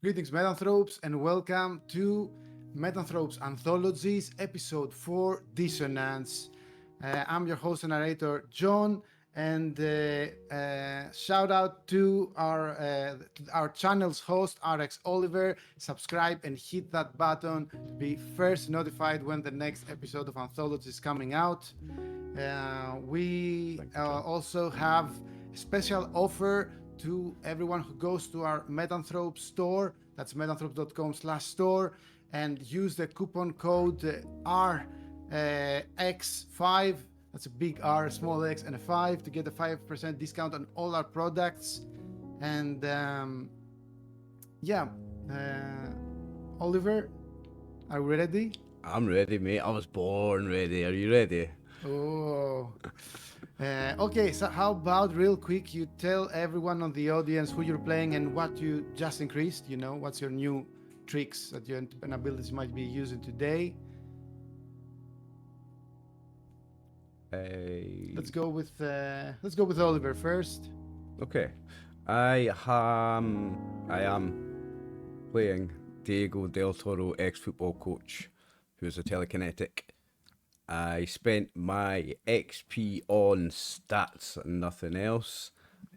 Greetings, Metanthropes, and welcome to Metanthropes Anthologies, Episode 4, Dissonance. I'm your host and narrator, John, and shout out to our channel's host, RxOliver. Subscribe and hit that button to be first notified when the next episode of Anthology is coming out. We also have a special offer to everyone who goes to our Metanthropes store. That's metanthropes.com/store, and use the coupon code RX5. That's a big R, a small X, and a 5 to get a 5% discount on all our products. And Oliver, are we ready? I'm ready, mate. I was born ready. Are you ready? Oh. Okay, so how about real quick you tell everyone on the audience who you're playing and what you just increased, what's your new tricks that your abilities might be using today. Let's go with Oliver first. Okay. I am playing Diego Del Toro, ex-football coach, who's a telekinetic. I spent my XP on stats and nothing else.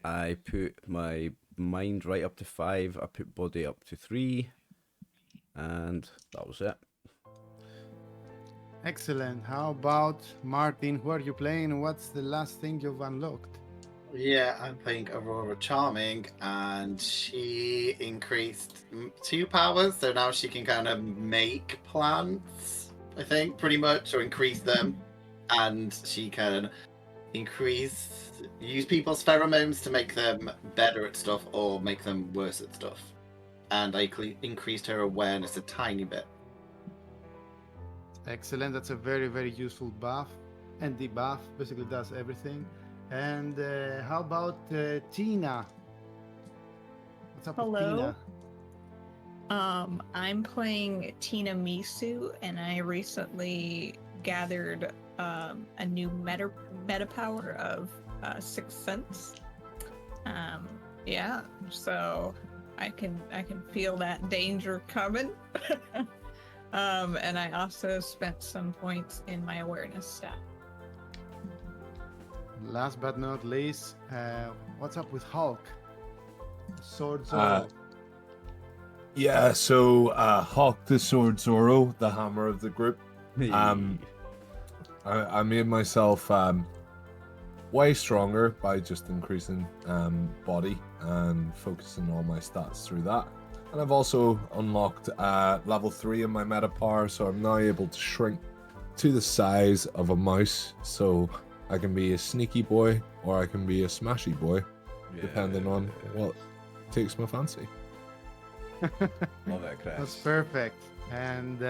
I put my mind right up to 5. I put body up to 3. And that was it. Excellent. How about Martin? Who are you playing? What's the last thing you've unlocked? Yeah, I'm playing Aurora Charming, and she increased 2 powers, so now she can kind of make plants, I think, pretty much, or increase them. And she can use people's pheromones to make them better at stuff or make them worse at stuff. And I increased her awareness a tiny bit. Excellent. That's a very, very useful buff. And debuff basically does everything. And how about Tina? What's up with Tina? I'm playing Tina Misu, and I recently gathered a new meta power of Sixth Sense. So I can feel that danger coming. And I also spent some points in my awareness stat. Last but not least, what's up with Halk? Sword Zoro. Halk the Sword Zoro, the hammer of the group. I made myself way stronger by just increasing body and focusing all my stats through that. And I've also unlocked level 3 in my meta power, so I'm now able to shrink to the size of a mouse. So I can be a sneaky boy or I can be a smashy boy, depending on what takes my fancy. Love that, Chris. That's perfect. And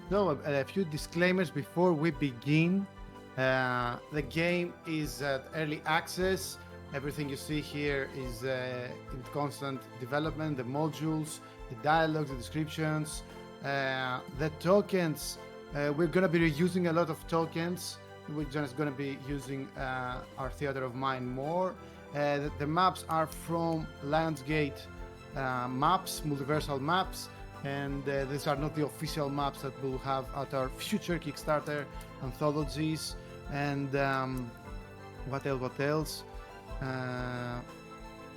so a few disclaimers before we begin. The game is at early access. Everything you see here is in constant development. The modules, the dialogues, the descriptions, the tokens. We're going to be reusing a lot of tokens. We're just going to be using our Theater of Mind more. The maps are from Lionsgate maps, multiversal maps, and these are not the official maps that we'll have at our future Kickstarter anthologies. And what else? I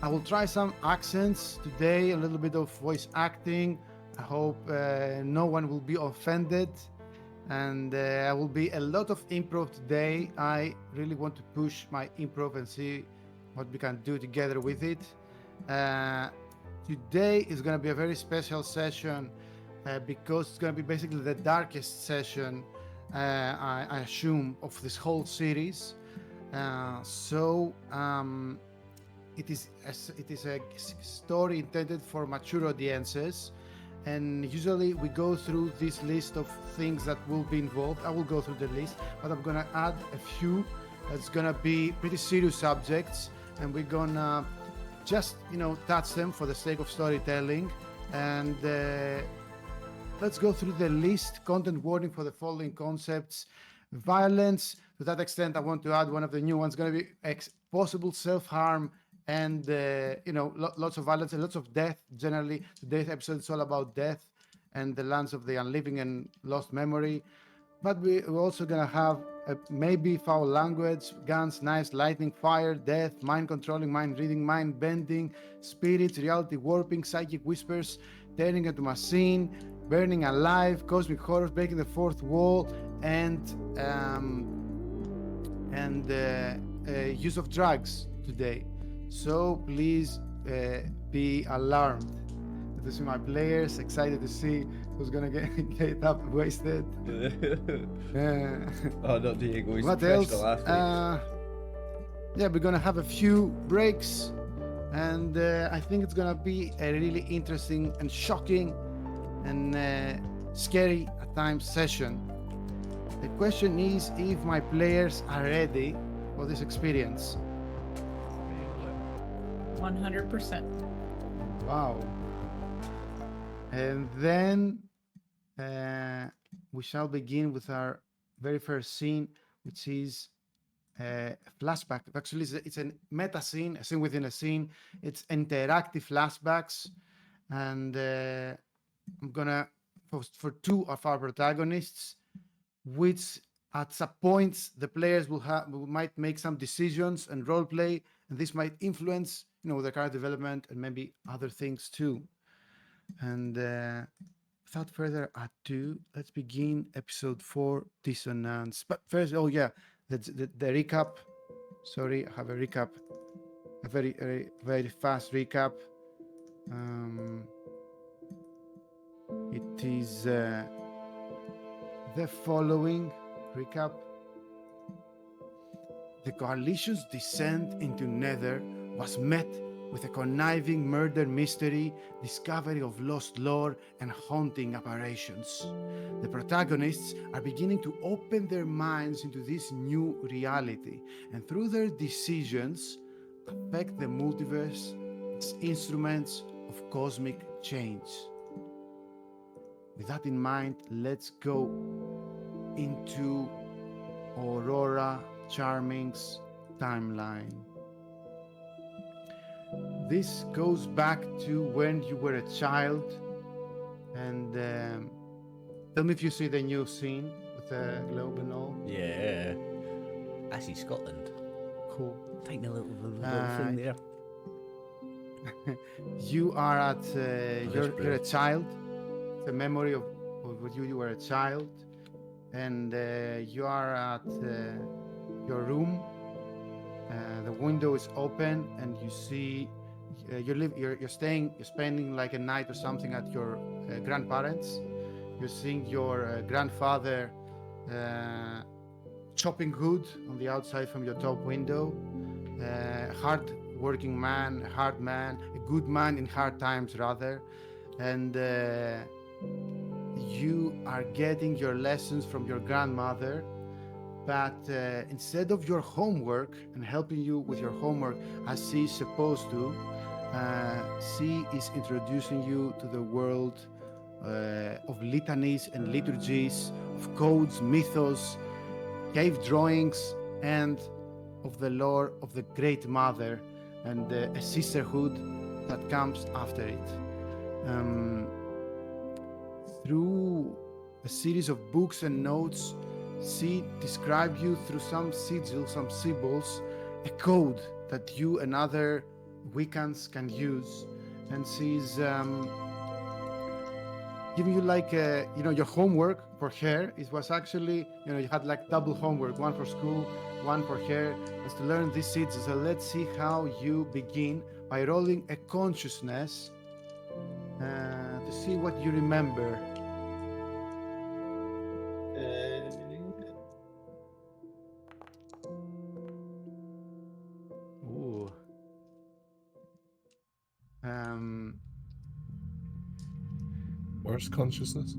will try some accents today, a little bit of voice acting. I hope no one will be offended. And I will be a lot of improv today. I really want to push my improv and see what we can do together with it. Today is going to be a very special session because it's going to be basically the darkest session, I assume, of this whole series. It is a story intended for mature audiences, and usually we go through this list of things that will be involved. I will go through the list, but I'm gonna add a few that's gonna be pretty serious subjects, and we're gonna just touch them for the sake of storytelling. And let's go through the list. Content warning for the following concepts: violence. To that extent, I want to add one of the new ones, going to be possible self-harm and lots of violence and lots of death. Generally, today's episode is all about death and the lands of the unliving and lost memory. But we're also gonna have maybe foul language, guns, knives, lightning, fire, death, mind controlling, mind reading, mind bending, spirits, reality warping, psychic whispers, turning into machine, burning alive, cosmic horrors, breaking the fourth wall, and use of drugs today. So please be alarmed. To see my players, excited to see who's gonna get up wasted. Oh, not Diego. He's What fresh else? the last week. Yeah, we're gonna have a few breaks, and I think it's gonna be a really interesting and shocking and scary at times session. The question is if my players are ready for this experience. 100%. Wow. And then we shall begin with our very first scene, which is a flashback. Actually, it's a meta scene, a scene within a scene. It's interactive flashbacks. And I'm gonna for two of our protagonists, which at some points the players might make some decisions and role play, and this might influence, their character development and maybe other things too. And without further ado, let's begin episode 4, Dissonance. But first, the recap. Sorry, I have a recap, a very, very fast recap. It is the following recap. The coalition's descent into Nether was met with a conniving murder mystery, discovery of lost lore, and haunting apparitions. The protagonists are beginning to open their minds into this new reality, and through their decisions, affect the multiverse as instruments of cosmic change. With that in mind, let's go into Aurora Charming's timeline. This goes back to when you were a child, and tell me if you see the new scene with the globe and all. Yeah. I see Scotland. Cool. Tiny little thing there. You are at you're a child. It's a memory of when you were a child, and you are at your room. The window is open, and you see you're spending like a night or something at your grandparents. You're seeing your grandfather chopping wood on the outside from your top window. Hard working man, a hard man, a good man in hard times rather, and you are getting your lessons from your grandmother. But instead of your homework and helping you with your homework as she's supposed to, she is introducing you to the world of litanies and liturgies, of codes, mythos, cave drawings, and of the lore of the Great Mother and a sisterhood that comes after it. Through a series of books and notes, she describes you through some sigils, some symbols, a code that you and other Wiccans can use, and she's giving you like your homework for her. It was actually you had like double homework, one for school, one for her, was to learn these sigils. So let's see how you begin by rolling a consciousness to see what you remember. Ooh. Where's consciousness?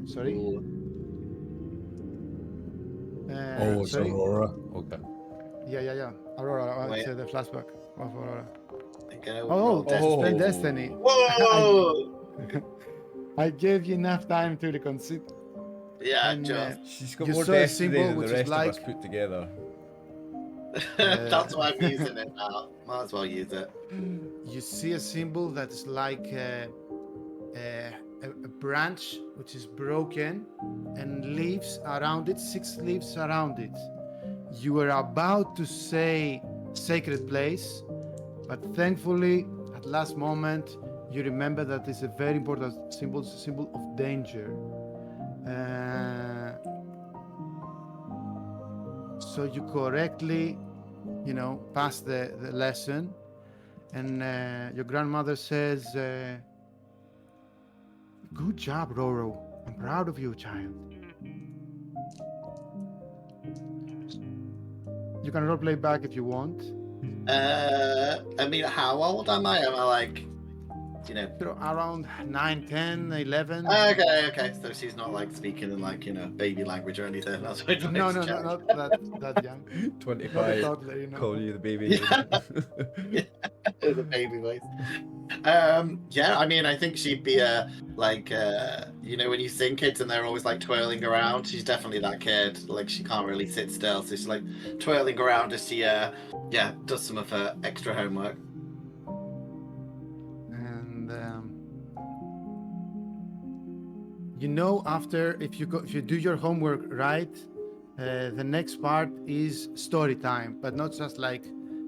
Sorry. It's sorry. Aurora. Okay. Yeah. Aurora. Wait. It's the flashback of Aurora. Oh, Spend Destiny. Whoa! I gave you enough time to reconsider. Yeah, And, just. She's got You more saw a destiny symbol than the which is rest of us like- put together. That's why I'm using it now. Might as well use it. You see a symbol that's like a branch which is broken and leaves around it, 6 leaves around it. You were about to say sacred place, but thankfully, at last moment, you remember that it's a very important symbol, it's a symbol of danger. So you correctly, pass the lesson, and your grandmother says, good job, Roro. I'm proud of you, child. You can roleplay back if you want. I mean, how old am I? Am I like, You're around 9, 10, 11. Okay. So she's not like speaking in like, baby language or anything. That's what No, it's not that young. Not a 25, toddler, calling you the baby. Yeah. The baby voice. Yeah, I mean, I think she'd be when you sing kids and they're always like twirling around. She's definitely that kid. Like she can't really sit still, so she's like twirling around as she does some of her extra homework. And after if you do your homework right, the next part is story time, but not just like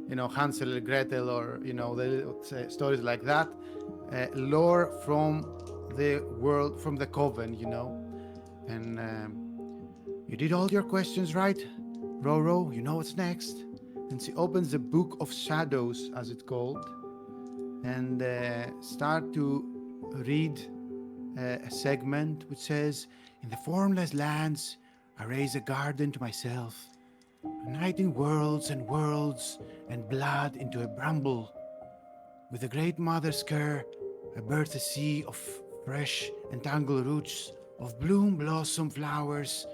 Hansel and Gretel or the stories like that. Lore from the world, from the coven, and you did all your questions right, Roro. You know what's next. And she opens the Book of Shadows, as it's called, and start to read a segment which says, in the formless lands I raise a garden to myself, uniting worlds and worlds and blood into a bramble. With the great mother's care I birth a sea of fresh and tangled roots, of bloom blossom flowers,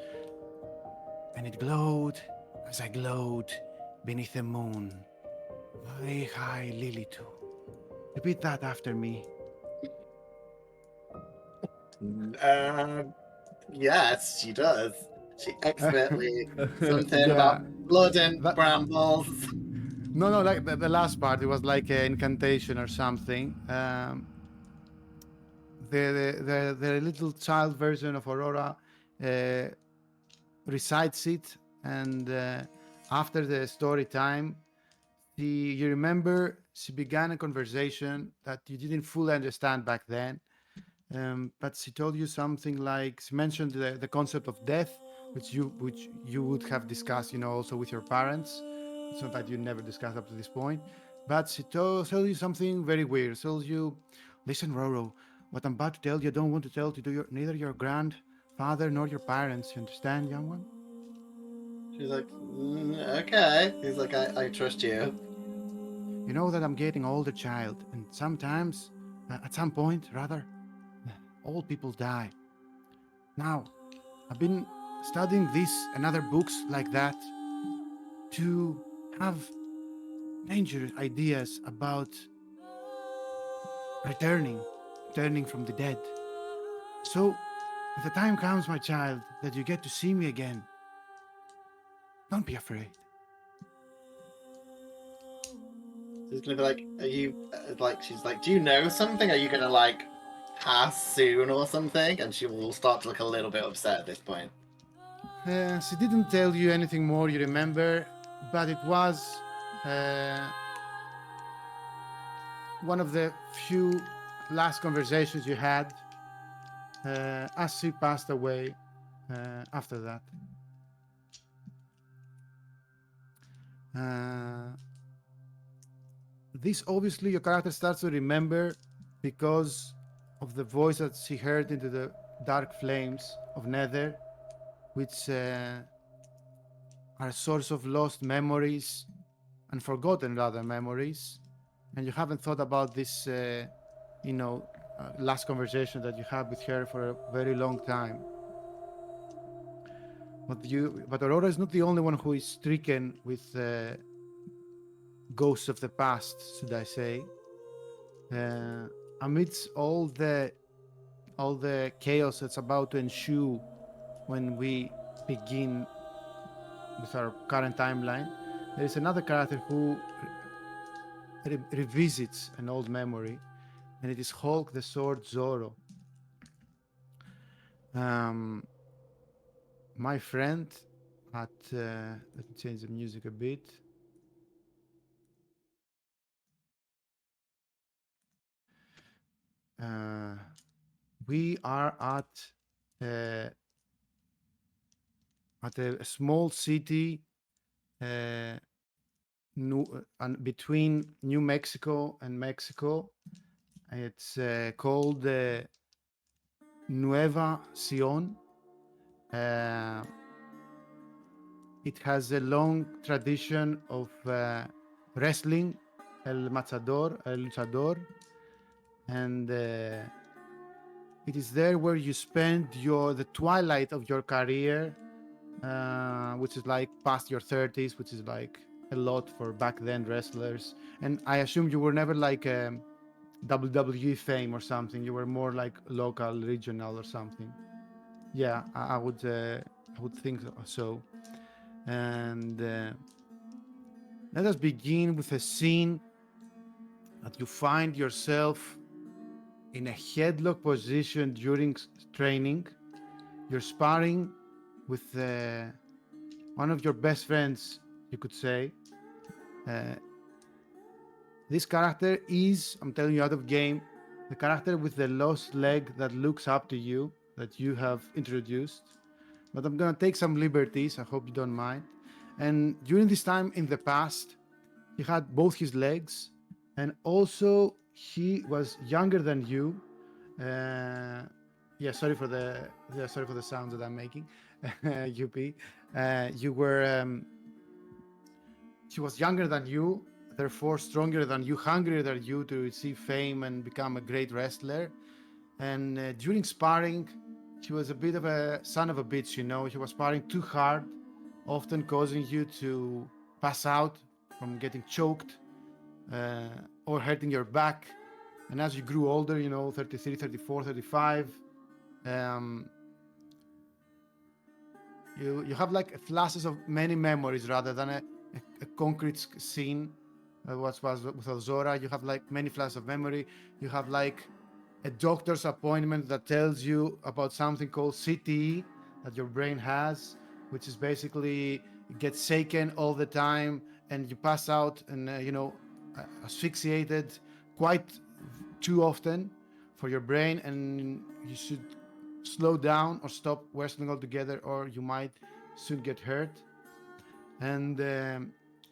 and it glowed as I glowed beneath the moon. High, high Lilitu. Repeat that after me. Yes, she does. She expertly something Yeah. about blood and That- brambles. No, like the last part, it was like an incantation or something. The little child version of Aurora recites it, and after the story time, you remember she began a conversation that you didn't fully understand back then. But she told you something like, she mentioned the concept of death, which you would have discussed, also with your parents. It's not that you never discussed up to this point, but she told you something very weird. She told you, listen, Roro, what I'm about to tell you, I don't want to tell to neither your grandfather nor your parents. You understand, young one? She's like, okay. He's like, I trust you. You know that I'm getting older, child, and sometimes, at some point, rather, old people die. Now, I've been studying this and other books like that to have dangerous ideas about returning from the dead. So, if the time comes, my child, that you get to see me again, don't be afraid. She's gonna be like, are you she's like, do you know something? Are you gonna like pass soon or something? And she will start to look a little bit upset at this point. She didn't tell you anything more, you remember, but it was one of the few last conversations you had as she passed away after that. This obviously your character starts to remember because of the voice that she heard into the dark flames of Nether, which are a source of lost memories and forgotten rather memories. And you haven't thought about this, last conversation that you had with her for a very long time. But Aurora is not the only one who is stricken with ghosts of the past, should I say. Amidst all the chaos that's about to ensue when we begin with our current timeline, there is another character who revisits an old memory, and it is Halk the Sword Zoro. My friend at let me change the music a bit. We are at a small city between New Mexico and Mexico. It's called Nueva Seion. It has a long tradition of wrestling, el luchador, and it is there where you spend the twilight of your career, which is like past your 30s, which is like a lot for back then wrestlers. And I assume you were never like WWE fame or something. You were more like local, regional or something. Yeah, I would think so. And let us begin with a scene that you find yourself in a headlock position during training. You're sparring with one of your best friends, you could say. This character is, I'm telling you out of game, the character with the lost leg that looks up to you, that you have introduced. But I'm gonna take some liberties, I hope you don't mind. And during this time in the past, he had both his legs, and also he was younger than you. Yeah, sorry for the sounds that I'm making. UP, you were. He was younger than you, therefore stronger than you, hungrier than you to receive fame and become a great wrestler. And during sparring, he was a bit of a son of a bitch. You know, he was sparring too hard, often causing you to pass out from getting choked or hurting your back. And as you grew older, 33, 34, 35, you have like flashes of many memories rather than a concrete scene. What was with Aurora, you have like many flashes of memory. You have like a doctor's appointment that tells you about something called CTE that your brain has, which is basically it gets shaken all the time and you pass out and asphyxiated quite too often for your brain, and you should slow down or stop wrestling altogether, or you might soon get hurt. And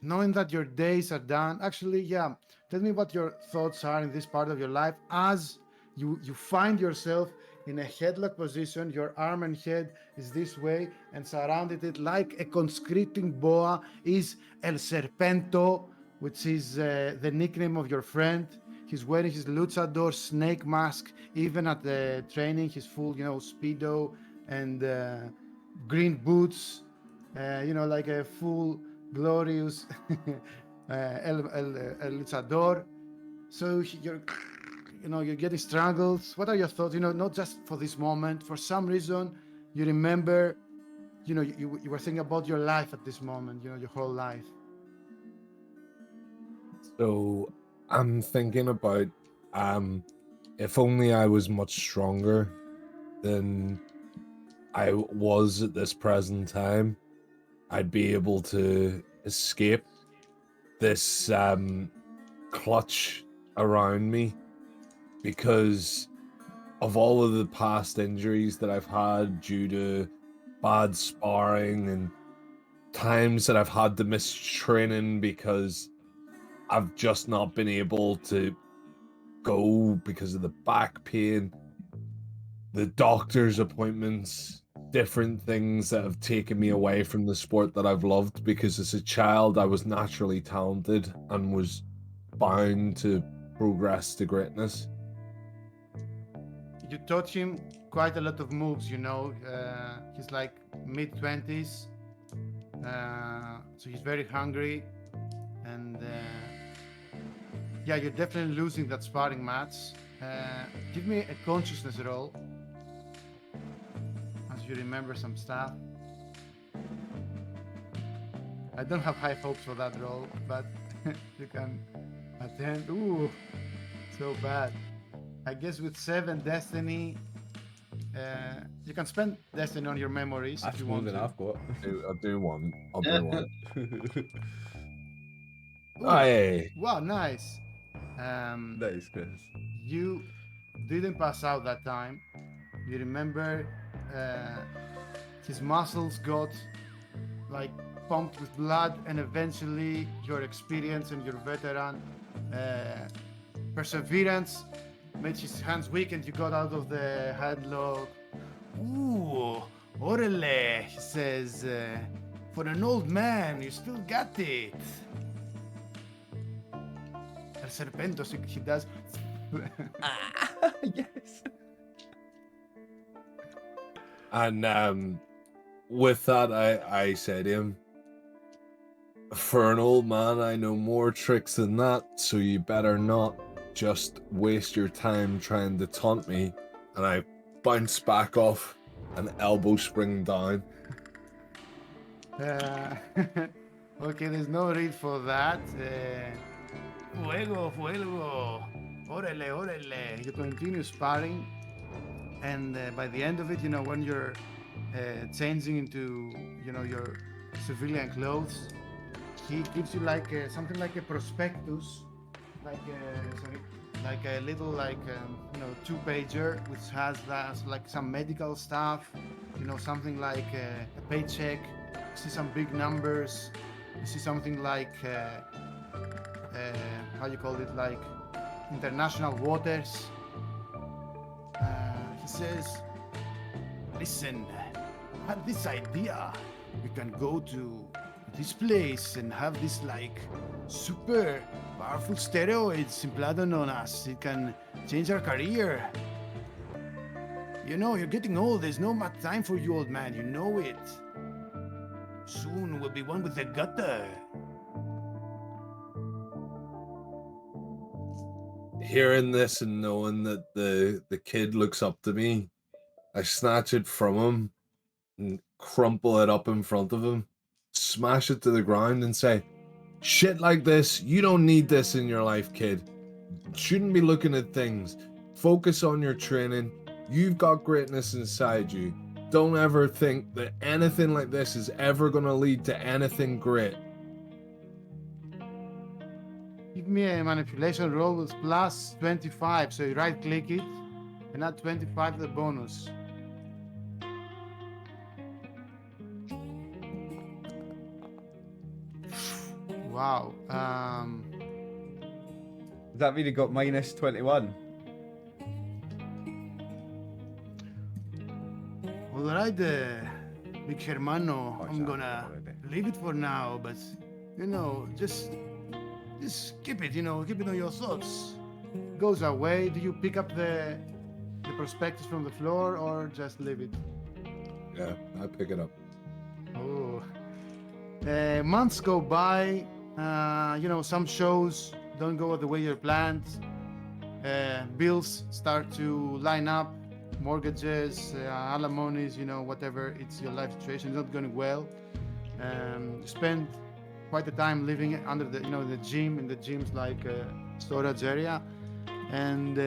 knowing that your days are done, actually, yeah, tell me what your thoughts are in this part of your life as you find yourself in a headlock position. Your arm and head is this way, and surrounded it like a conscripting boa is El Serpento, which is the nickname of your friend. He's wearing his luchador snake mask. Even at the training, he's full, speedo and green boots. Like a full glorious el luchador. So you're getting struggles. What are your thoughts? Not just for this moment. For some reason, you remember, you were thinking about your life at this moment. Your whole life. So I'm thinking about if only I was much stronger than I was at this present time, I'd be able to escape this clutch around me, because of all of the past injuries that I've had due to bad sparring and times that I've had to miss training because I've just not been able to go because of the back pain, the doctor's appointments, different things that have taken me away from the sport that I've loved, because as a child I was naturally talented and was bound to progress to greatness. You taught him quite a lot of moves, he's like mid-20s, so he's very hungry, and yeah, you're definitely losing that sparring match. Give me a consciousness roll as you remember some stuff. I don't have high hopes for that role, but you can attend. Ooh, so bad. I guess with 7 destiny, you can spend destiny on your memories if That's you more want than to. I've got. I do one. I'll do one. Ooh, Aye. wow, nice. Nice, Chris. You didn't pass out that time. You remember his muscles got like pumped with blood, and eventually your experience and your veteran perseverance made his hands weak, and you got out of the headlock. Ooh, orale, he says. For an old man, you still got it. El Serpento, he does. Yes. And with that, I said to him, for an old man, I know more tricks than that, so you better not just waste your time trying to taunt me. And I bounce back off and elbow spring down. Okay, there's no read for that. Fuego, fuego. Orale, orale. You continue sparring, and by the end of it, when you're changing into, your civilian clothes, he gives you like something like a prospectus, like a little 2-pager, which has that, like some medical stuff, something like a paycheck. You see some big numbers. You see something like how you call it, like international waters. He says, listen, I had this idea. We can go to this place and have this like super powerful steroids implanted on us. It can change our career. You're getting old. There's no much time for you, old man. You know it. Soon we'll be one with the gutter. Hearing this and knowing that the kid looks up to me, I snatch it from him and crumple it up in front of him, smash it to the ground and say, shit like this, you don't need this in your life, kid. Shouldn't be looking at things. Focus on your training. You've got greatness inside you. Don't ever think that anything like this is ever going to lead to anything great. Give me a manipulation roll with plus 25. So you right click it and add 25 to the bonus. Wow. Does that mean he got minus 21? All right, big hermano. Oh, I'm sorry, gonna already. leave it for now, but just keep it. Keep it on your thoughts. Goes away. Do you pick up the prospectus from the floor or just leave it? Yeah, I pick it up. Oh. Months go by. Some shows don't go the way you're planned. Bills start to line up. Mortgages, alimonies, whatever. It's your life situation. It's not going well. You spend quite a time living under the gym. In the gym's like a storage area, and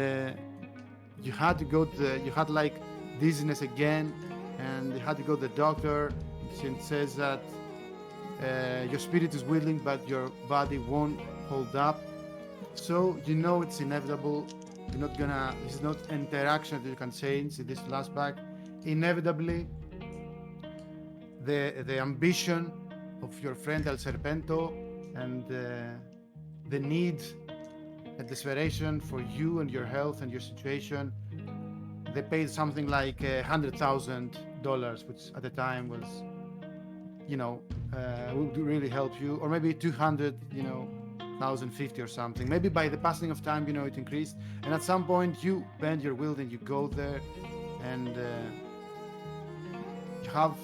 you had to go you had like dizziness again, and you had to go to the doctor. It says that your spirit is willing, but your body won't hold up. So it's inevitable. This is not interaction that you can change in this flashback. Inevitably, the ambition of your friend El Serpento and the need and desperation for you and your health and your situation, they paid something like $100,000, which at the time was, would really help you, or maybe 1,050 or something. Maybe by the passing of time, it increased. And at some point, you bend your will and you go there, and you have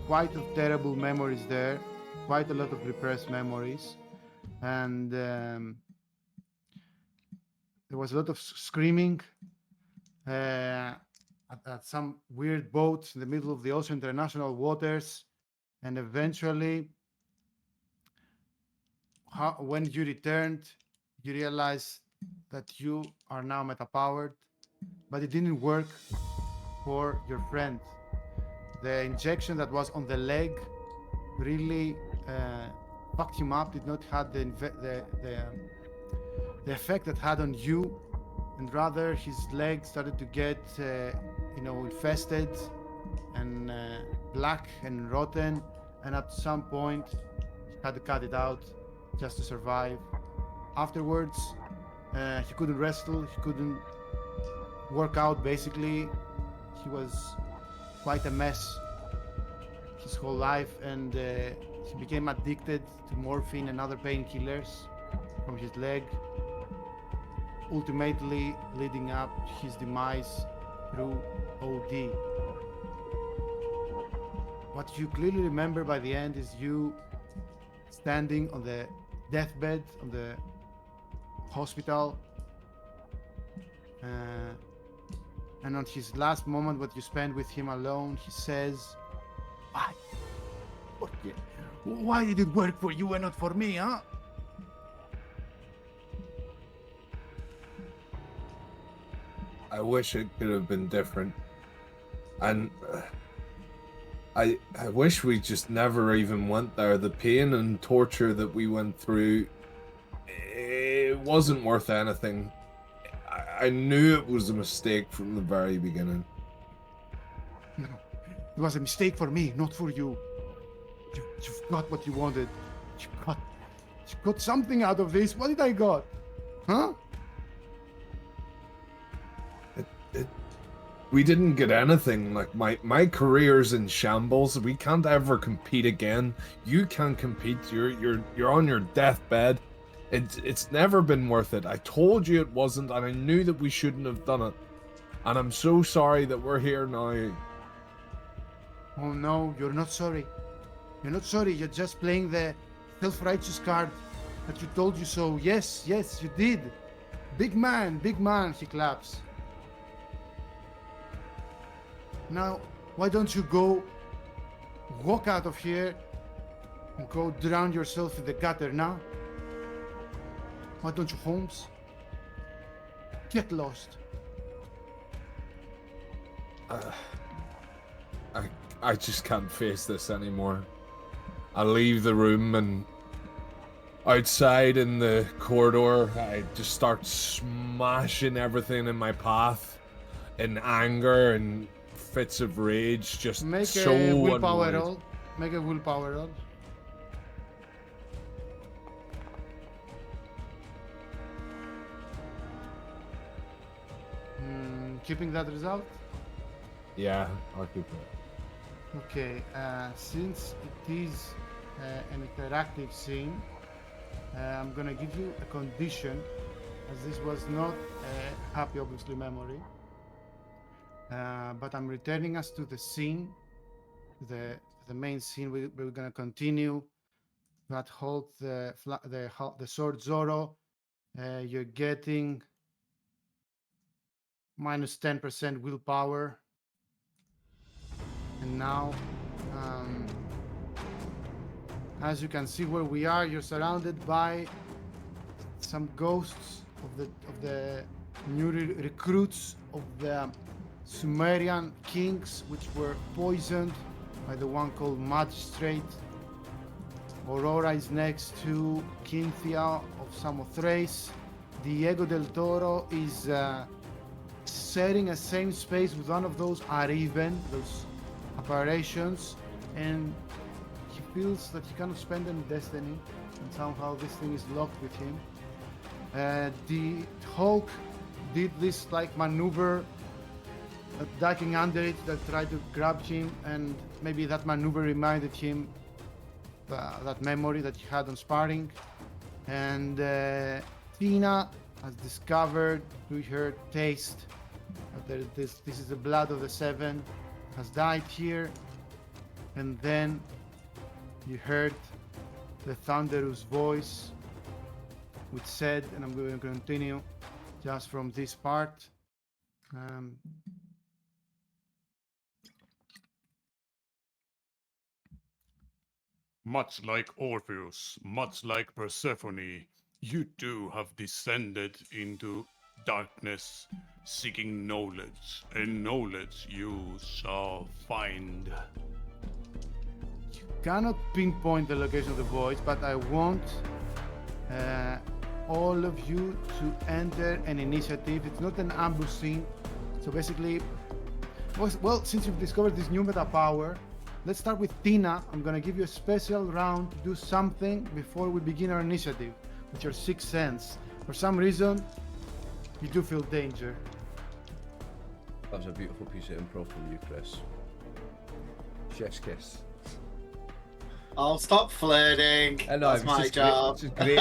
quite a terrible memories there, quite a lot of repressed memories, and there was a lot of screaming at some weird boat in the middle of the ocean, international waters, and eventually when you returned, you realized that you are now meta-powered, but it didn't work for your friend. The injection that was on the leg really fucked him up, did not have the effect it had on you, and rather his leg started to get infested and black and rotten, and at some point he had to cut it out just to survive. Afterwards he couldn't wrestle, he couldn't work out. Basically he was quite a mess his whole life, and he became addicted to morphine and other painkillers from his leg, ultimately leading up his demise through OD. What you clearly remember by the end is you standing on the deathbed of the hospital, and on his last moment, what you spend with him alone, he says, "Why? Why did it work for you and not for me, huh?" I wish it could have been different. And I wish we just never even went there. The pain and torture that we went through, it wasn't worth anything. I knew it was a mistake from the very beginning. No, it was a mistake for me, not for you. You've got what you wanted. You got something out of this. What did I got? Huh? We didn't get anything. Like my career's in shambles. We can't ever compete again. You can't compete. You're on your deathbed. It's never been worth it. I told you it wasn't, and I knew that we shouldn't have done it. And I'm so sorry that we're here now. Oh no, you're not sorry. You're not sorry. You're just playing the self-righteous card that you told you so. Yes, you did. Big man, he claps. Now, why don't you go walk out of here and go drown yourself in the gutter now? Why don't you, Holmes? Get lost. I just can't face this anymore. I leave the room, and outside in the corridor, I just start smashing everything in my path in anger and fits of rage. Just Make so a willpower annoyed. roll. Make a willpower roll. Keeping that result? Yeah, I'll keep it. Okay, since it is an interactive scene, I'm gonna give you a condition, as this was not a happy, obviously, memory. But I'm returning us to the scene, the main scene. We're gonna continue that Halk, the sword Zoro. You're getting minus 10% willpower, and now, as you can see where we are, you're surrounded by some ghosts of the new recruits of the Sumerian kings, which were poisoned by the one called Magistrate. Aurora is next to Cynthia of Samothrace. Diego del Toro is sharing a same space with one of those Ariven, those apparitions, and he feels that he cannot spend any destiny, and somehow this thing is locked with him. The Halk did this like maneuver, ducking under it, that tried to grab him, and maybe that maneuver reminded him that memory that he had on sparring. And Tina has discovered through her taste that this is the blood of the seven, has died here. And then you heard the thunderous voice which said, and I'm going to continue just from this part. Much like Orpheus, much like Persephone, you too have descended into darkness, seeking knowledge, and knowledge you shall find. Cannot pinpoint the location of the voice, but I want all of you to enter an initiative. It's not an ambush scene. So basically, well, since you've discovered this new meta power, let's start with Tina. I'm gonna give you a special round to do something before we begin our initiative with your sixth sense. For some reason, you do feel danger. That was a beautiful piece of improv from you, Chris. Chef's kiss. I'll stop flirting. I know, That's my job. Which is great.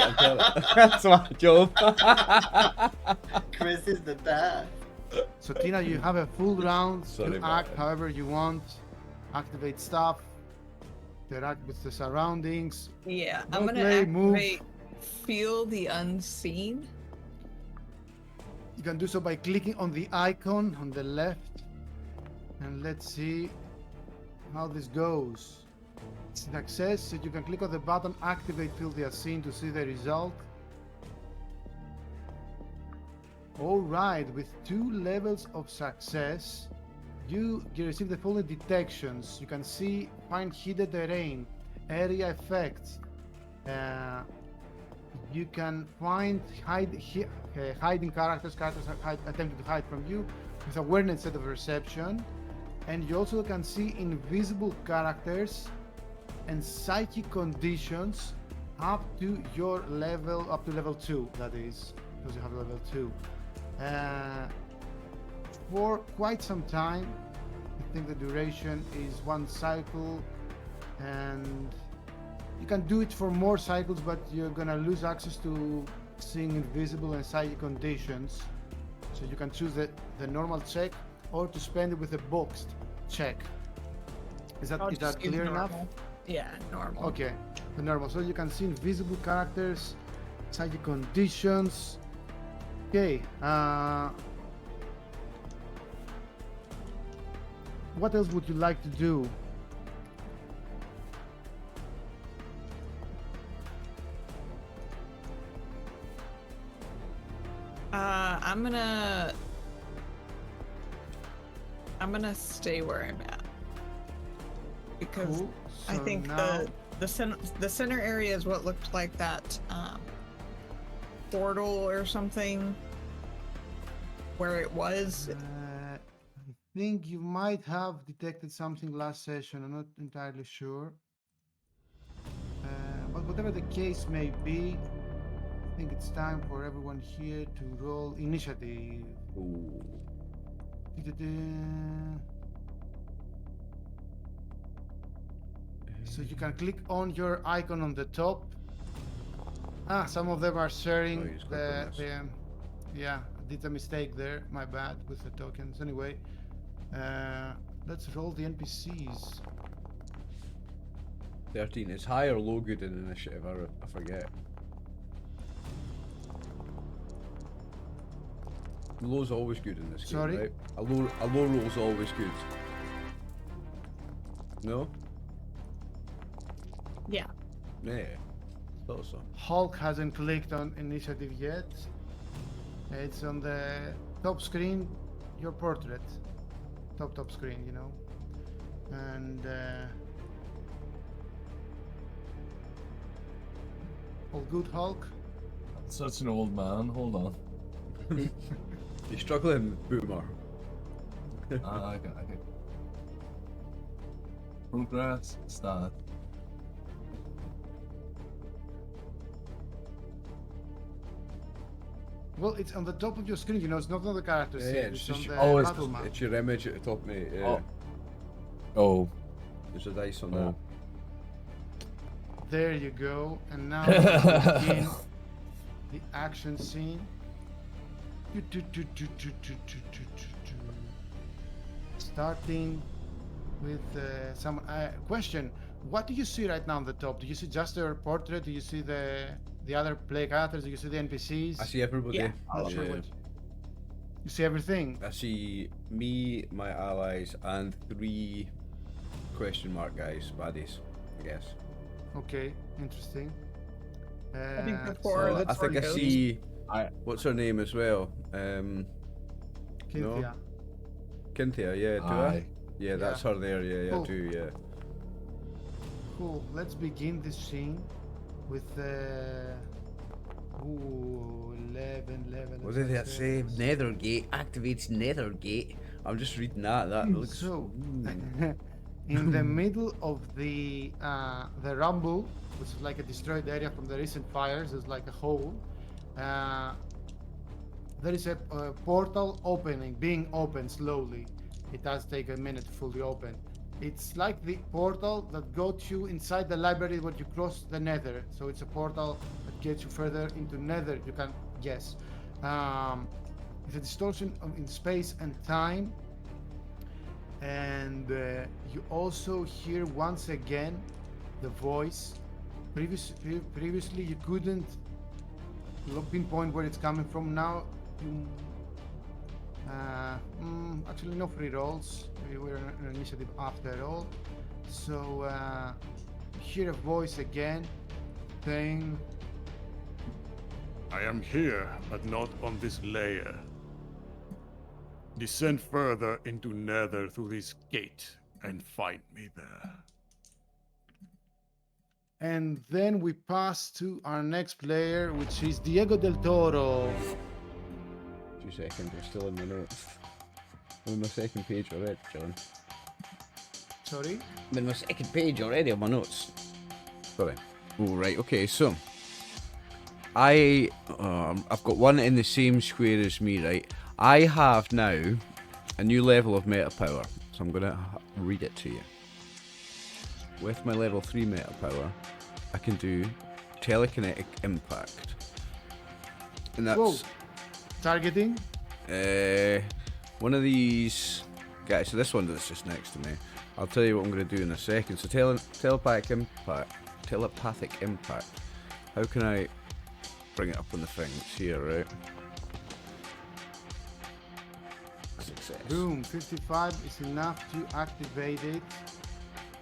That's my job. Chris is the best. So Tina, you have a full round Sorry to about act it. however you want, activate stuff, interact with the surroundings. Yeah, Don't I'm gonna play, move. activate Feel the Unseen. You can do so by clicking on the icon on the left, and let's see how this goes. Success, so you can click on the button activate Feel the Unseen to see the result. Alright, with 2 levels of success, you receive the following detections. You can see find hidden terrain, area effects. You can find hiding characters attempting to hide from you with awareness instead of perception. And you also can see invisible characters and psychic conditions up to your level, up to level 2, that is, because you have level 2. For quite some time, I think the duration is 1 cycle, and you can do it for more cycles, but you're gonna lose access to seeing invisible and psychic conditions. So you can choose the normal check or to spend it with a boxed check. Is that clear enough? Yeah, normal. Okay, the normal. So you can see invisible characters, psychic conditions. Okay. What else would you like to do? I'm gonna stay where I'm at because Cool. I So think now- the center area is what looked like that portal or something where it was. I think you might have detected something last session. I'm not entirely sure. But whatever the case may be, I think it's time for everyone here to roll initiative. Ooh. So you can click on your icon on the top. Some of them are sharing Oh, you just click on this. yeah, I did a mistake there, my bad, with the tokens. Anyway, let's roll the NPCs. 13. It's high or low good in initiative, I forget. Low's always good in this game, Sorry? right? A low roll's always good. No? Yeah. Yeah. Thought so. Halk hasn't clicked on initiative yet. It's on the top screen, your portrait. Top screen, you know. And all good, Halk? Such an old man. Hold on. You're struggling, Boomer. I got progress. Start. Well, it's on the top of your screen, you know, it's not on the character sheet, it's it's just on your, the it's battle map. it's your image at the top, mate. Yeah. Oh. Oh. There's a dice on Oh. There you go. And now we begin the action scene. Starting with some question. What do you see right now on the top? Do you see just your portrait? Do you see the other play characters? Do you see the NPCs? I see everybody. Yeah. Not sure Yeah. which. You see everything? I see me, my allies, and 3 question mark guys, baddies, I guess. Okay, interesting. I think So before let's I think I goes. see. I- What's her name as well? Cynthia. Cynthia. Yeah, do I? Aye. Yeah, that's her there. Yeah, I Cool. do. Yeah. Cool. Let's begin this scene with 11. What did that say? Nether gate activates Nether gate. I'm just reading that. That looks. So, Ooh. in the middle of the rumble, which is like a destroyed area from the recent fires, there's like a hole. There is a portal being opened slowly. It does take a minute to fully open. It's like the portal that got you inside the library when you cross the Nether. So it's a portal that gets you further into Nether. You can guess. It's a distortion in space and time. And you also hear once again the voice. Previously you couldn't pinpoint where it's coming from. Now you actually no free rolls. We were an initiative after all. So you hear a voice again saying, I am here, but not on this layer. Descend further into Nether through this gate and find me there. and then we pass to our next player, which is Diego del Toro. 2 seconds. I'm still in my notes. I'm on my second page already, John. Sorry? I'm in my second page already of my notes. Sorry. Oh, right. Okay. So I've got one in the same square as me, right? I have now a new level of meta power, so I'm gonna read it to you. With my level 3 meta power, I can do telekinetic impact, and that's Whoa. Targeting? one of these guys. So this one that's just next to me. I'll tell you what I'm gonna do in a second. So telepathic impact. How can I bring it up on the thing? It's here, right? Success. Boom, 55 is enough to activate it.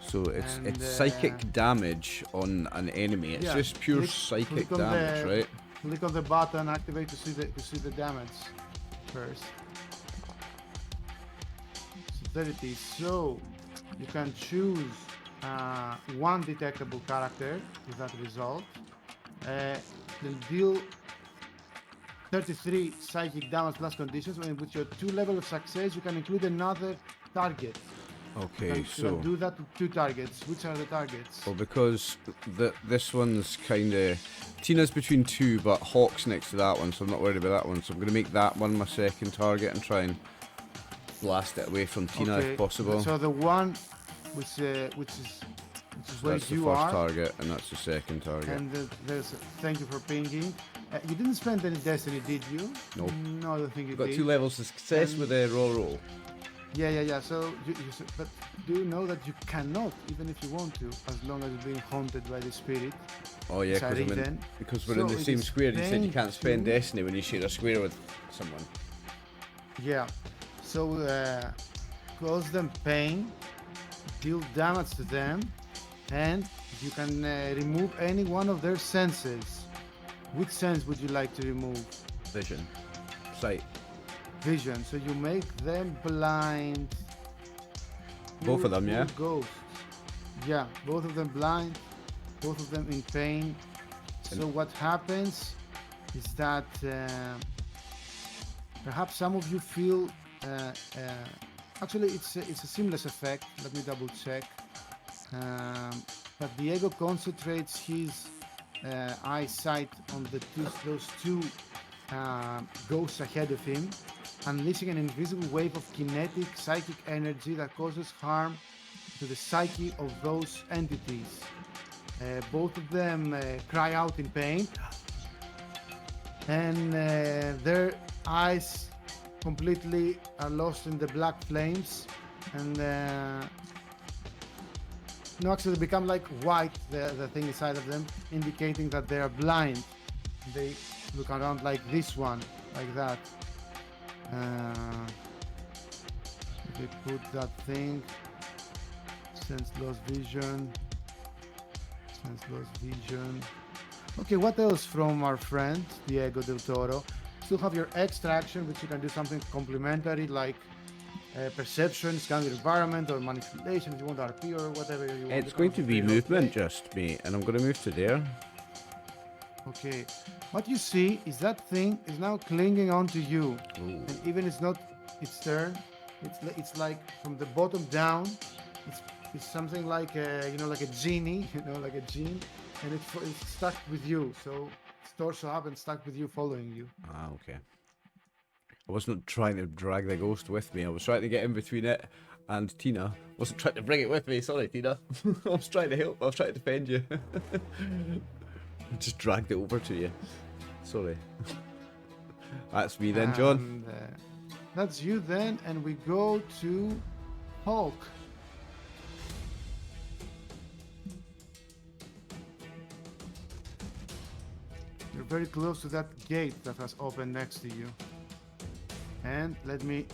So it's And, psychic damage on an enemy. It's yeah, just pure click- psychic click on damage, the- right? Click on the button, activate to see the damage first. So there it is. So you can choose one detectable character with that result. They'll deal 33 psychic damage plus conditions, and with your 2 level of success, you can include another target. Okay, You so can do that with 2 targets. Which are the targets? well, because this one's kind of Tina's between 2, but Hawk's next to that one, so I'm not worried about that one. So I'm gonna make that one my second target and try and blast it away from Tina if possible. So the one which is So where that's the you first are, target, and that's the second target. and there's thank you for pinging. You didn't spend any destiny, did you? Nope. No, I don't think you You've got did. 2 levels of success And- with a roll. Yeah. So, but do you know that you cannot, even if you want to, as long as you're being haunted by the spirit? Oh yeah, Sorry, because we're So in the it same is square. You said you can't spend to- destiny when you share a square with someone. Yeah. So cause them pain, deal damage to them, and you can remove any one of their senses. Which sense would you like to remove? Vision, sight. Vision. So you make them blind. Both of them, yeah? Ghosts. Yeah, both of them blind, both of them in pain. So what happens is that perhaps some of you feel. Actually, it's a seamless effect. Let me double check. But Diego concentrates his eyesight on those two ghosts ahead of him, unleashing an invisible wave of kinetic psychic energy that causes harm to the psyche of those entities. Both of them cry out in pain, and their eyes completely are lost in the black flames, and no, actually they become like white, the thing inside of them, indicating that they are blind. They look around like this one, like that. They put that thing, sense lost vision. Sense loss vision. Okay, what else from our friend Diego del Toro? Still have your extraction, which you can do something complementary like perception, scan your environment, or manipulation if you want RP or whatever you want. It's going to be movement just, mate, and I'm going to move to there. Okay, what you see is that thing is now clinging onto you, Ooh. and even it's not its turn. It's like from the bottom down. It's something like like a genie, like a gene, and it's stuck with you. So it's torso up and stuck with you, following you. Ah, okay. I wasn't trying to drag the ghost with me. I was trying to get in between it and Tina. I wasn't trying to bring it with me. Sorry, Tina. I was trying to help. I was trying to defend you. I just dragged it over to you. Sorry. That's me then, John. And, that's you then, and we go to Halk. You're very close to that gate that has opened next to you. And let me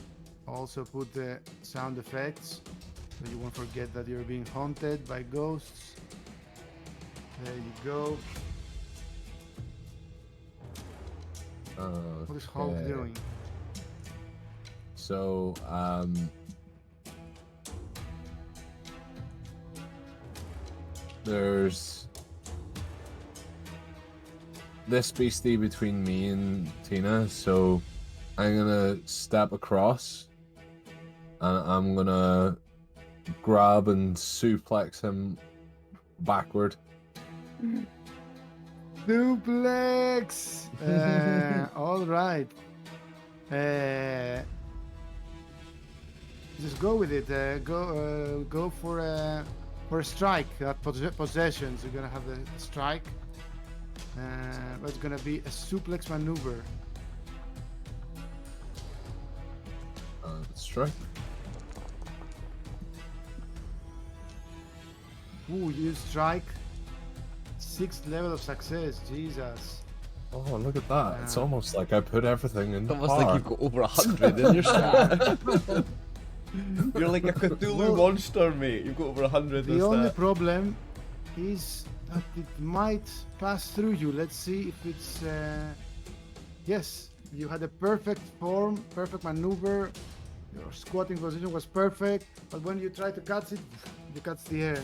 also put the sound effects so you won't forget that you're being haunted by ghosts. There you go. What is Halk doing? So, there's this beastie between me and Tina, so I'm gonna step across and I'm gonna grab and suplex him backward. Duplex! All right. Just go with it. Go for a strike. Possession. So you're gonna have the strike. It's gonna be a suplex maneuver. Strike. Ooh, you strike. 6th level of success. Jesus. Oh, look at that! It's almost like I put everything in. Almost like you've got over 100 in your stat. You're like a Cthulhu monster, mate. You've got over 100 in The only stat. problem is that it might pass through you. Let's see if it's... Yes, you had a perfect form, perfect maneuver. Your squatting position was perfect, but when you try to catch it, you catch the air.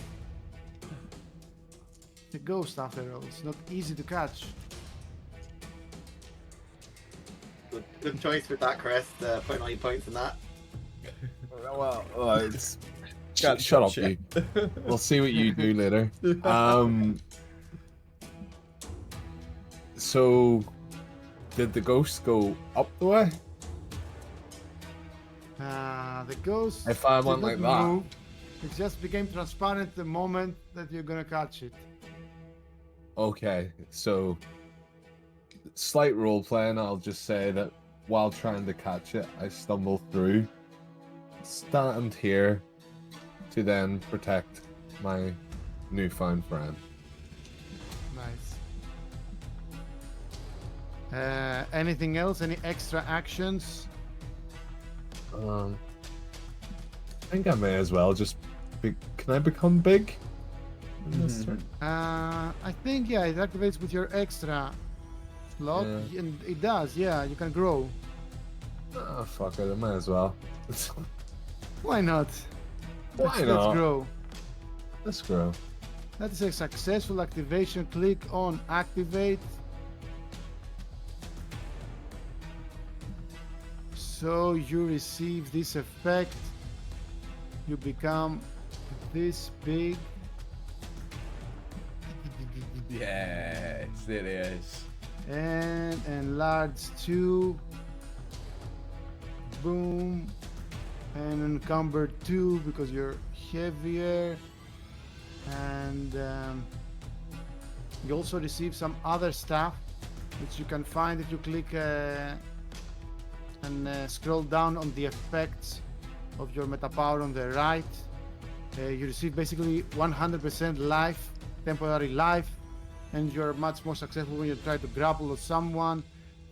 The ghost, after all, it's not easy to catch. Good choice with that, Chris. Putting all your points in that. Well, it's Can't shut up, shit. you. We'll see what you do later. So, did the ghost go up the way? The ghost. If I did went not like that. move. It just became transparent the moment that you're gonna catch it. Okay, so slight role playing. I'll just say that while trying to catch it, I stumble through, stand here to then protect my newfound friend. Nice. Anything else? Any extra actions? I think I may as well just. Can I become big? In this turn? I think it activates with your extra slot, Yeah. and it does. Yeah, you can grow. Oh, fuck it, I might as well. Why not? Why Let's not? grow. Let's grow. That is a successful activation. Click on activate. So you receive this effect. You become this big. Yes, there he is. And enlarge 2. Boom. And encumber 2 because you're heavier. And you also receive some other stuff which you can find if you click and scroll down on the effects of your meta power on the right. You receive basically 100% life, temporary life, and you're much more successful when you try to grapple with someone.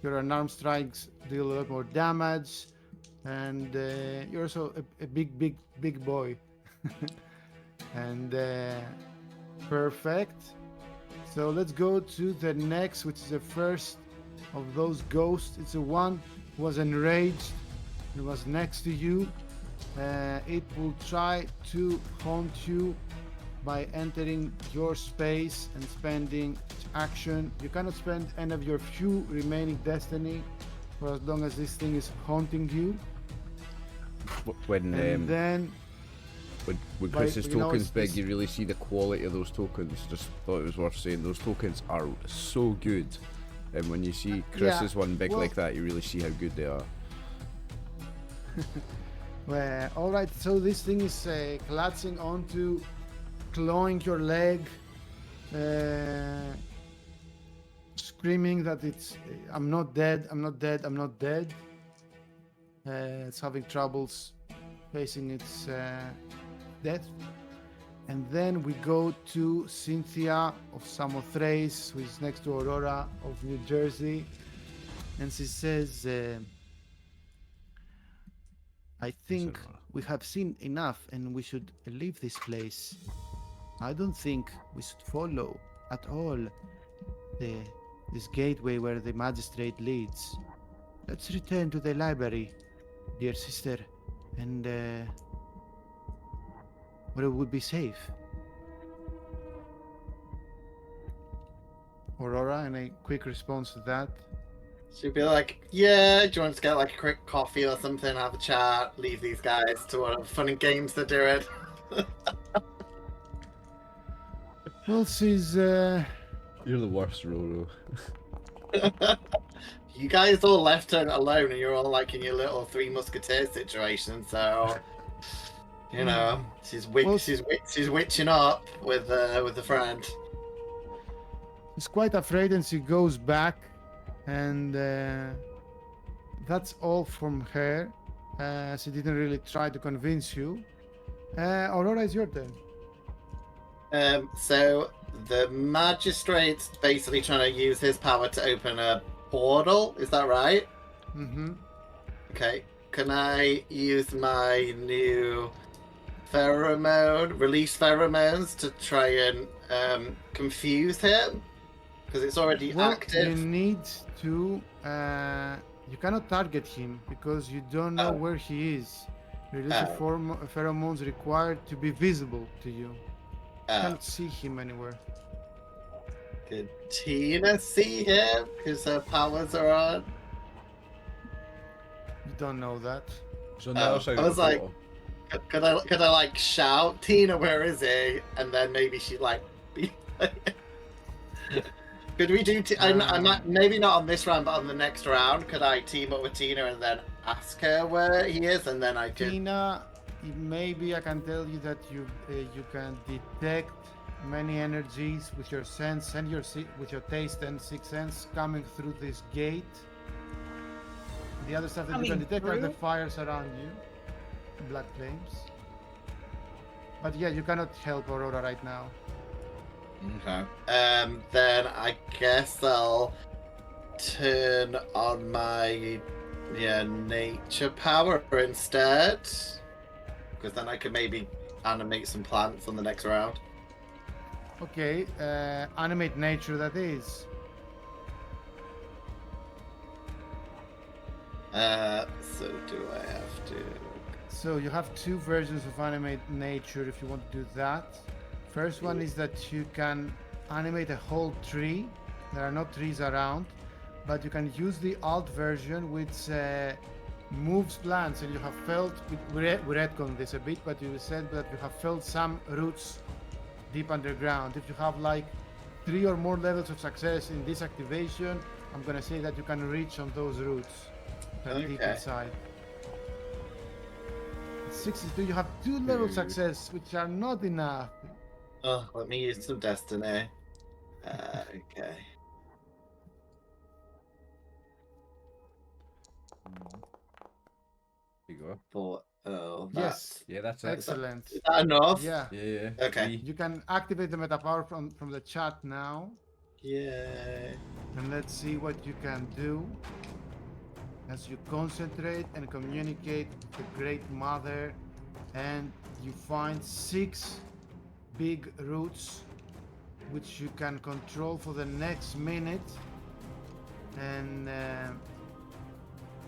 Your unarmed strikes deal a lot more damage, and you're also a big boy. And perfect. So let's go to the next, which is the first of those ghosts. It's the one who was enraged and was next to you. It will try to haunt you by entering your space and spending its action. You cannot spend any of your few remaining destiny for as long as this thing is haunting you. When And then when Like, Chris's you know, tokens it's big, this- you really see the quality of those tokens. Just thought it was worth saying. Those tokens are so good, and when you see Chris's one big well- like that, you really see how good they are. Well, all right, so this thing is clutching onto, clawing your leg, screaming that it's, I'm not dead, I'm not dead, I'm not dead. It's having troubles facing its death. And then we go to Cynthia of Samothrace, who is next to Aurora of New Jersey. And she says, I think we have seen enough and we should leave this place. I don't think we should follow at all this gateway where the magistrate leads. Let's return to the library, dear sister, and where it would be safe. Aurora, and a quick response to that. She'd be like, yeah, do you want to get like a quick coffee or something, have a chat, leave these guys to whatever fun and games they're doing? Well, she's You're the worst, Roro. You guys all left her alone and you're all like in your little Three Musketeers situation, so you know, she's witching up with a friend. She's quite afraid and she goes back, and that's all from her. She didn't really try to convince you. Aurora, it's your turn. So the magistrate's basically trying to use his power to open a portal, is that right? Mm-hmm. Okay. Can I use my new release pheromones to try and confuse him? Because it's already Well, active. you need to. You cannot target him because you don't know Oh. where he is. Release Oh. pheromones required to be visible to you. You Oh. can't see him anywhere. Could Tina see him? Because her powers are on. You don't know that. So on the other side I of was the like- portal. Could I like shout, Tina, where is he? And then maybe she'd like be. Could we do? I might maybe not on this round, but on the next round. Could I team up with Tina and then ask her where he is, and then I could. Tina, maybe I can tell you that you can detect many energies with your sense and with your taste and sixth sense coming through this gate. The other stuff that you can Coming detect are the through? fires around you, black flames. But yeah, you cannot help Aurora right now. Okay. Then I guess I'll turn on my nature power instead, because then I can maybe animate some plants on the next round. Okay, animate nature that is. So do I have to? So you have two versions of animate nature if you want to do that. First one is that you can animate a whole tree. There are no trees around, but you can use the alt version which moves plants, and you have felt, we retconned this a bit, but you said that you have felt some roots deep underground. If you have like 3 or more levels of success in this activation, I'm gonna say that you can reach on those roots deep Okay. inside. 62, you have 2 level success, which are not enough. Oh, let me use some destiny. Okay. There you go. But Yes, Yeah, that's it. excellent. is that enough? Yeah, Yeah. Okay. you can activate the meta power from the chat now, Yay. and let's see what you can do as you concentrate and communicate with the Great Mother, and you find 6 big roots which you can control for the next minute, and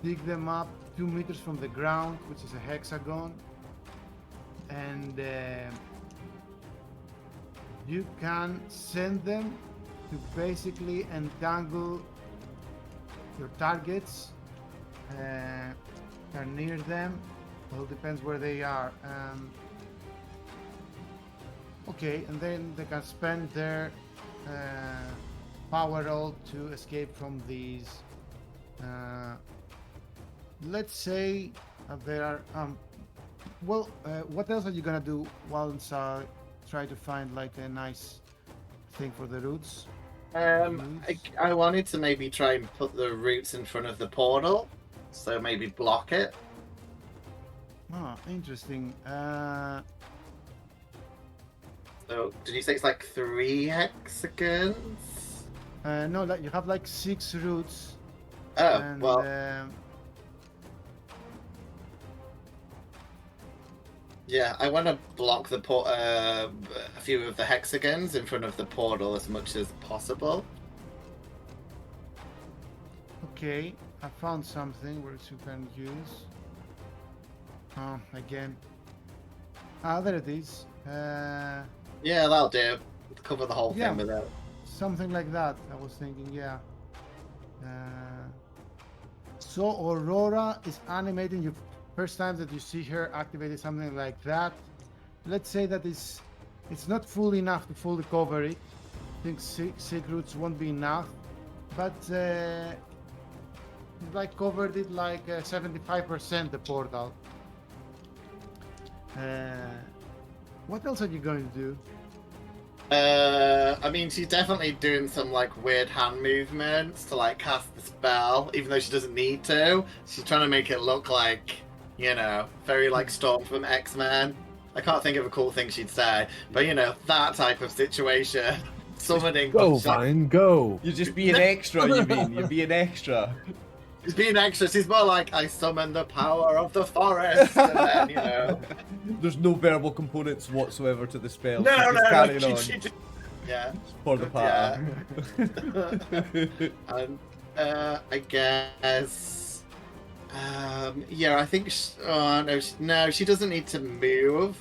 dig them up 2 meters from the ground, which is a hexagon, and you can send them to basically entangle your targets. Are near them. Well, it depends where they are. Okay, and then they can spend their power roll to escape from these. Let's say there are. What else are you gonna do once I try to find like a nice thing for the roots? I wanted to maybe try and put the roots in front of the portal, so maybe block it. Oh, interesting. So, did you say it's like 3 hexagons? No, like you have like 6 roots. Oh, And, well, yeah, I want to block the a few of the hexagons in front of the portal as much as possible. Okay, I found something which you can use. Oh, again. Ah, there it is. Yeah, that'll do. Cover the whole Yeah. thing with it. Something like that, I was thinking, yeah. So Aurora is animating you. First time that you see her activating something like that. Let's say that it's not full enough to fully cover it. I think sick roots won't be enough, but like covered it like 75% the portal. What else are you going to do? I mean, she's definitely doing some like weird hand movements to like cast the spell, even though she doesn't need to. She's trying to make it look like, you know, very like Storm from X-Men. I can't think of a cool thing she'd say, but you know, that type of situation. Summoning. Go, Vine, go! You're just being extra, you mean? You're being extra. She's being extra. She's more like, I summon the power of the forest, and then, you know. There's no verbal components whatsoever to the spell. No, She's no, just carrying no. on. Yeah. For the part. And I guess. Yeah, I think. No, she doesn't need to move.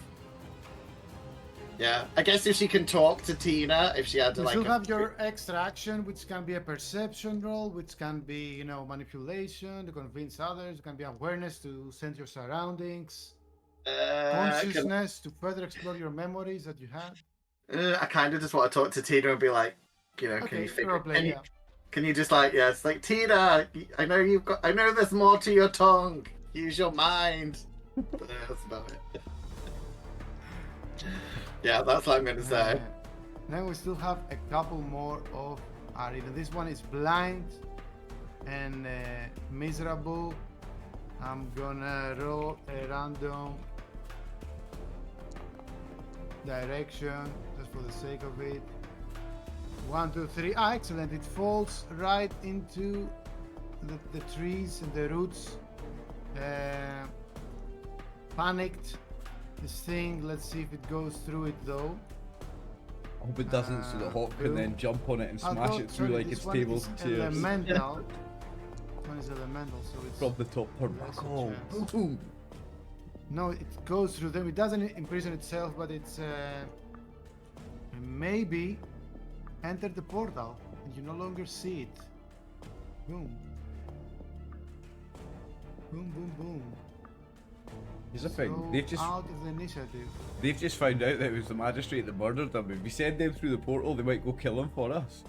Yeah, I guess if she can talk to Tina, if she had to You like. still have your extra action, which can be a perception roll, which can be, you know, manipulation to convince others. It can be awareness to sense your surroundings, consciousness to further explore your memories that you had. I kind of just want to talk to Tina and be like, you know, Okay, can you just like, yeah, it's like, Tina, I know there's more to your tongue. Use your mind. That's about it. Yeah, that's what I'm going to say. Then we still have a couple more of Aridu. This one is blind and miserable. I'm gonna roll a random direction just for the sake of it. 1, 2, 3. Ah, excellent. It falls right into the trees and the roots. Panicked. This thing, let's see if it goes through it though. I hope it doesn't, so that Halk can then jump on it and smash it through like it's tables and chairs. Elemental. This one is elemental, so it's From the top less turnbuckle. chance. Boom. No, it goes through them. It doesn't imprison itself, but it's maybe enter the portal and you no longer see it. Boom. Boom, boom, boom. Here's the thing, So out of the initiative. they've just found out that it was the magistrate that murdered them. If we send them through the portal, they might go kill him for us.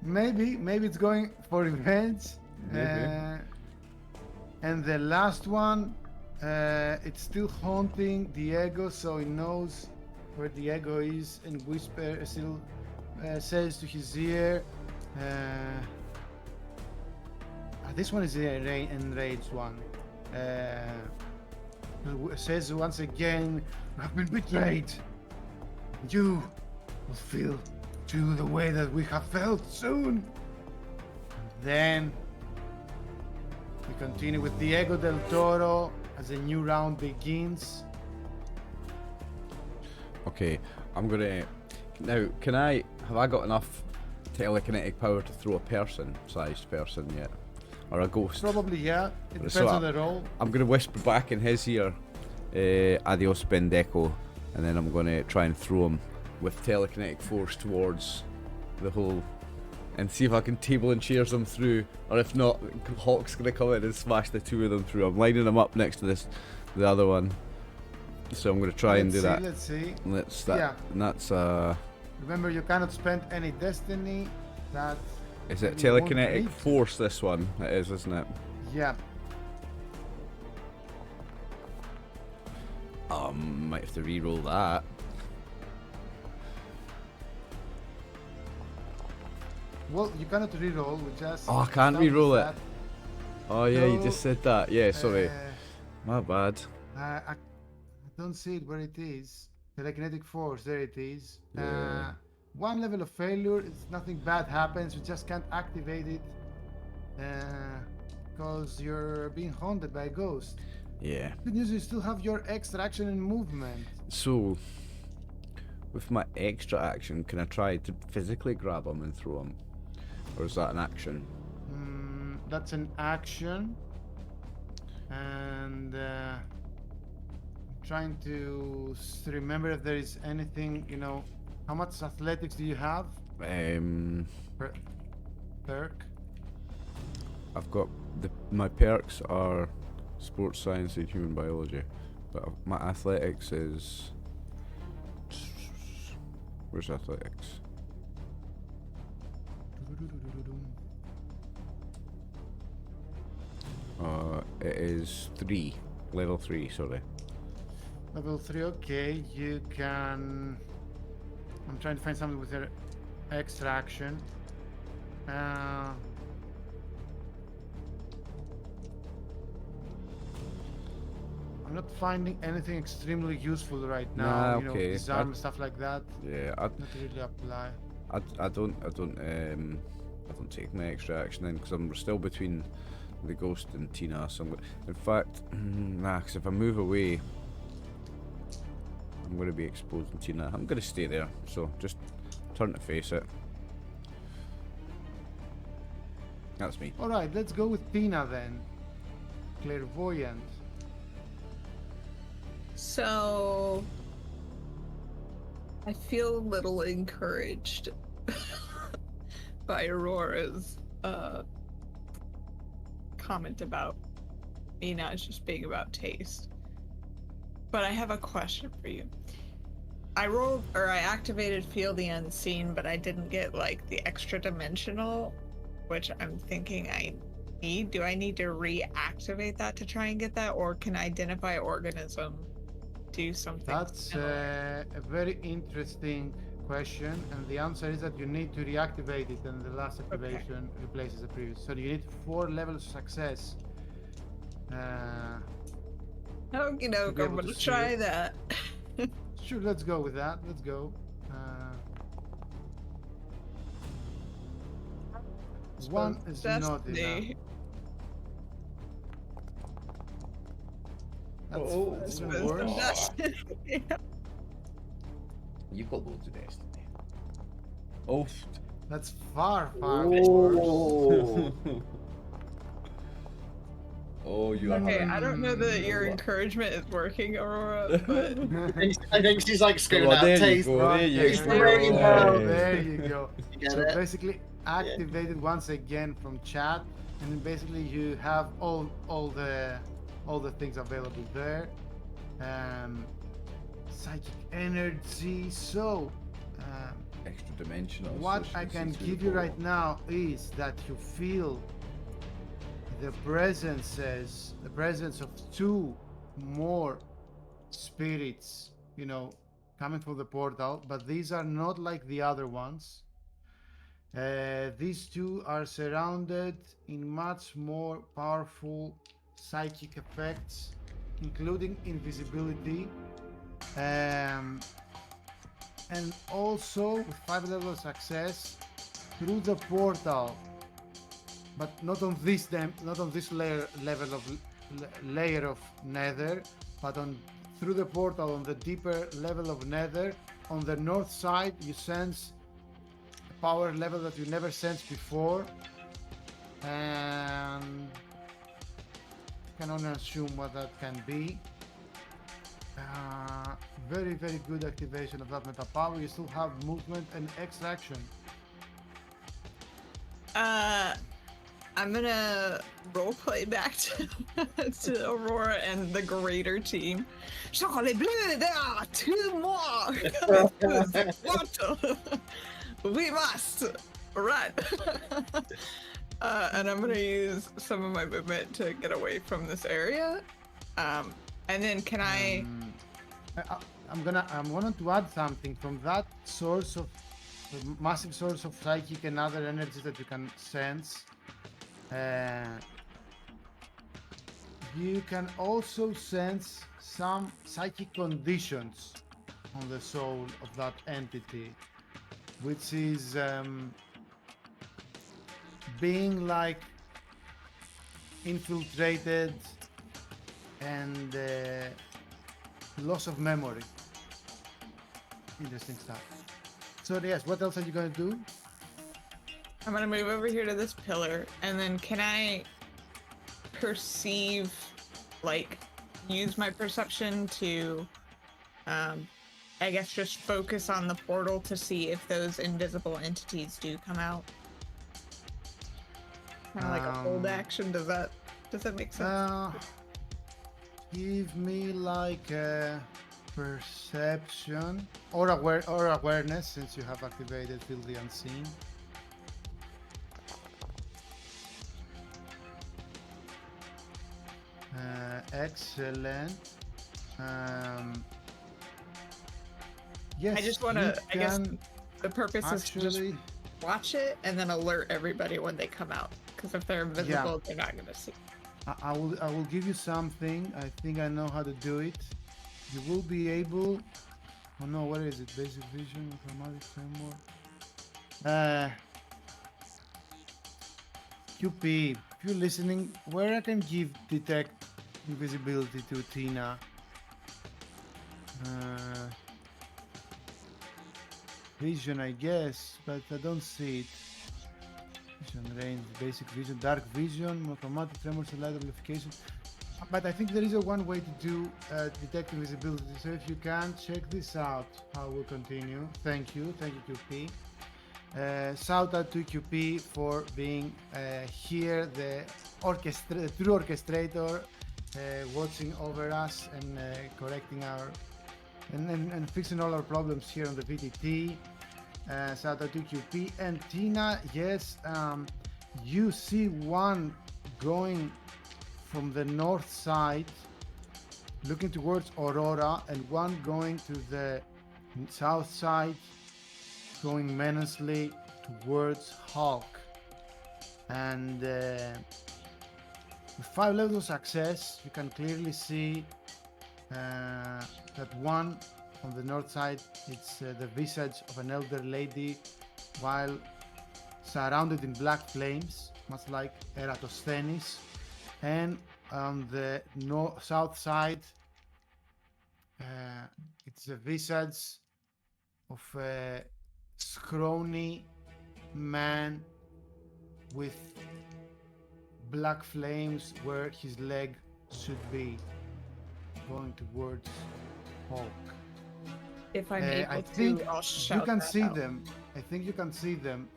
Maybe it's going for revenge. Maybe. And the last one, it's still haunting Diego, so he knows where Diego is, and whisper still says to his ear. This one is the enraged one. Says once again, "You have been betrayed. You will feel too the way that we have felt soon." And then we continue with Diego del Toro as a new round begins. Okay, I'm gonna Now, have I got enough telekinetic power to throw a person-sized person yet? Or a ghost? Probably, yeah. It depends So on the role. I'm going to whisper back in his ear, adios pendejo, and then I'm going to try and throw him with telekinetic force towards the hole and see if I can table and chairs them through, or if not, Halk's going to come in and smash the two of them through. I'm lining them up next to the other one. So I'm going to try and do that. Let's see. Yeah. And that's Remember, you cannot spend any destiny. That is it you won't telekinetic need. force? This one it is, isn't it? Yeah. Might have to re-roll that. Well, you cannot reroll. We just. Oh, I can't established re-roll it. that. Oh yeah, you No, just said that. Yeah, sorry. Uh, My bad. I don't see it where it is. Telekinetic force, there it is. Yeah. One level of failure, it's nothing bad happens, you just can't activate it because you're being haunted by a ghost. Yeah. Good news, you still have your extra action and movement. So, with my extra action, can I try to physically grab him and throw him? Or is that an action? That's an action. And I'm trying to remember if there is anything, how much athletics do you have? Perk? I've got my perks are sports science and human biology, but my athletics is. Where's athletics? It is 3, level 3. Sorry. Level 3, okay. You can. I'm trying to find something with your extra action. I'm not finding anything extremely useful right now. Nah, okay. Disarm stuff like that. Yeah, Not really apply. I don't take my extra action then because I'm still between the ghost and Tina. So in fact, because if I move away, I'm going to be exposing Tina. I'm going to stay there. So just turn to face it. That's me. All right, let's go with Tina then. Clairvoyant. So I feel a little encouraged by Aurora's comment about me not just being about taste. But I have a question for you. I activated Feel the Unseen, but I didn't get like the extra dimensional, which I'm thinking I need. Do I need to reactivate that to try and get that, or can Identify Organism do something? That's a very interesting question, and the answer is that you need to reactivate it, and the last activation replaces the previous. So you need 4 levels of success. I'm gonna try that. Sure, let's go with that. Let's go. One is not enough. That's even worse. You've got loads of destiny. Oh. That's far worse. Oh, you are. Okay, I don't know that your encouragement is working, Aurora, but I think she's like screaming out there you taste. go, there you Taste go. the rainbow. There you go. You get So it? basically activated once again from chat, and then basically you have all the things available there. Psychic energy. So Extra dimensional. what I can give you right now is that you feel the presence of 2 more spirits, coming from the portal, but these are not like the other ones. These 2 are surrounded in much more powerful psychic effects, including invisibility, and also with 5 levels of success through the portal, but not on this layer of Nether, but through the portal on the deeper level of Nether. on the north side, you sense a power level that you never sensed before, and you can only assume what that can be. Very, very good activation of that meta power. You still have movement and extraction. I'm gonna roleplay back to Aurora and the greater team. Charlie Bleu, there are two more! Water! We must! Run! And I'm gonna use some of my movement to get away from this area. And then can I'm going to add something from that source of the massive source of psychic and other energies that you can sense. You can also sense some psychic conditions on the soul of that entity, which is being like infiltrated and loss of memory. Interesting stuff. So yes, what else are you going to do? I'm gonna move over here to this pillar, and then can I perceive, like, use my perception to, I guess just focus on the portal to see if those invisible entities do come out? Kind of like a hold action. Does that make sense? Give me like a perception or awareness, since you have activated Feel the Unseen. Excellent. Yes, I just want to, I guess the purpose is to just actually watch it and then alert everybody when they come out. Because if they're invisible, they're not going to see. I will give you something. I think I know how to do it. You will be able. Oh no, what is it? Basic vision, automatic framework. QP, if you're listening, where I can give detect invisibility to Tina? Vision, I guess, but I don't see it. Vision range, basic vision, dark vision, automatic tremors, and light amplification. But I think there is one way to do detect invisibility. So if you can check this out, I will continue. Thank you, QP. Shout out to QP for being here, the true orchestrator, watching over us and correcting our and fixing all our problems here on the VTT. Shout out to QP and Tina. Yes, you see one going from the north side, looking towards Aurora, and one going to the south side, going menacingly towards Halk. And with 5 levels of success, you can clearly see that one on the north side, it's the visage of an elder lady, while surrounded in black flames, much like Eratosthenes. And on the south side, it's a visage of a scrawny man with black flames where his leg should be, going towards Halk. If I'm able I to, think I'll shout you can that see out. them. I think you can see them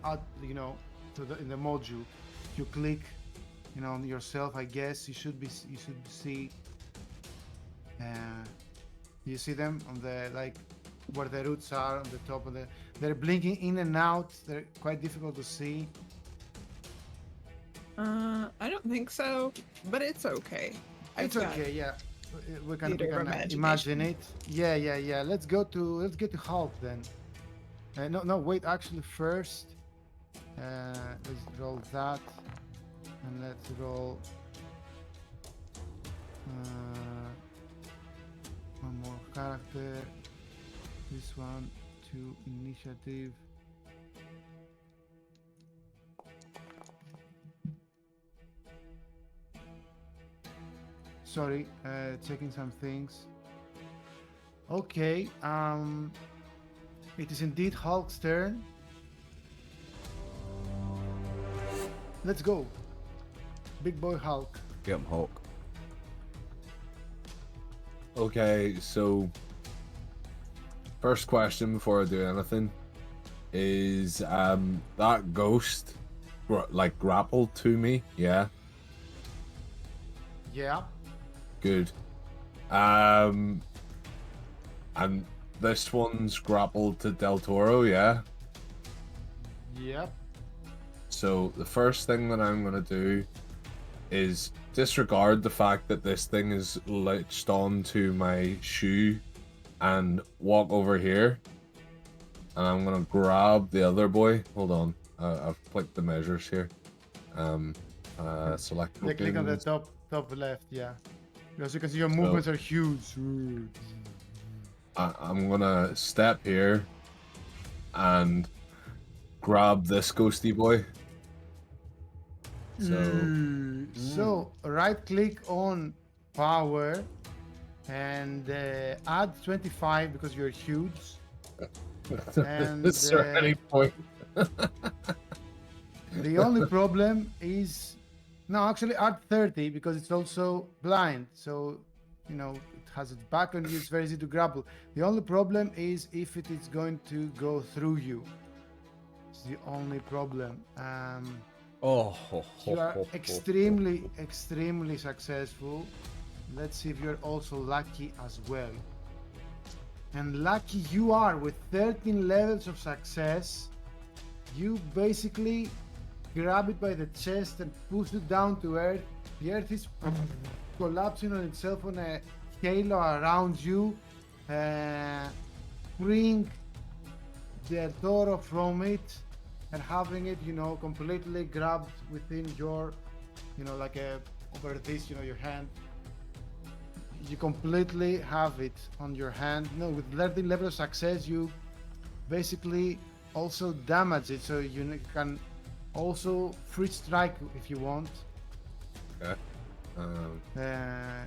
out, in the module. If you click, on yourself, I guess you should see. You see them on the where the roots are on the top of the. They're blinking in and out. They're quite difficult to see. I don't think so, but it's okay. It's okay, yeah. We can theater of imagine it. Yeah. Let's get to Halk then. No, wait. Actually, first, let's roll that, and let's roll one more character. This one to initiative. Sorry, checking some things. Okay. It is indeed Halk's turn. Let's go. Big boy Halk. Get him, Hawk. Okay, so first question before I do anything is that ghost like grappled to me? Yeah, Yeah. good. And this one's grappled to Del Toro, yeah. Yep. So the first thing that I'm gonna do is disregard the fact that this thing is latched onto my shoe and walk over here. And I'm gonna grab the other boy. Hold on, I've clicked the measures here. Select. They click on the tokens. top left. Yeah. As you can see, your movements are huge. I'm gonna step here and grab this ghosty boy. So right click on power and add 25 because you're huge. And Is there any point? the only problem is no, actually add 30 because it's also blind. So you know it has its back on you. It's very easy to grapple. The only problem is if it is going to go through you. It's the only problem. You are extremely successful. Let's see if you're also lucky as well. And lucky you are with 13 levels of success. You basically grab it by the chest and push it down to earth. The earth is collapsing on itself on a halo around you. Freeing the Toro from it and having it, you know, completely grabbed within your, you know, like over this, you know, your hand. You completely have it on your hand. No, with 13 level of success, you basically also damage it, so you can also free strike if you want. Okay.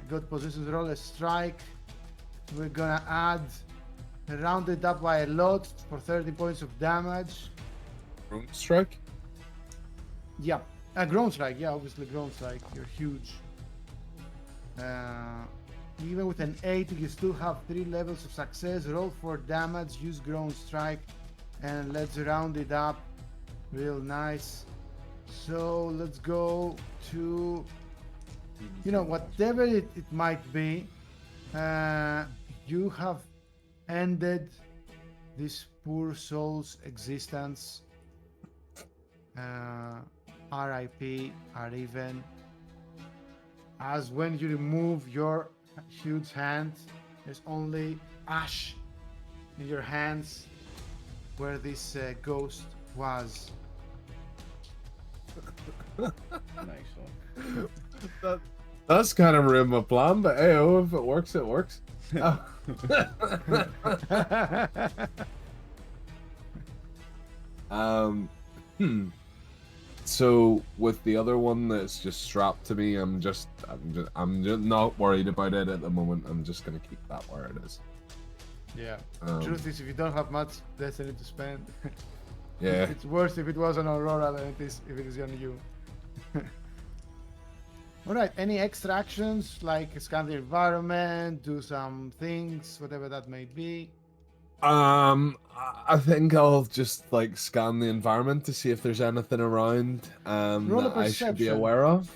Good positions, roll a strike. We're gonna add, round it up by a lot for 30 points of damage. Room strike? Yeah, a ground strike. Yeah, obviously ground strike. You're huge. Even with an 80, you still have 3 levels of success. Roll for damage. Use ground strike, and let's round it up. Real nice. So let's go to, you know, whatever it might be. You have ended this poor soul's existence. RIP, Ariven. As when you remove your huge hand, there's only ash in your hands where this ghost was. Nice one. That's kind of ruined my plan, but hey, oh, if it works, it works. So with the other one that's just strapped to me, I'm just not worried about it at the moment. I'm just gonna keep that where it is. Yeah. Truth is, if you don't have much destiny to spend, Yeah. it's worse if it was on Aurora than it is if it is on you. All right. Any extra actions like scan the environment, do some things, whatever that may be? I think I'll just like scan the environment to see if there's anything around Roll a that I should be perception. aware of.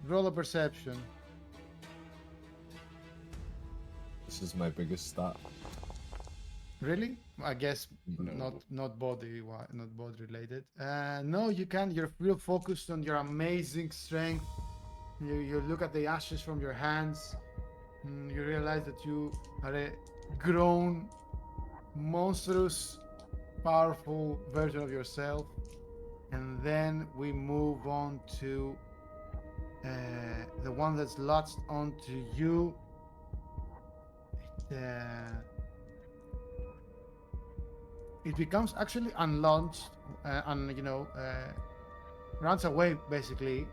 Roll a perception. This is my biggest stat. Really? I guess No. not body related. No, you can. You're real focused on your amazing strength. You look at the ashes from your hands. You realize that you are a grown, monstrous, powerful version of yourself. And then we move on to the one that's latched onto you. It becomes actually unlaunched and runs away basically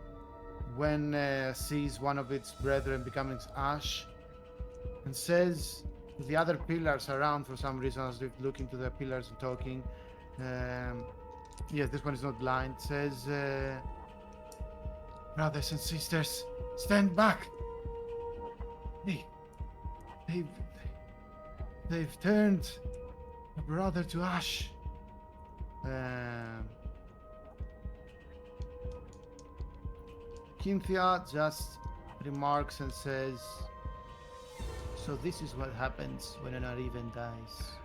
when sees one of its brethren becoming ash and says, the other pillars around for some reason as they look into the pillars and talking. Yes, this one is not blind. Says, brothers and sisters, stand back. They've turned a brother to ash. Cynthia just remarks and says, so this is what happens when an Ariven dies.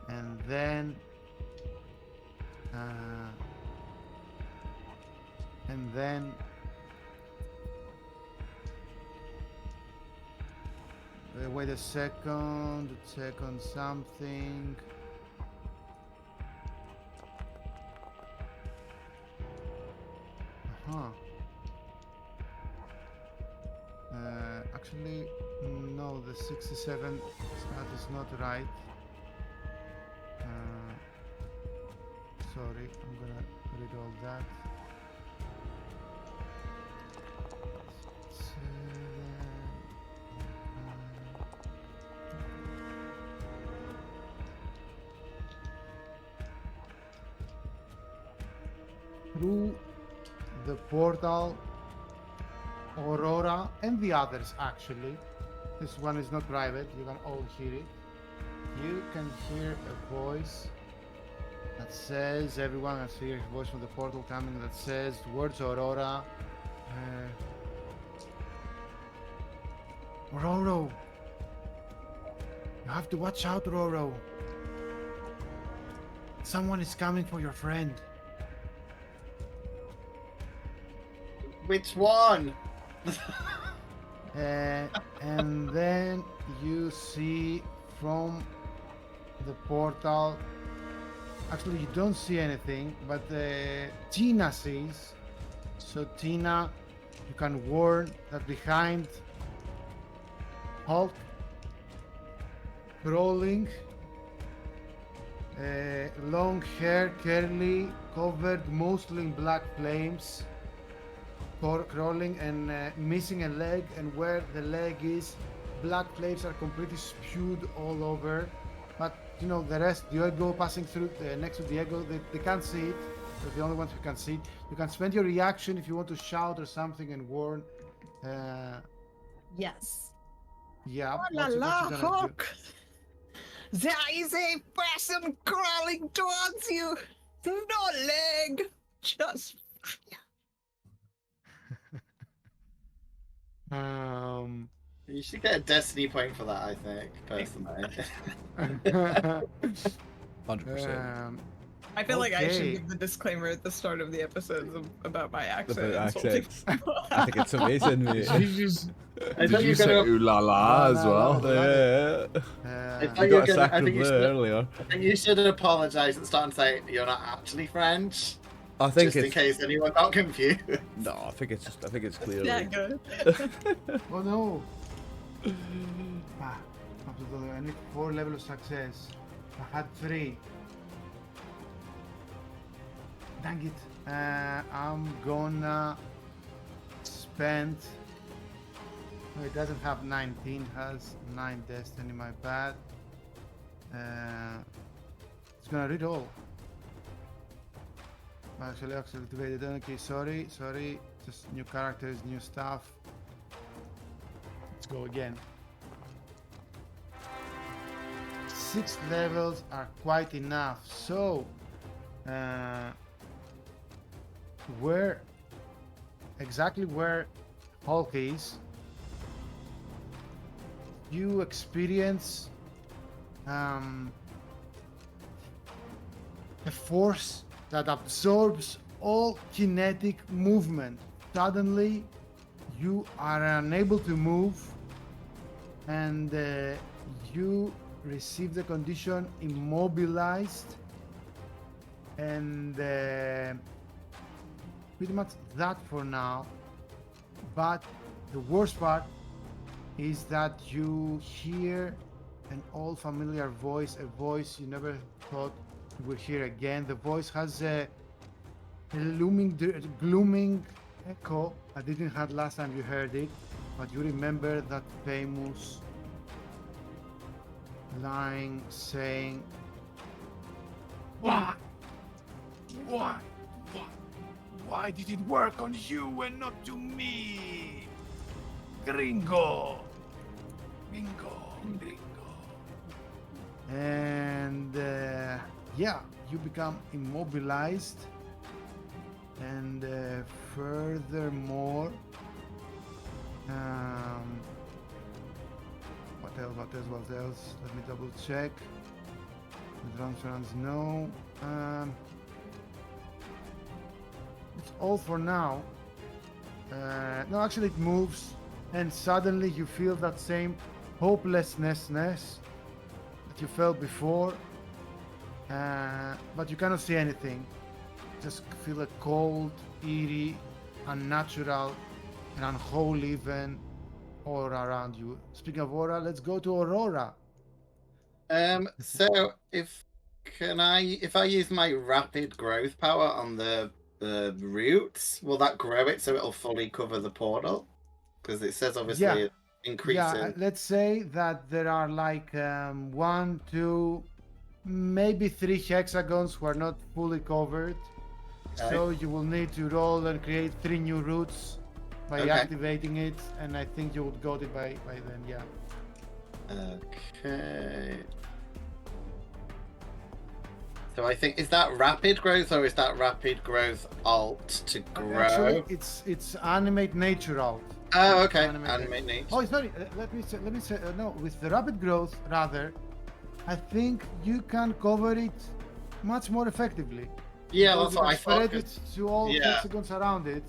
And then wait a second, check on something. Actually, no, the 67 stat is not right. Sorry, I'm gonna read all that. Through the portal, Aurora and the others actually. This one is not private, you can all hear it. You can hear a voice that says, everyone can hear a voice from the portal coming that says towards Aurora, Aurora, you have to watch out, Aurora. Someone is coming for your friend. Which one? And then you see from the portal, actually you don't see anything, but Tina sees. So Tina, you can warn that behind Halk, crawling, long hair, curly, covered mostly in black flames, crawling and missing a leg, and where the leg is, black flames are completely spewed all over. But you know, the rest, Diego passing through next to Diego, they can't see it. They're the only ones who can see it. You can spend your reaction if you want to shout or something and warn. Yes. Yeah. Oh la la, Halk! There is a person crawling towards you. No leg, just fire. You should get a destiny point for that, I think, personally. 100%. I feel like I should Okay. give the disclaimer at the start of the episodes about my accent. About insulting accents. people. I think it's amazing, mate. I Did thought you you say were gonna. ooh la la as well? Yeah. I thought You you got were a gonna. I sacred think you there should. earlier. I think you should apologize at the start and say you're not actually French, I think just in it's case anyone got confused. no. I think it's clearly. Yeah, good. Oh no! Absolutely. I need 4 levels of success. I had 3. Dang it. I'm gonna spend. Oh, it doesn't have 19, has 9 destiny, my bad. It's gonna read all. Actually activated. Okay, sorry. Just new characters, new stuff. Let's go again. 6 levels are quite enough. So, where Halk is, you experience a force that absorbs all kinetic movement. Suddenly, you are unable to move, and you receive the condition immobilized, and pretty much that for now. But the worst part is that you hear an old familiar voice, a voice you never thought you would hear again. The voice has a glooming echo that didn't have last time you heard it, but you remember that famous lying, saying, Why? Why? Why? Why did it work on you and not to me? Gringo. Gringo. and yeah, you become immobilized, and furthermore, what else? Let me double check. The transference, no. It's all for now. No, actually it moves, and suddenly you feel that same hopelessness that you felt before, but you cannot see anything. Just feel a cold, eerie, unnatural, and unholy even aura around you. Speaking of aura, let's go to Aurora. So if I use my rapid growth power on the roots, will that grow it so it'll fully cover the portal? Because it says obviously Yeah. it increases. Yeah, let's say that there are like 1, 2, maybe 3 hexagons who are not fully covered. Okay. So you will need to roll and create 3 new roots by Okay. activating it, and I think you would got it by then, yeah. Okay. So I think, is that rapid growth or is that rapid growth alt to grow? Actually, it's animate nature alt. Oh, okay. Animate Animate nature. Oh, sorry. Let me say no. With the rapid growth, rather, I think you can cover it much more effectively. Yeah, Because that's you what can I thought. spread it to all Yeah. hexagons around it.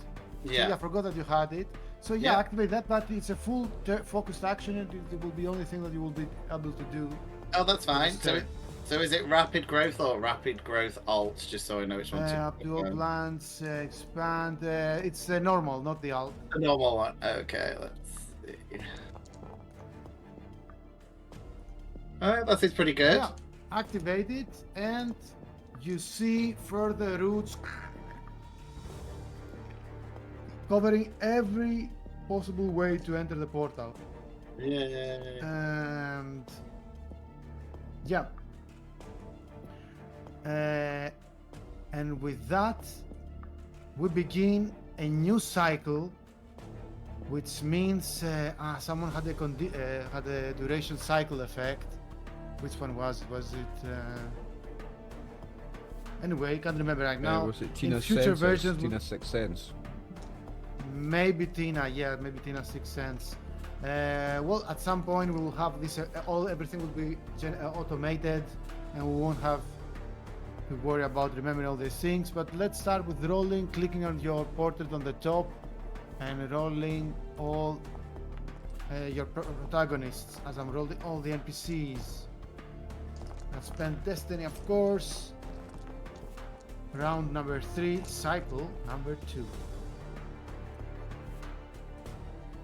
So Yeah. I forgot that you had it. So yeah, Yeah. activate that, but it's a full focused action, and it will be the only thing that you will be able to do. Oh, that's fine. Just, So is it rapid growth or rapid growth alt? Just so I know which one to. Up to all plants, expand. It's normal, not the alt. The normal one. Okay, let's see. Alright, that seems pretty good. Yeah, activate it, and you see further roots covering every possible way to enter the portal. Yeah. And yeah. And with that, we begin a new cycle, which means someone had a duration cycle effect. Which one was it? Was it? Anyway, can't remember right now. Was it In Tina's future Sense or versions, Tina's Sixth Sense? maybe Tina, yeah, maybe Tina's Sixth Sense. Well, at some point we will have this. Everything will be automated, and we won't have to worry about remembering all these things. But let's start with rolling, clicking on your portrait on the top, and rolling all your protagonists as I'm rolling all the NPCs. I've spent Destiny, of course. Round number 3, cycle number 2.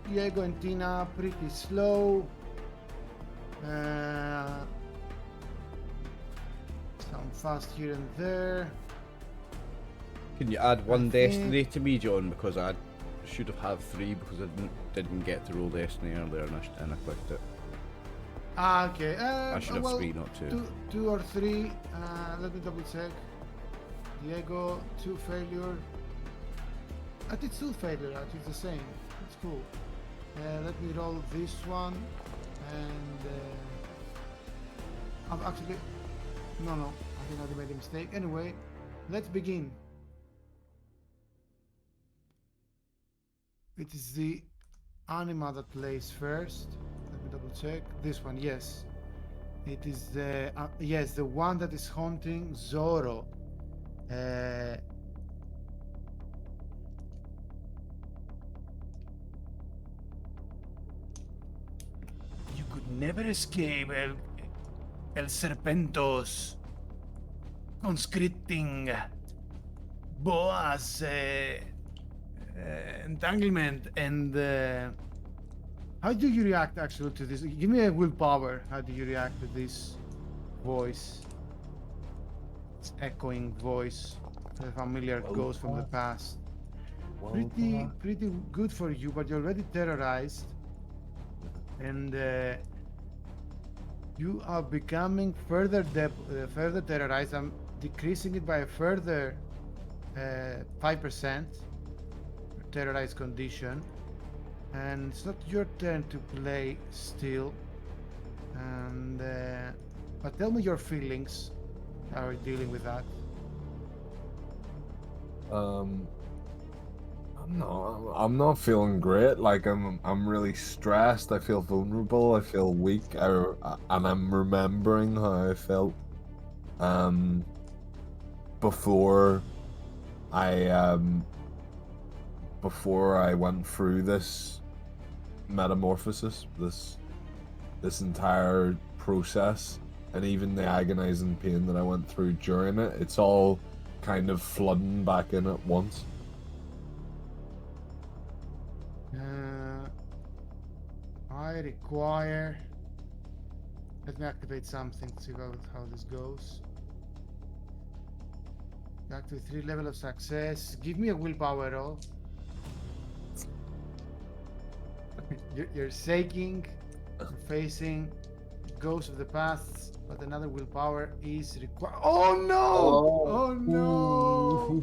Diego and Tina pretty slow. Some fast here and there. Can you add one I think- Destiny to me, John? Because I should have had 3 because I didn't get to roll Destiny earlier and I clicked it. Okay. I should have well, 3, not 2. 2 or 3. Let me double check. Diego, 2 failure. I did 2 failure. Actually, it's the same. It's cool. Let me roll this one, and I've actually no. I think I made a mistake. Anyway, let's begin. It is the anima that plays first. Let me double check. This one, yes. It is the yes, the one that is haunting Zoro. You could never escape El Serpentos conscripting Boa's Entanglement. And how do you react actually to this? Give me a willpower. How do you react to this voice? It's echoing voice, a familiar ghost from the past. Pretty good for you, but you're already terrorized, and You are becoming further terrorized. I'm decreasing it by a further 5% terrorized condition. And it's not your turn to play still. And but tell me your feelings. How are you dealing with that? I'm not feeling great. Like I'm really stressed. I feel vulnerable. I feel weak. And I'm remembering how I felt before I went through this metamorphosis, this entire process, and even the agonizing pain that I went through during it. It's all kind of flooding back in at once. I require. Let me activate something to see how this goes. Activate 3 level of success. Give me a willpower roll. You're shaking, you're facing ghosts of the past, but another willpower is required. Oh no! Oh no!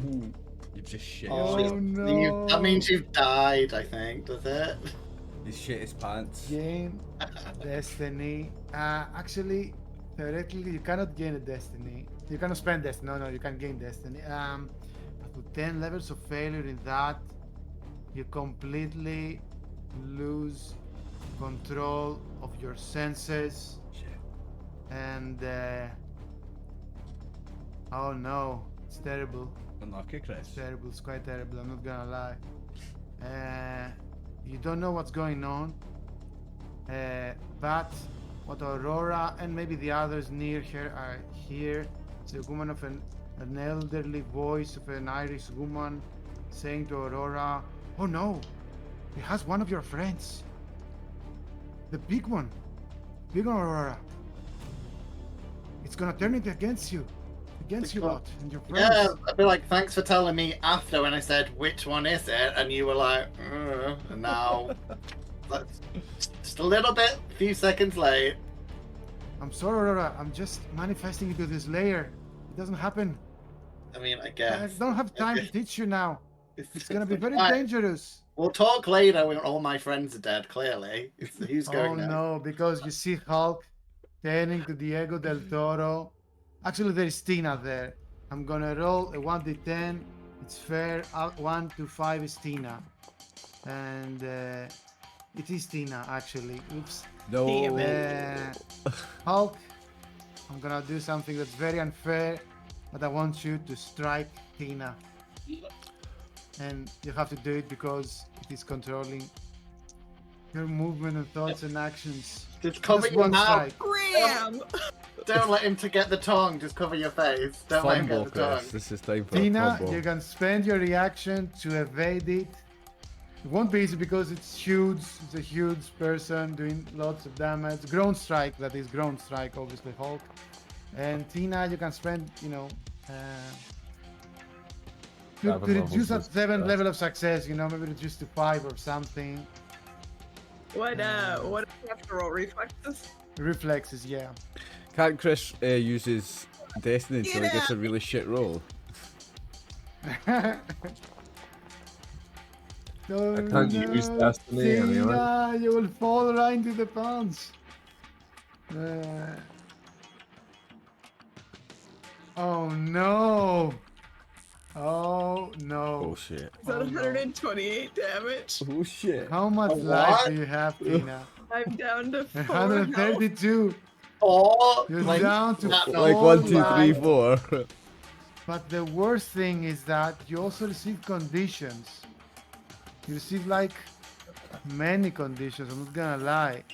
You just shit Oh yourself. no! That means you've died, I think, does it? He shit his pants. Gain destiny. Actually, theoretically, you cannot gain a destiny. You cannot spend destiny. No, you can't gain destiny. But with 10 levels of failure in that, you completely lose control of your senses. And oh no, it's terrible. Unlucky, Chris. It's terrible. It's quite terrible. I'm not gonna lie. You don't know what's going on, but what Aurora and maybe the others near her are here. It's a woman of an elderly voice of an Irish woman saying to Aurora, "Oh no, he has one of your friends. The big one, Aurora. It's gonna turn it against you lot and your friends." Yeah, I'd be like, thanks for telling me after when I said, which one is it? And you were like, and now, that's just a little bit, a few seconds late. I'm sorry, Aurora. I'm just manifesting into this layer. It doesn't happen. I mean, I I guess. don't have time to teach you now. It's gonna be very Right. dangerous. We'll talk later when all my friends are dead, clearly. Who's Oh going next? no, because you see Halk turning to Diego del Toro. Actually, there's Tina there. I'm gonna roll a 1d10. It's fair. 1 to 5 is Tina. And it is Tina, actually. Oops. No. Damn it. Halk, I'm gonna do something that's very unfair, but I want you to strike Tina. And you have to do it because it is controlling your movement and thoughts and actions. Just cover Just your one mouth. strike. Graham! Don't let him to get the tongue. Just cover your face. Don't let him Fumble, get the tongue. Chris. This is time for Tina, a fumble. you can spend your reaction to evade it. It won't be easy because it's huge. It's a huge person doing lots of damage. Ground strike, that is ground strike, obviously Halk. And Tina, you can spend, to reduce that 7 level of success, maybe reduce to 5 or something. What do you have to roll? Reflexes? Reflexes, yeah. Can't Chris uses Destiny until he gets a really shit roll? I can't use Destiny anyway. Tina, you will fall right into the punch. Oh no! Oh no! Oh shit. Is that 128 damage? Oh shit. How much life do you have, Tina? I'm down to 4 health. 132. Or You're like, down to that- Like four 1, 2, 3, life. 4. But the worst thing is that you also receive conditions. You receive like many conditions. I'm not gonna lie.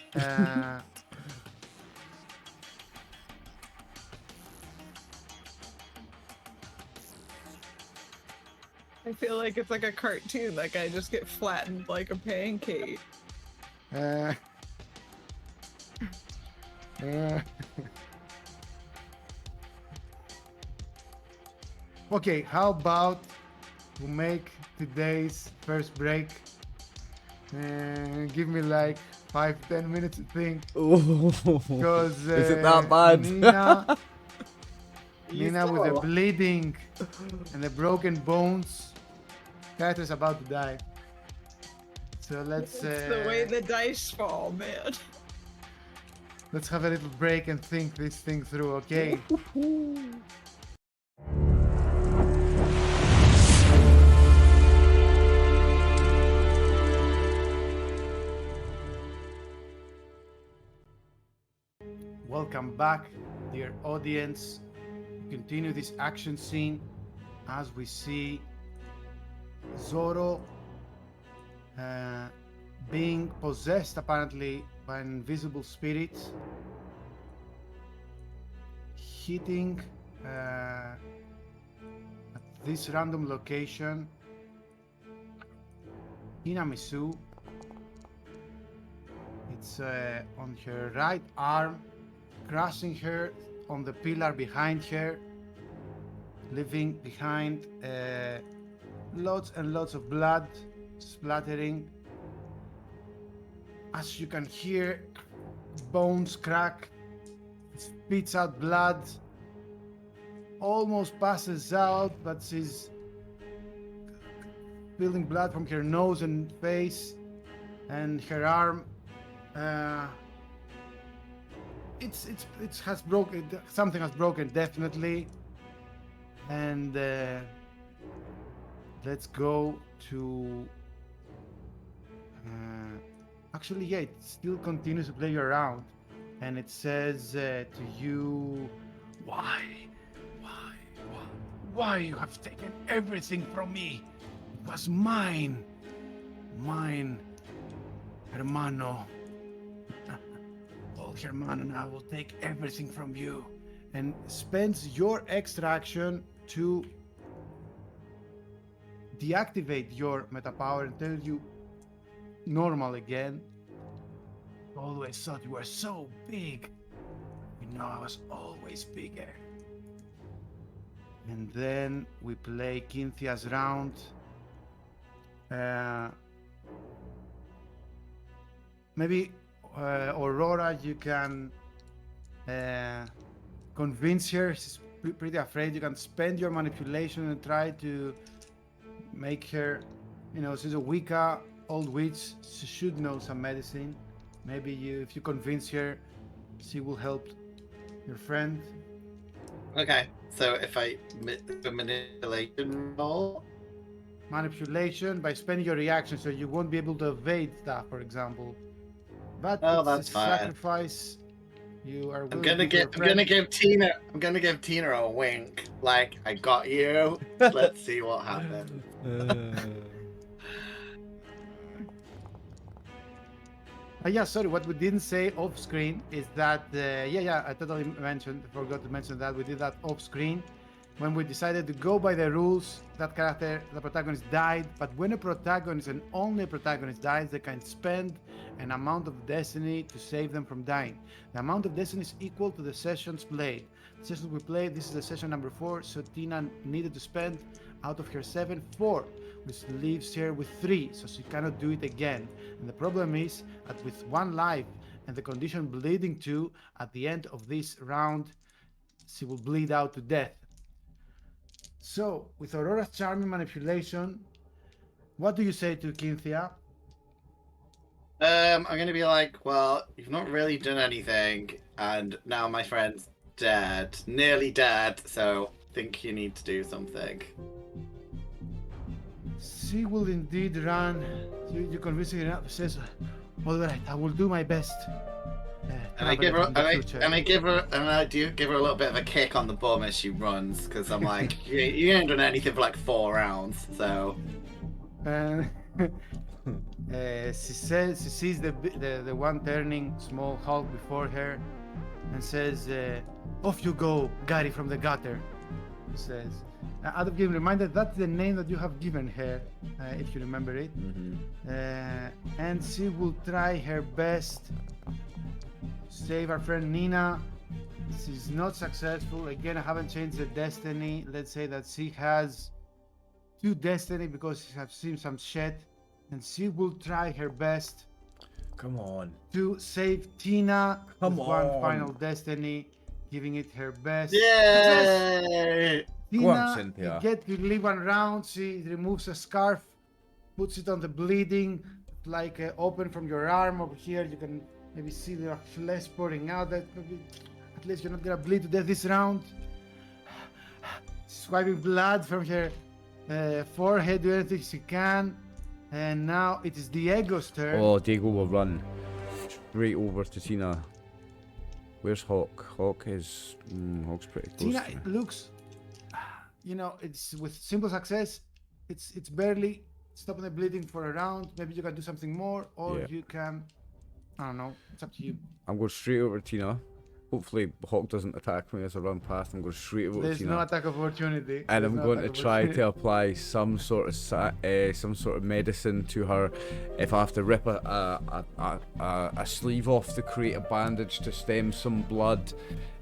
I feel like it's like a cartoon. Like I just get flattened like a pancake. Okay, how about we make today's first break Give me like 5-10 minutes to think. Oh, Because is it that bad? Nina with the bleeding and the broken bones. Character's about to die. So let's It's the way the dice fall, man. let's have a little break and think this thing through, okay? Welcome back, dear audience. We continue this action scene as we see Zoro being possessed apparently by an invisible spirit, hitting at this random location Hinamisu. It's on her right arm, crushing her on the pillar behind her, leaving behind lots and lots of blood splattering. As you can hear, bones crack, spits out blood, almost passes out, but she's spilling blood from her nose and face, and her arm. It has broken. Something has broken definitely, and let's go to. Actually, yeah, it still continues to play you around, and it says to you, Why you have taken everything from me? It was mine, hermano. Oh, hermano, I will take everything from you. and spends your extra action to deactivate your meta power and tell you normal again. Always thought you were so big. You know, I was always bigger. And then we play Cynthia's round. Maybe Aurora, you can convince her. She's pretty afraid. You can spend your manipulation and try to make her, you know, she's a Wicca old witch. She should know some medicine. Maybe if you convince her, she will help your friend. Okay, so if I do a manipulation roll, Manipulation by spending your reaction, so you won't be able to evade stuff, for example. But Oh, it's that's a fine. sacrifice you are I'm willing gonna to give Tina a wink. Like, I got you. Let's see what happens. Yeah, sorry, what we didn't say off screen is that, I totally forgot to mention that we did that off screen. When we decided to go by the rules, that character, the protagonist died, but when a protagonist and only a protagonist dies, they can spend an amount of destiny to save them from dying. The amount of destiny is equal to the sessions played. The sessions we played, this is the session number 4, so Tina needed to spend out of her 7, 4, which leaves her with 3, so she cannot do it again. And the problem is that with 1 life and the condition bleeding 2, at the end of this round, she will bleed out to death. So, with Aurora's charming manipulation, what do you say to Cynthia? I'm gonna be like, well, you've not really done anything, and now my friend's dead, nearly dead, so I think you need to do something. She will indeed run. You convince her enough. Says, "All right, I will do my best." And I give her, and I give her a little bit of a kick on the bum as she runs, because I'm like, you ain't done anything for like 4 rounds, so. She sees the one turning small Halk before her, and says, "Off you go, Gary from the gutter." She says. Out of game reminder, that's the name that you have given her, if you remember it. And she will try her best to save our friend Nina. She's not successful. Again, I haven't changed the destiny. Let's say that she has 2 destiny because she has seen some shit. and she will try her best Come on. to save Tina Come with one on. final destiny, giving it her best. Success! Yay! Go on, Tina, Cynthia. you get to live one round. She removes a scarf, puts it on the bleeding, like open from your arm over here. You can maybe see the flesh pouring out. That maybe at least you're not gonna bleed to death this round. She's wiping blood from her forehead, do anything she can. And now it is Diego's turn. Oh, Diego will run straight over to Tina. Where's Halk? Halk is... Halk's pretty close Tina, to me. it looks, you know, it's with simple success. It's barely stopping the bleeding for a round. Maybe you can do something more, or Yeah. you can, I don't know. It's up to you. I'm going straight over to Tina. Hopefully Hawk doesn't attack me as I run past. I'm going straight over There's to no Tina. attack of opportunity. And There's I'm no going to attack of try opportunity. to apply some sort of medicine to her. If I have to rip a sleeve off to create a bandage to stem some blood,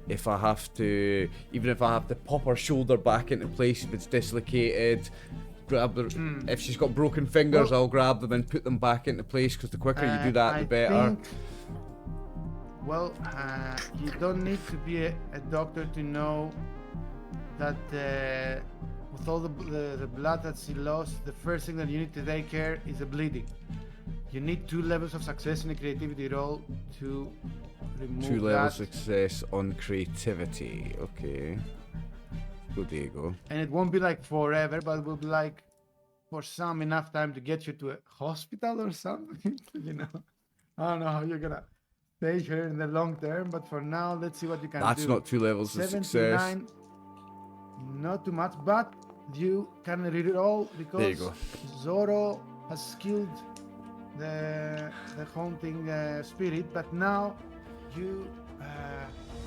if I have to, even if I have to pop her shoulder back into place if it's dislocated, grab the, if she's got broken fingers, Well- I'll grab them and put them back into place, because the quicker you do that, the I better. think, well, you don't need to be a doctor to know that with all the blood that she lost, the first thing that you need to take care is the bleeding. You need 2 levels of success in a creativity roll to remove 2 levels that. success on creativity. Okay. Go Diego. And it won't be like forever, but it will be like for some enough time to get you to a hospital or something. You know, I don't know how you're gonna stay here in the long term, but for now, let's see what you can That's do. not 2 levels of success. 79, not too much, but you can re-roll because There you go. Zoro has skilled the haunting spirit, but now you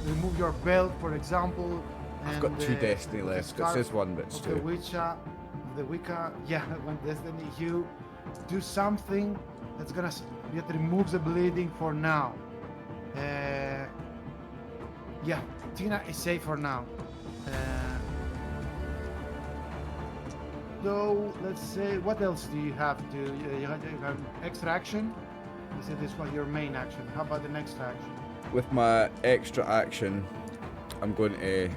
remove your belt, for example. I've got 2 destiny with the left. It scarf says 1, but it's of the 2. Wicca, yeah, one destiny. You do something that's gonna that removes the bleeding for now. Yeah, Tina is safe for now. So let's say, what else do you have to? You have extra action. You said this was your main action. How about the next action? With my extra action, I'm going to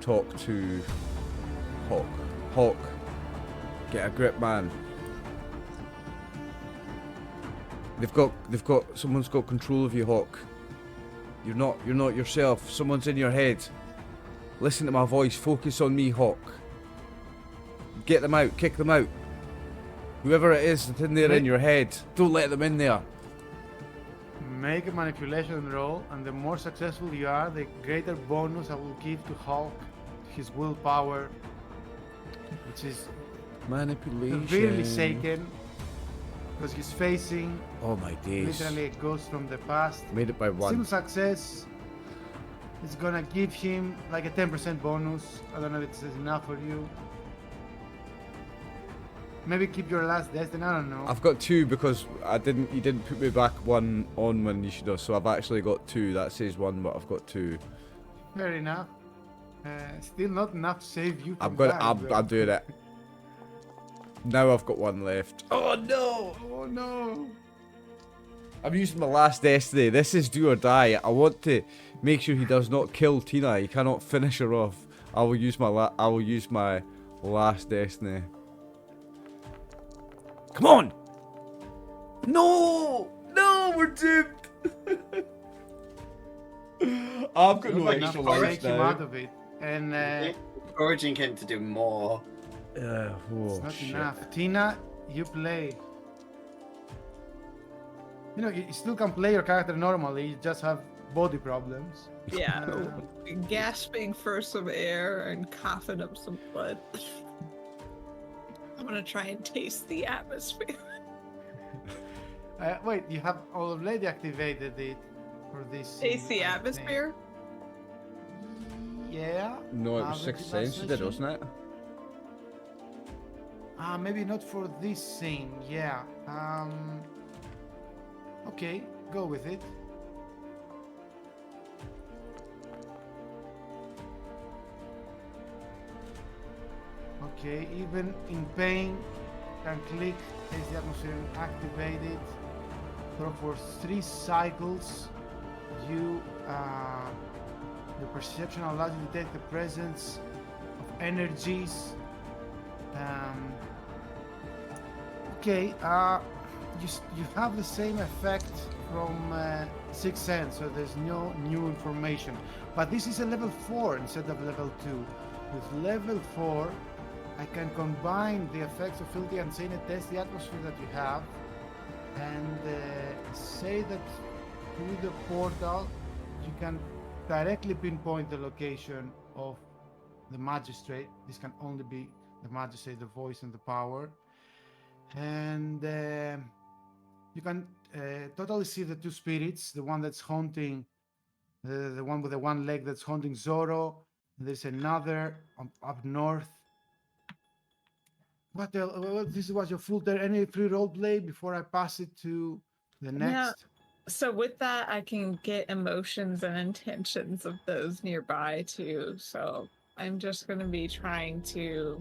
talk to Hawk. Hawk, get a grip, man. Someone's got control of you, Hawk. You're not yourself. Someone's in your head. Listen to my voice. Focus on me, Hawk. Get them out. Kick them out. Whoever it is that's in there in your head, don't let them in there. Make a manipulation roll, and the more successful you are, the greater bonus I will give to Halk, his willpower, which is Manipulation. severely shaken because he's facing Oh my days. literally a ghost from the past. Made it by Still 1. success is gonna give him like a 10% bonus. I don't know if it's enough for you. Maybe keep your last destiny. I don't know. I've got 2 because you didn't put me back 1 on when you should have, so I've actually got 2. That says 1, but I've got 2. Fair enough. Still not enough to save you. From I'm gonna dying, though. I'm doing it. Now I've got 1 left. Oh no! Oh no! I'm using my last destiny. This is do or die. I want to make sure he does not kill Tina. He cannot finish her off. I will use my last destiny. Come on! No! No, we're doomed! I've got no Like Enough extra to life take him out now. of it, and Encouraging him to do more. Oh, it's not shit. enough. Tina, you play. You know, you still can play your character normally. You just have body problems. Yeah, gasping for some air and coughing up some blood. I'm gonna try and taste the atmosphere. Wait, you have already activated it for this. Taste the thing. atmosphere? Yeah. No, it was Have 6th last sense you did, session. wasn't it? Maybe not for this scene. Yeah. Okay, go with it. Okay, even in pain, can click Taste the Atmosphere and activate it. So for 3 cycles, you your perception allows you to detect the presence of energies. Okay, you have the same effect from Sixth Sense, so there's no new information. But this is a level 4 instead of level 2. With level 4, I can combine the effects of Filthy Unseen and Test the Atmosphere that you have, and say that through the portal you can directly pinpoint the location of the magistrate. This can only be the magistrate, the voice and the power. And you can totally see the 2 spirits, the one that's haunting, the one with the 1 leg that's haunting Zoro. There's another up north. What else? Well, this was your full turn. Any free role play before I pass it to the next? Yeah. So with that, I can get emotions and intentions of those nearby too. So I'm just going to be trying to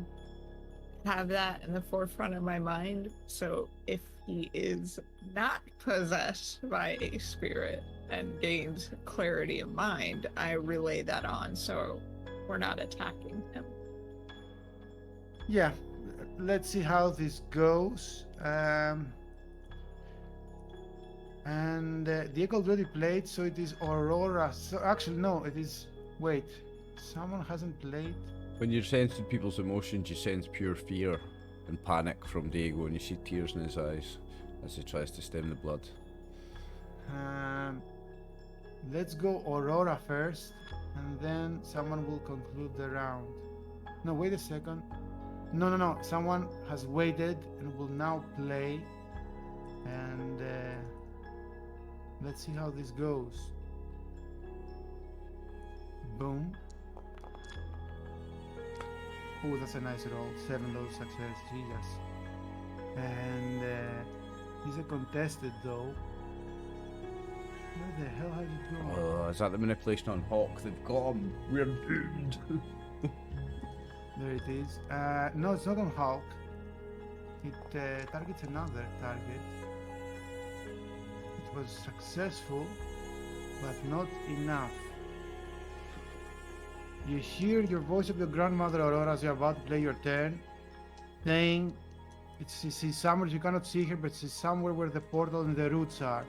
have that in the forefront of my mind. So if he is not possessed by a spirit and gains clarity of mind, I relay that on so we're not attacking him. Yeah, let's see how this goes. And Diego already played, so it is Aurora. So actually, no, it is. Wait, someone hasn't played. When you're sensing people's emotions, you sense pure fear and panic from Diego, and you see tears in his eyes as he tries to stem the blood. Let's go Aurora first, and then someone will conclude the round. No, wait a second. No. Someone has waited and will now play. And let's see how this goes. Boom. Oh, that's a nice roll. 7 low success. Jesus. And he's a contested though. Where the hell have you gone? Oh, is that the manipulation on Halk? They've got him. We're doomed. There it is. No, it's not on Halk. It targets another target. It was successful, but not enough. You hear your voice of your grandmother Aurora as you're about to play your turn, saying, she's somewhere, you cannot see her, but she's somewhere where the portal and the roots are.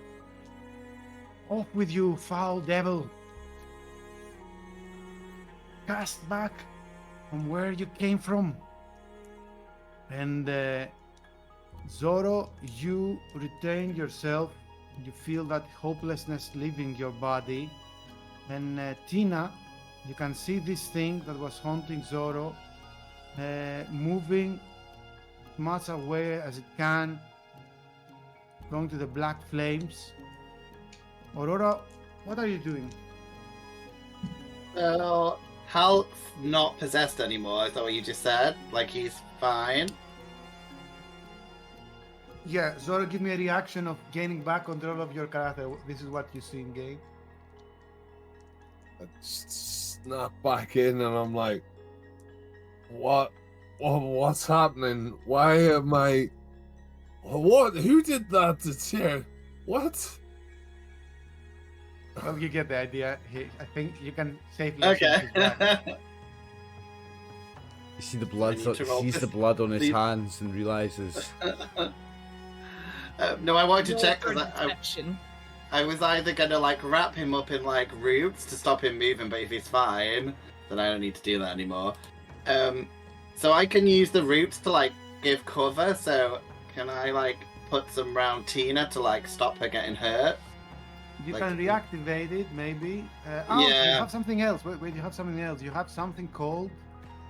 Off with you, foul devil! Cast back from where you came from. And Zoro, you retain yourself. You feel that hopelessness leaving your body. And Tina, you can see this thing that was haunting Zoro moving much away as it can, going to the black flames. Aurora, what are you doing? So, Halk's not possessed anymore, is that what you just said? Like, he's fine? Yeah, Zoro, give me a reaction of gaining back control of your character. This is what you see in game. I snap back in and I'm like, what's happening? Why am I... What? Who did that to Chair? What? Well, you get the idea. I think you can safely Okay. assume he's back. You see the blood, need to roll sees this- the blood on his the- hands and realizes. No, I wanted to Roll check for because deception. I was either gonna like wrap him up in like roots to stop him moving, but if he's fine, then I don't need to do that anymore. So I can use the roots to like give cover. So can I like put some round Tina to like stop her getting hurt? You Like- can reactivate it, maybe. You Yeah. have something else. Wait, you have something else. You have something called.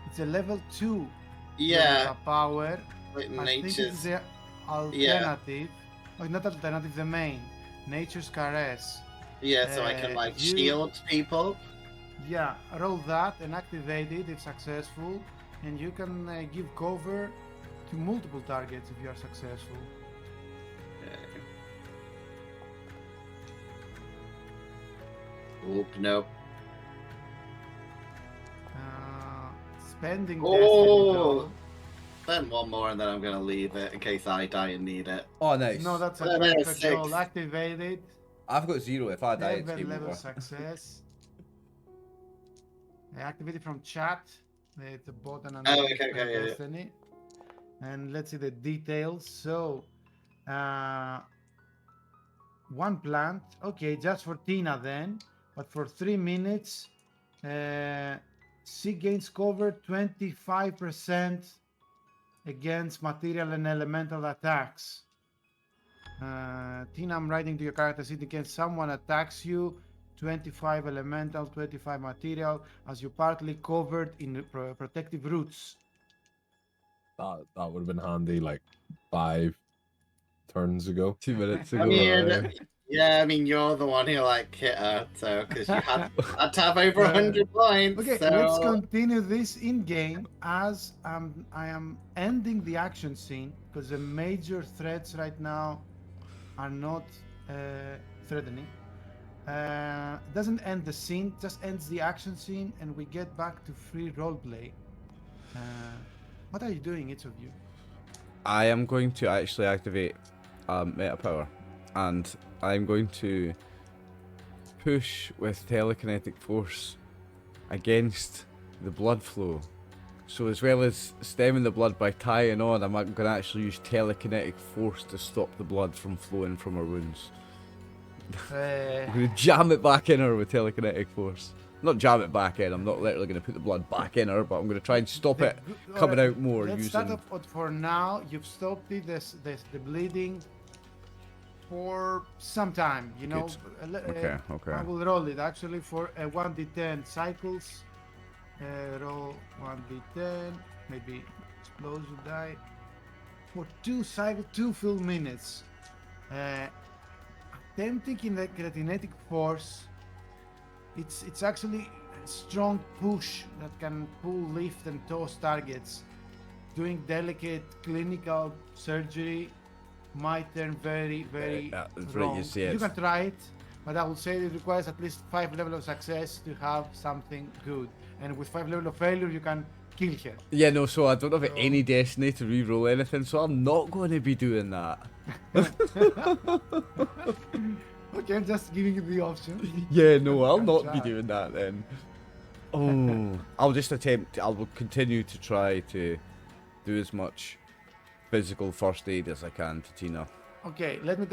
It's a level 2. Yeah, Power. like I think it's nature's. the alternative. Oh, not alternative, the main. Nature's Caress. Yeah, so I can like you- shield people. Yeah, roll that and activate it if successful. And you can give cover to multiple targets if you are successful. Oop, nope. Spending Oh. destiny though. Then one more, and then I'm gonna leave it in case I die and need it. Oh, nice. No, that's a Oh, there's perfect 6. roll. Activated. I've got 0. If I die, it's 7 game level over. success. Activated from chat. The button and okay, yeah. Destiny. And let's see the details. So, one plant. Okay, just for Tina then. But for 3 minutes, she gains cover 25% against material and elemental attacks. Tina, I'm writing to your character sheet against someone attacks you. 25 elemental, 25 material, as you partly covered in protective roots. That would have been handy like 5 turns ago. 2 minutes ago. I mean, Aye. yeah, I mean, you're the one who like hit her, so because you had to have over 100 points. Okay, so... let's continue this in game as I am ending the action scene because the major threats right now are not threatening. Doesn't end the scene, just ends the action scene, and we get back to free roleplay. What are you doing, each of you? I am going to actually activate meta power, and I'm going to push with telekinetic force against the blood flow. So as well as stemming the blood by tying on, I'm going to actually use telekinetic force to stop the blood from flowing from her wounds. I'm going to jam it back in her with telekinetic force. Not jam it back in, I'm not literally going to put the blood back in her, but I'm going to try and stop it coming out more Let's using... start off for now. You've stopped the bleeding for some time, you know. Okay. I will roll it actually for 1d10 cycles. Roll 1d10, maybe explosive die. For 2 cycles, 2 full minutes. Attempting in the kinetic force, it's actually a strong push that can pull, lift, and toss targets. Doing delicate clinical surgery might turn very, very wrong. You can try it, but I would say it requires at least 5 levels of success to have something good. And with 5 levels of failure, you can kill her. Yeah, no, so I don't have any destiny to re-roll anything, so I'm not going to be doing that. Okay, I'm just giving you the option. Yeah, no, I'll not be doing that then. Oh, I'll will continue to try to do as much physical first aid as I can to Tina. Okay, let me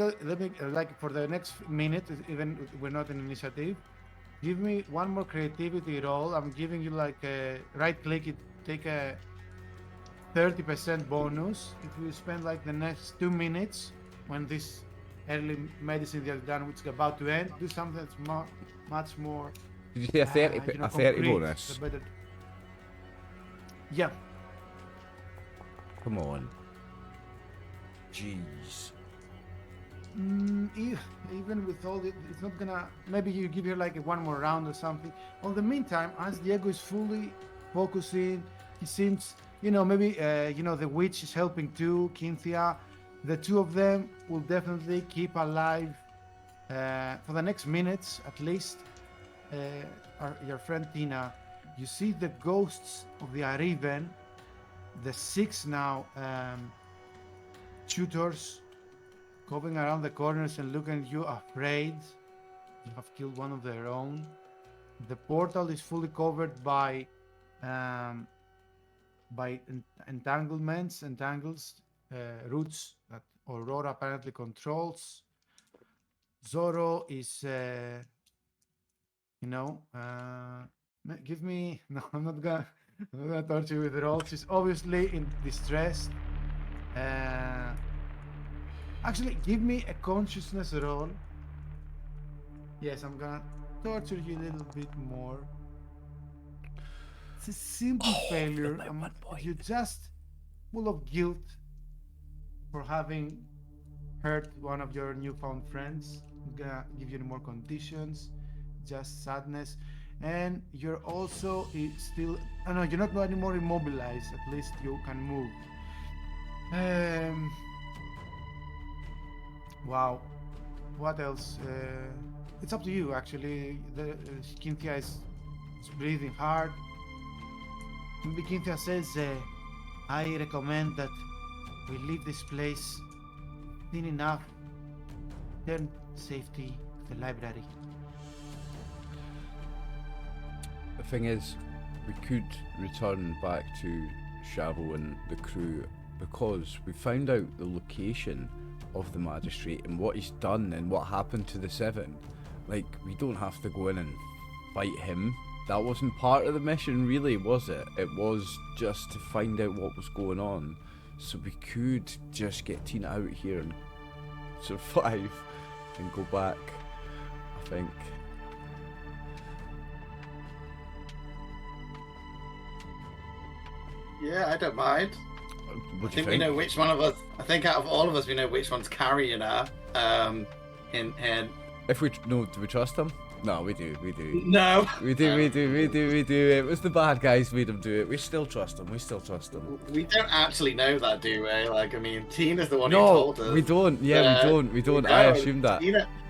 like for the next minute, even we're not in initiative, give me one more creativity roll. I'm giving you like a right click, it take a 30% bonus if you spend like the next 2 minutes when this early medicine you're done, which is about to end. Do something that's much more. Did you say a 30, a 30 concrete, bonus? better. Yeah. Come on. Jeez. Even with all it, it's not gonna. Maybe you give her like one more round or something. On the meantime, as Diego is fully focusing, he seems, maybe the witch is helping too, Cynthia. The two of them will definitely keep alive for the next minutes at least. Your friend Tina, you see the ghosts of the Ariven, the 6 now tutors going around the corners and looking at you afraid. You have killed one of their own. The portal is fully covered by entangles, roots that Aurora apparently controls. Zoro is, give me. No, I'm not gonna torture you with rolls. She's obviously in distress. Actually, give me a consciousness roll. Yes, I'm gonna torture you a little bit more. It's a simple failure. You're just full of guilt for having hurt one of your newfound friends. I'm gonna give you more conditions, just sadness. And you're also still, no, you're not anymore immobilized. At least you can move. Wow. What else? It's up to you, actually. Cynthia is breathing hard. Maybe Cynthia says, I recommend that we leave this place soon enough. Turn safety to the library. The thing is, we could return back to Shavo and the crew because we found out the location of the magistrate and what he's done and what happened to the Seven. Like, we don't have to go in and fight him. That wasn't part of the mission, really, was it? It was just to find out what was going on. So we could just get Tina out here and survive and go back, I think. Yeah, I don't mind. What I do you think we know which one of us. I think out of all of us, we know which one's carrying her. And If we do we trust him? No, we do. no, We do. It was the bad guys made him do it. We still trust him. we don't actually know that, do we? Like, I mean, Tina's the one who No, told us. we don't. Yeah, we don't. I assumed that.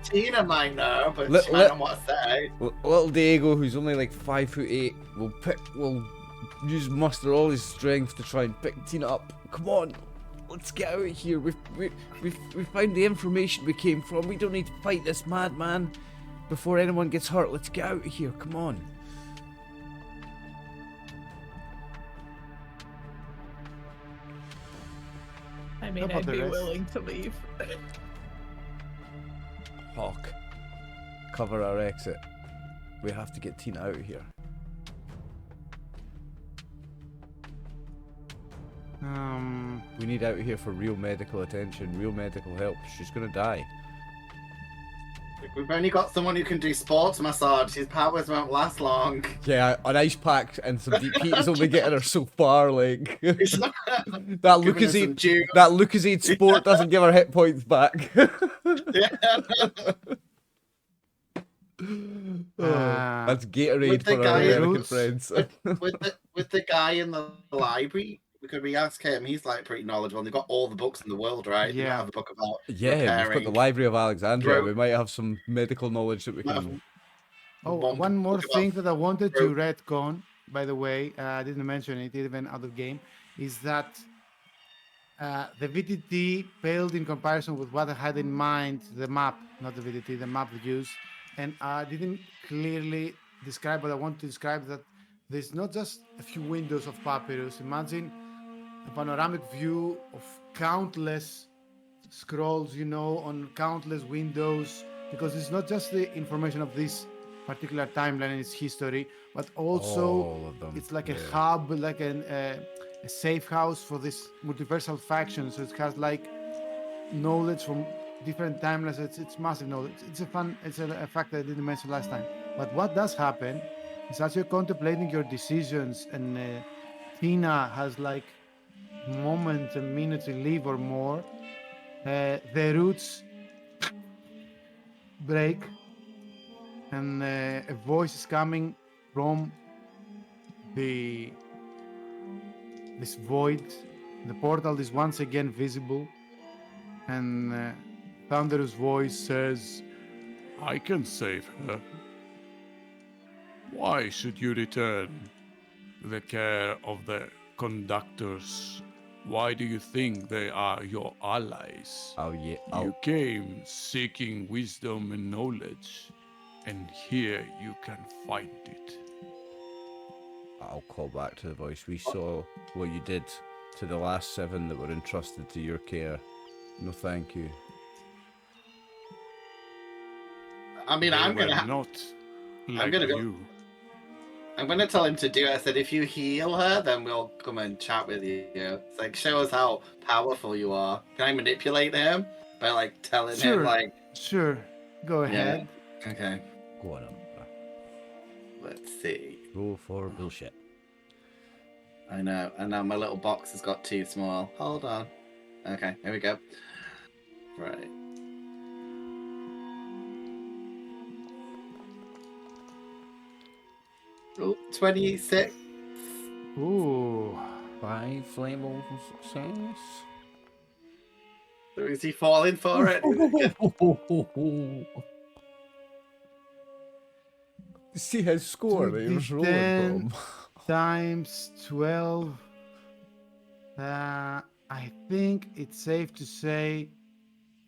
Tina might know, but Let- she might let- not want to say. Little Diego, who's only like 5'8", will use muster all his strength to try and pick Tina up. Come on, let's get out of here. We found the information we came from. We don't need to fight this madman before anyone gets hurt. Let's get out of here. Come on. I mean, How about I'd the be rest? willing to leave. Halk, cover our exit. We have to get Tina out of here. We need out of here for real medical attention, real medical help. She's gonna die. We've only got someone who can do sports massage. His powers won't last long. Yeah, an ice pack and some deep heat is only getting her so far. Like It's not that giving her some Lucozade, juice. that Lucozade sport doesn't give her hit points back. That's Gatorade With the for our guy American roots. friends. with the guy in the library, could we ask him? He's like pretty knowledgeable. They've got all the books in the world, right? They might Yeah. have a book about Yeah, we've got the repairing. Library of Alexandria. Bro. We might have some medical knowledge that we Might can. have Oh, one one more book about thing that I wanted to throat. retcon, by the way, I didn't mention it even out of game, is that the VTT failed in comparison with what I had in mind, the map, not the VTT, the map views, and I didn't clearly describe what I want to describe, that there's not just a few windows of papyrus. Imagine a panoramic view of countless scrolls, on countless windows, because it's not just the information of this particular timeline and its history, but also All of them, it's like a yeah. hub, like a safe house for this multiversal faction. So it has like knowledge from different timelines. It's massive knowledge. It's a fact that I didn't mention last time. But what does happen is, as you're contemplating your decisions, and Tina has like moments and minutes to live or more, the roots break, and a voice is coming from this void. The portal is once again visible, and Thunderous voice says, I can save her. Why should you return the care of the conductors? Why do you think they are your allies? Oh yeah. You came seeking wisdom and knowledge, and here you can find it. I'll call back to the voice. We saw what you did to the last 7 that were entrusted to your care. No, thank you. I mean, They I'm were gonna not like gonna go- you. I'm gonna tell him to do it. I said, if you heal her, then we'll come and chat with you. It's like, show us how powerful you are. Can I manipulate him by like telling Sure. him like, "Sure, go ahead." okay, Go on. let's see. Roll for bullshit. I know, and now my little box has got too small. Hold on. Okay, here we go. Right. Oh, 26. Ooh. 5 flammable success. So is he falling for it? See his score that he was rolling 2d10 from. times 12 I think it's safe to say.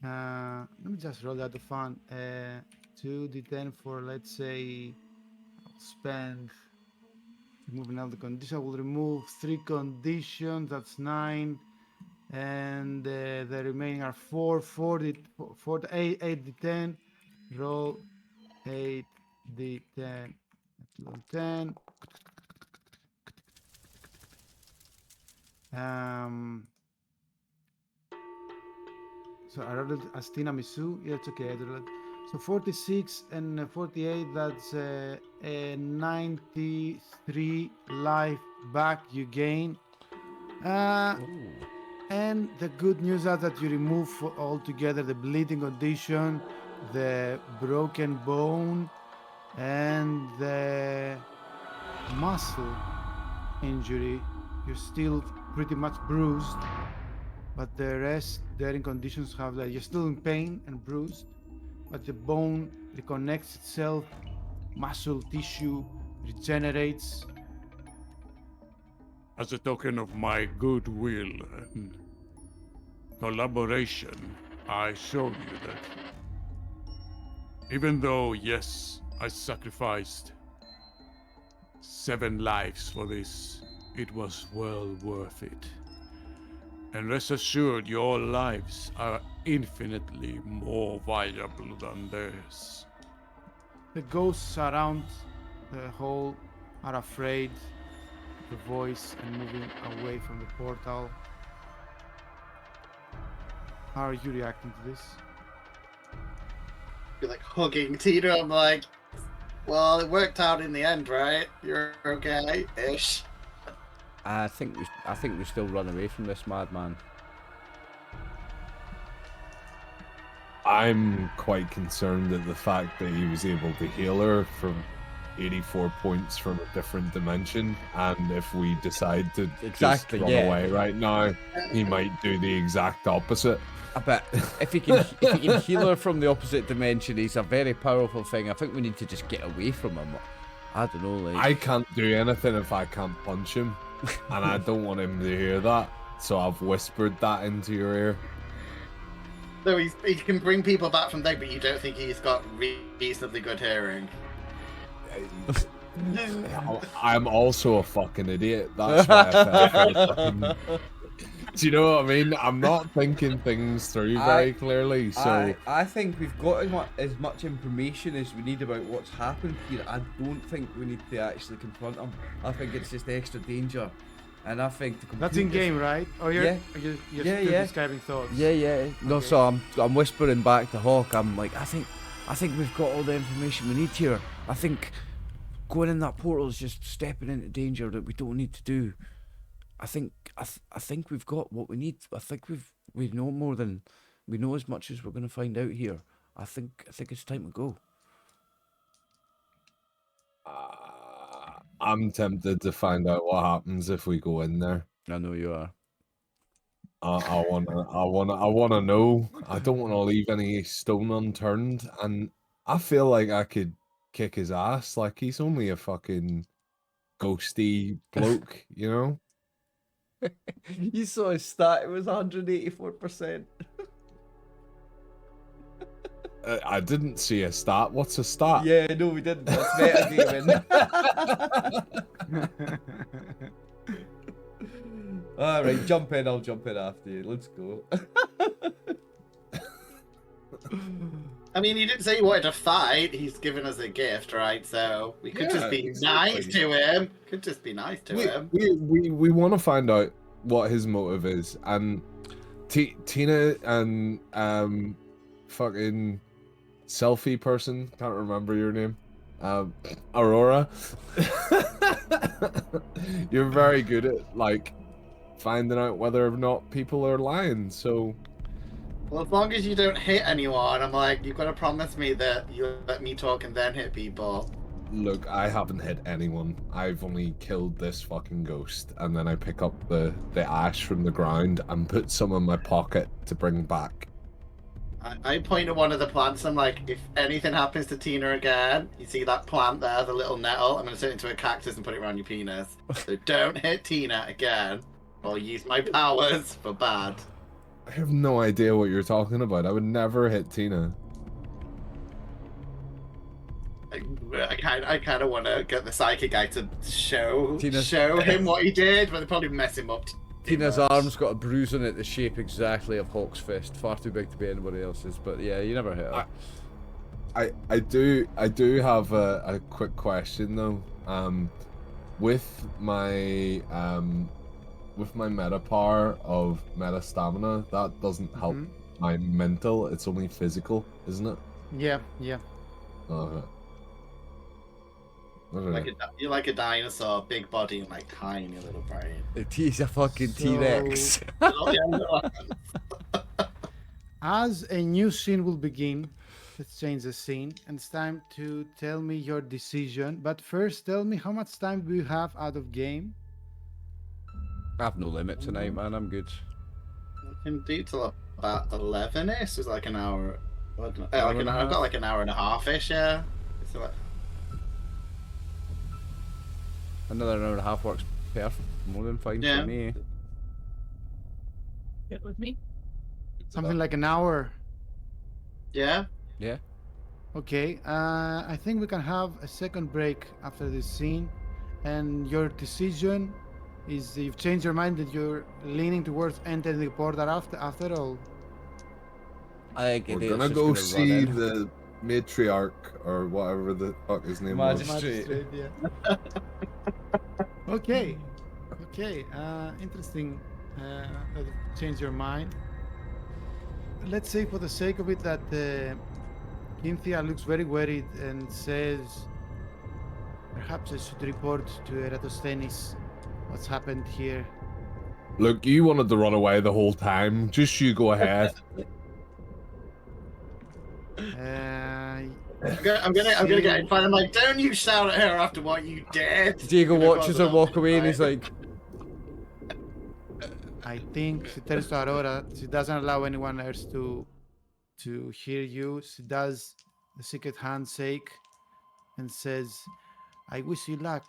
Let me just roll that to fun. 2d10 for, let's say, I'll spend removing all the conditions. I will remove 3 conditions. That's 9, and the remaining are 4. 8d10. Roll 8d10. 10. So I rolled it as tiramisu. Yeah, it's okay. I rolled it. So 46 and 48, that's a 93 life back you gain. And the good news is that you remove altogether the bleeding condition, the broken bone, and the muscle injury. You're still pretty much bruised, but the rest, the other conditions have that you're still in pain and bruised, but the bone reconnects itself, muscle tissue regenerates. As a token of my goodwill and collaboration, I show you that even though, yes, I sacrificed 7 lives for this, it was well worth it. And rest assured, your lives are infinitely more valuable than theirs. The ghosts around the hall are afraid of the voice and moving away from the portal. How are you reacting to this? You're like hugging Tina. I'm like, well, it worked out in the end, right? You're okay-ish. I think we still run away from this madman. I'm quite concerned at the fact that he was able to heal her from 84 points from a different dimension, and if we decide to just run away right now, he might do the exact opposite. But if he can heal her from the opposite dimension, he's a very powerful thing. I think we need to just get away from him. I don't know, like... I can't do anything if I can't punch him, and I don't want him to hear that, so I've whispered that into your ear. So he can bring people back from dead, but you don't think he's got reasonably good hearing? I'm also a fucking idiot. That's why I fell. Do you know what I mean? I'm not thinking things through very clearly. So I think we've got as much information as we need about what's happened here. I don't think we need to actually confront him. I think it's just extra danger. And I think that's in game, right? Or you're describing thoughts. Yeah. No, okay. So I'm whispering back to Halk. I'm like, I think we've got all the information we need here. I think going in that portal is just stepping into danger that we don't need to do. I think we've got what we need. I think we know more than we know as much as we're going to find out here. I think it's time to go. I'm tempted to find out what happens if we go in there. I know you are. I wanna know. I don't want to leave any stone unturned, and I feel like I could kick his ass. Like, he's only a fucking ghosty bloke, you know. You saw his stat; it was 184%. I didn't see a stat. What's a stat? Yeah, no, we didn't. That's metagaming. All right, jump in. I'll jump in after you. Let's go. I mean, he didn't say he wanted to fight. He's given us a gift, right? So we could just be nice to him. Could just be nice to him. We want to find out what his motive is, and Tina and fucking selfie person, can't remember your name, Aurora. You're very good at like finding out whether or not people are lying, so well, as long as you don't hit anyone, I'm like, you've got to promise me that you let me talk and then hit people. Look, I haven't hit anyone. I've only killed this fucking ghost, and then I pick up the ash from the ground and put some in my pocket to bring back. I point at one of the plants. I'm like, if anything happens to Tina again, you see that plant there, the little nettle? I'm going to turn it into a cactus and put it around your penis. So don't hit Tina again. I'll use my powers for bad. I have no idea what you're talking about. I would never hit Tina. I kind of want to get the psychic guy to show Tina's- him what he did, but they probably mess him up. Too Tina's much. arm's got a bruise on it the shape exactly of Halk's fist. Far too big to be anybody else's, but yeah, you never hit her. I do have a quick question though. With my meta power of meta stamina, that doesn't help my mental. It's only physical, isn't it? Yeah. Okay. You're like a dinosaur, big body and like tiny little brain. He's a fucking So- T-Rex. As a new scene will begin, let's change the scene, and it's time to tell me your decision. But first, tell me how much time do you have out of game? I have no limit tonight, man. I'm good. I can do till about 11ish. So it's like an hour. I don't know, Hour and a I've got half? like an hour and a half ish. Yeah. So like, Another hour and a half works perfect. More than fine Yeah. for me. Good with me. Something like an hour. yeah. Yeah. Okay, I think we can have a second break after this scene, and your decision is you've changed your mind that you're leaning towards entering the portal after all. I think We're gonna go see the matriarch or whatever the fuck his name was. Magistrate. Yeah. Okay. Interesting. That you changed your mind. Let's say, for the sake of it, that Cynthia looks very worried and says, "Perhaps I should report to Eratosthenes what's happened here." Look, you wanted to run away the whole time. Just you go ahead. I'm gonna get in front. I'm like, don't you shout at her after what you did. Diego watches her walk away and he's like, I think she turns to Aurora. She doesn't allow anyone else to hear you. She does the secret handshake and says, "I wish you luck,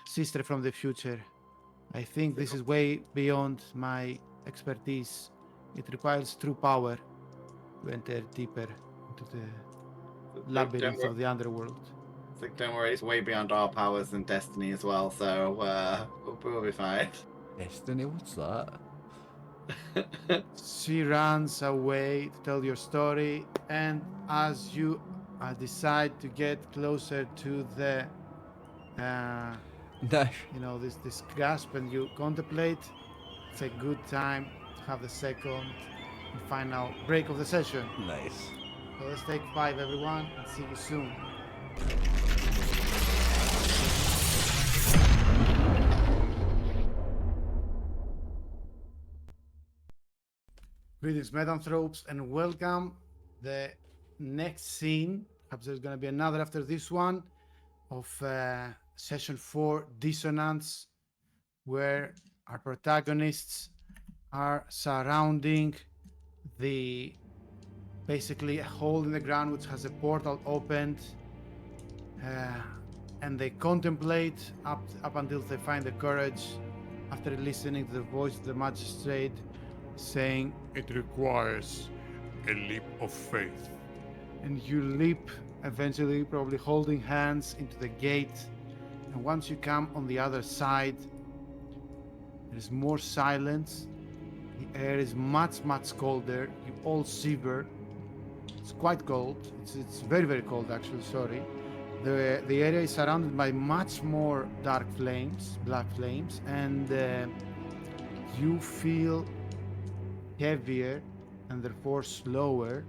sister from the future. I think this is way beyond my expertise. It requires true power to enter deeper into the labyrinth of the underworld." It's like, don't worry, it's way beyond our powers and destiny as well. So we'll be fine. Destiny, what's that? She runs away to tell your story, and as you decide to get closer to the, No. this grasp, and you contemplate, it's a good time to have the second and final break of the session. Nice. So let's take 5, everyone, and see you soon. Greetings, Metanthropes, and welcome. The next scene, perhaps there's going to be another after this one, of Session 4, Dissonance, where our protagonists are surrounding basically a hole in the ground which has a portal opened, and they contemplate up until they find the courage, after listening to the voice of the magistrate saying, It requires a leap of faith. and you leap, eventually probably holding hands, into the gate. And once you come on the other side, there's more silence. The air is much, much colder. You all shiver. It's quite cold. It's very, very cold, actually. Sorry. The area is surrounded by much more dark flames, black flames, and you feel heavier and therefore slower.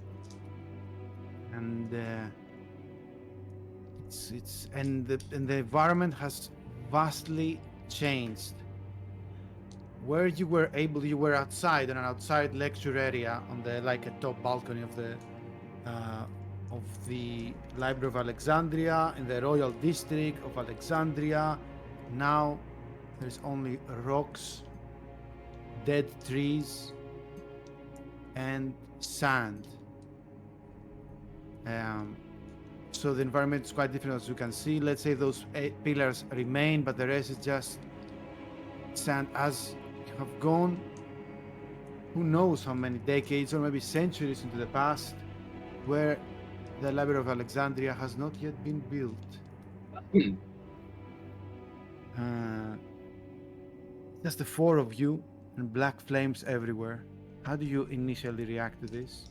And the environment has vastly changed. Where you were outside, in an outside lecture area on the a top balcony of the Library of Alexandria in the Royal District of Alexandria. Now there's only rocks, dead trees, and sand. So the environment is quite different, as you can see. Let's say those 8 pillars remain, but the rest is just streets, and as you have gone, who knows how many decades or maybe centuries into the past, where the Library of Alexandria has not yet been built. Just the four of you and black flames everywhere. How do you initially react to this?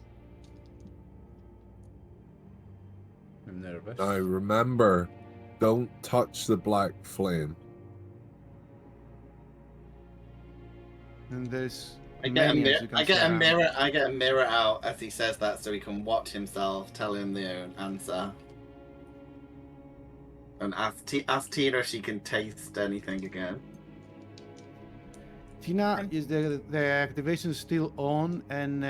I'm nervous. Now remember, don't touch the black flame. And there's I get, many, as you can I get see a around. mirror. I get a mirror out as he says that, so he can watch himself, tell him the answer, and ask Tina if she can taste anything again. Tina, is the activation still on, and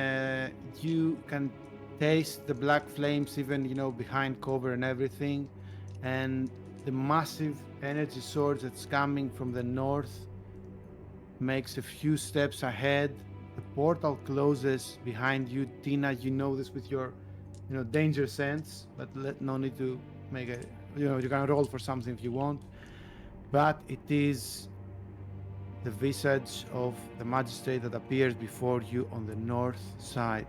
you can taste the black flames even behind cover and everything, and the massive energy source that's coming from the north makes a few steps ahead. The portal closes behind you. Tina, you know this with your danger sense, but no need to make a you can roll for something if you want, but it is the visage of the magistrate that appears before you on the north side.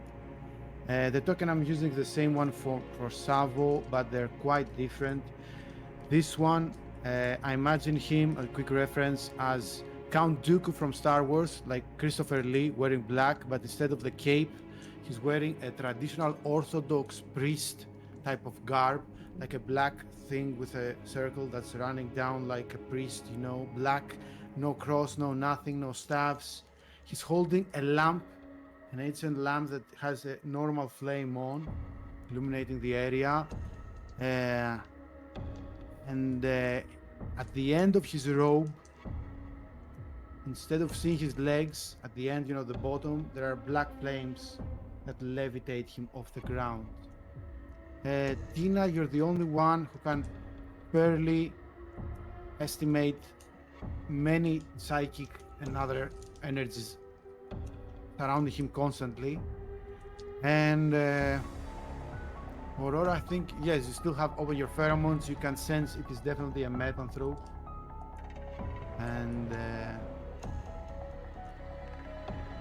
The token I'm using is the same one for Savo, but they're quite different. This one, I imagine him, a quick reference, as Count Dooku from Star Wars, like Christopher Lee, wearing black, but instead of the cape, he's wearing a traditional Orthodox priest type of garb, like a black thing with a circle that's running down like a priest, black, no cross, no nothing, no staffs. He's holding a lamp, an ancient lamp that has a normal flame on, illuminating the area. And at the end of his robe, instead of seeing his legs, at the end, the bottom, there are black flames that levitate him off the ground. Tina, you're the only one who can barely estimate many psychic and other energies surrounding him constantly. And Aurora, I think, yes, you still have over your pheromones. You can sense it is definitely a Metanthrope. And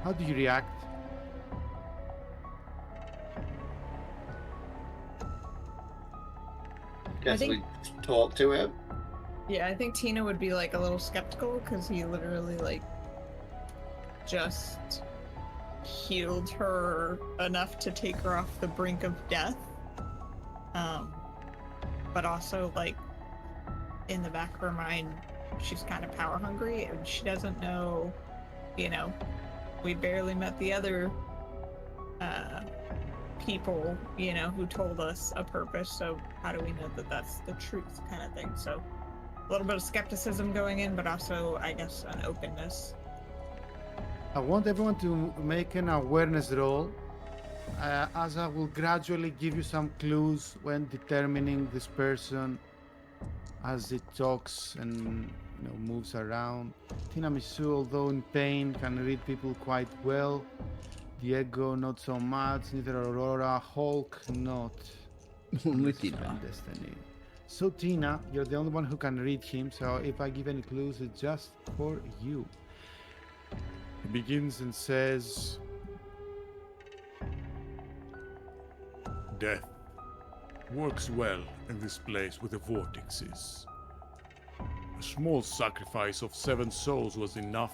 how do you react? Guess think- we talk to him. Yeah, I think Tina would be like a little skeptical because he literally just healed her enough to take her off the brink of death. But also in the back of her mind, she's kind of power hungry and she doesn't know, we barely met the other people, who told us a purpose, so how do we know that that's the truth kind of thing. So a little bit of skepticism going in, but also, I guess, an openness. I want everyone to make an awareness roll, as I will gradually give you some clues when determining this person as it talks and moves around. Tiramisu, although in pain, can read people quite well. Diego, not so much. Neither Aurora. Halk, not. Only This is Tina. my destiny. So Tina, you're the only one who can read him, so if I give any clues, it's just for you. He begins and says, Death works well in this place with the vortexes. A small sacrifice of 7 souls was enough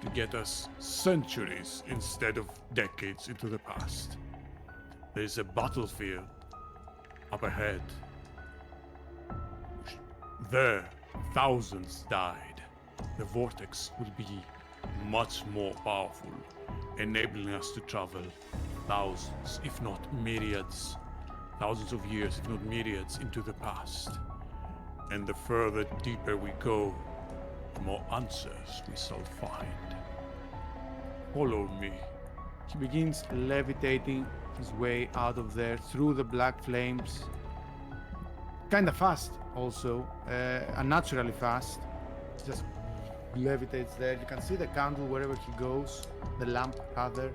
to get us centuries instead of decades into the past. There is a battlefield up ahead. There, thousands died. The vortex will be much more powerful, enabling us to travel thousands, if not myriads, thousands of years, if not myriads, into the past. And the further deeper we go, the more answers we shall find. Follow me. he begins levitating his way out of there through the black flames. Kind of fast, also, unnaturally fast. Just levitates there. You can see the candle wherever he goes, the lamp rather.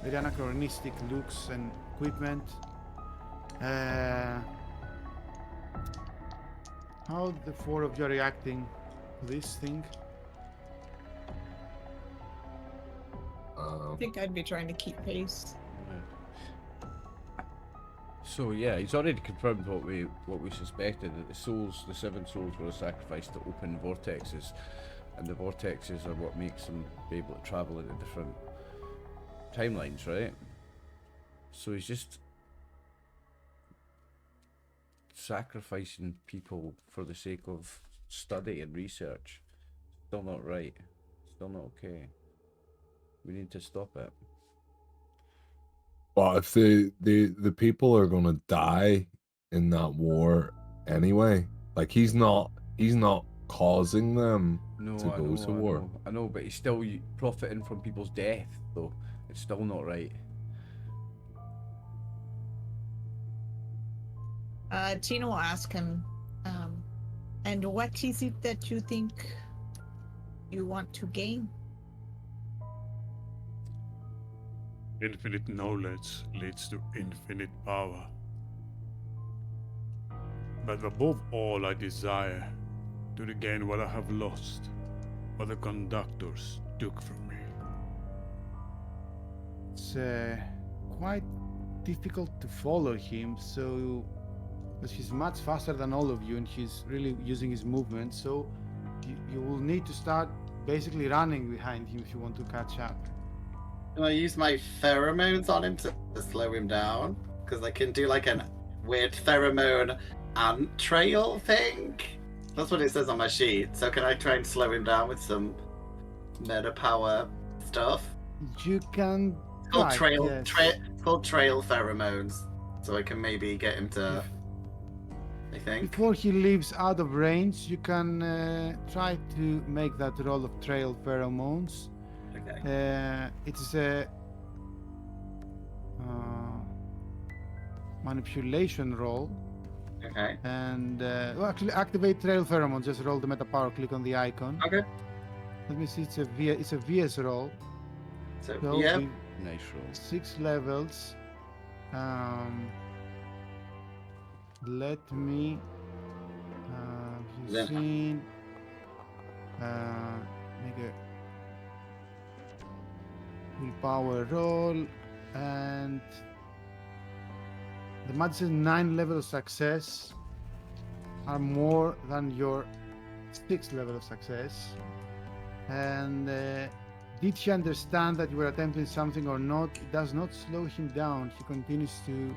Very anachronistic looks and equipment. How the four of you are reacting to this thing? think I'd be trying to keep pace. So yeah, he's already confirmed what we suspected, that the 7 souls were sacrificed to open vortexes, and the vortexes are what makes them be able to travel into different timelines, right? So he's just sacrificing people for the sake of study and research. Still not right. Still not okay. We need to stop it. But if the people are gonna die in that war anyway, like he's not causing them to go to war. I know, but he's still profiting from people's death, though. It's still not right. Tina will ask him, and what is it that you think you want to gain? Infinite knowledge leads to infinite power. But above all, I desire to regain what I have lost, what the conductors took from me. It's quite difficult to follow him, so because he's much faster than all of you and he's really using his movement, so you will need to start basically running behind him if you want to catch up. Can I use my pheromones on him to slow him down? Because I can do like a weird pheromone ant trail thing. That's what it says on my sheet. So can I try and slow him down with some meta power stuff? You can. It's called try, yes. It's called trail pheromones. So I can maybe get him to. I think. Before he leaves out of range, you can try to make that roll of trail pheromones. Okay. It's a manipulation roll. Okay. And well, actually, activate trail pheromones. Just roll the meta power. Click on the icon. Okay. Let me see. It's a VS roll. So So yeah. Nice roll. 6 levels. Let me. Then- Seen. Make a willpower roll, and the magic says 9 levels of success are more than your 6th level of success. And did he understand that you were attempting something or not? It does not slow him down. He continues to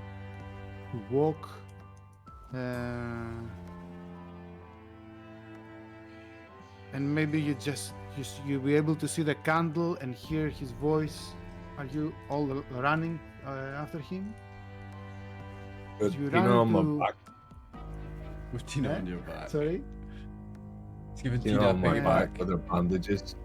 walk. And maybe you'll be able to see the candle and hear his voice. Are you all running after him? But You Tina run on to- my back. With Tina Eh? on your back. Sorry? It's giving Tina Tina a on my big back back. with her bandages.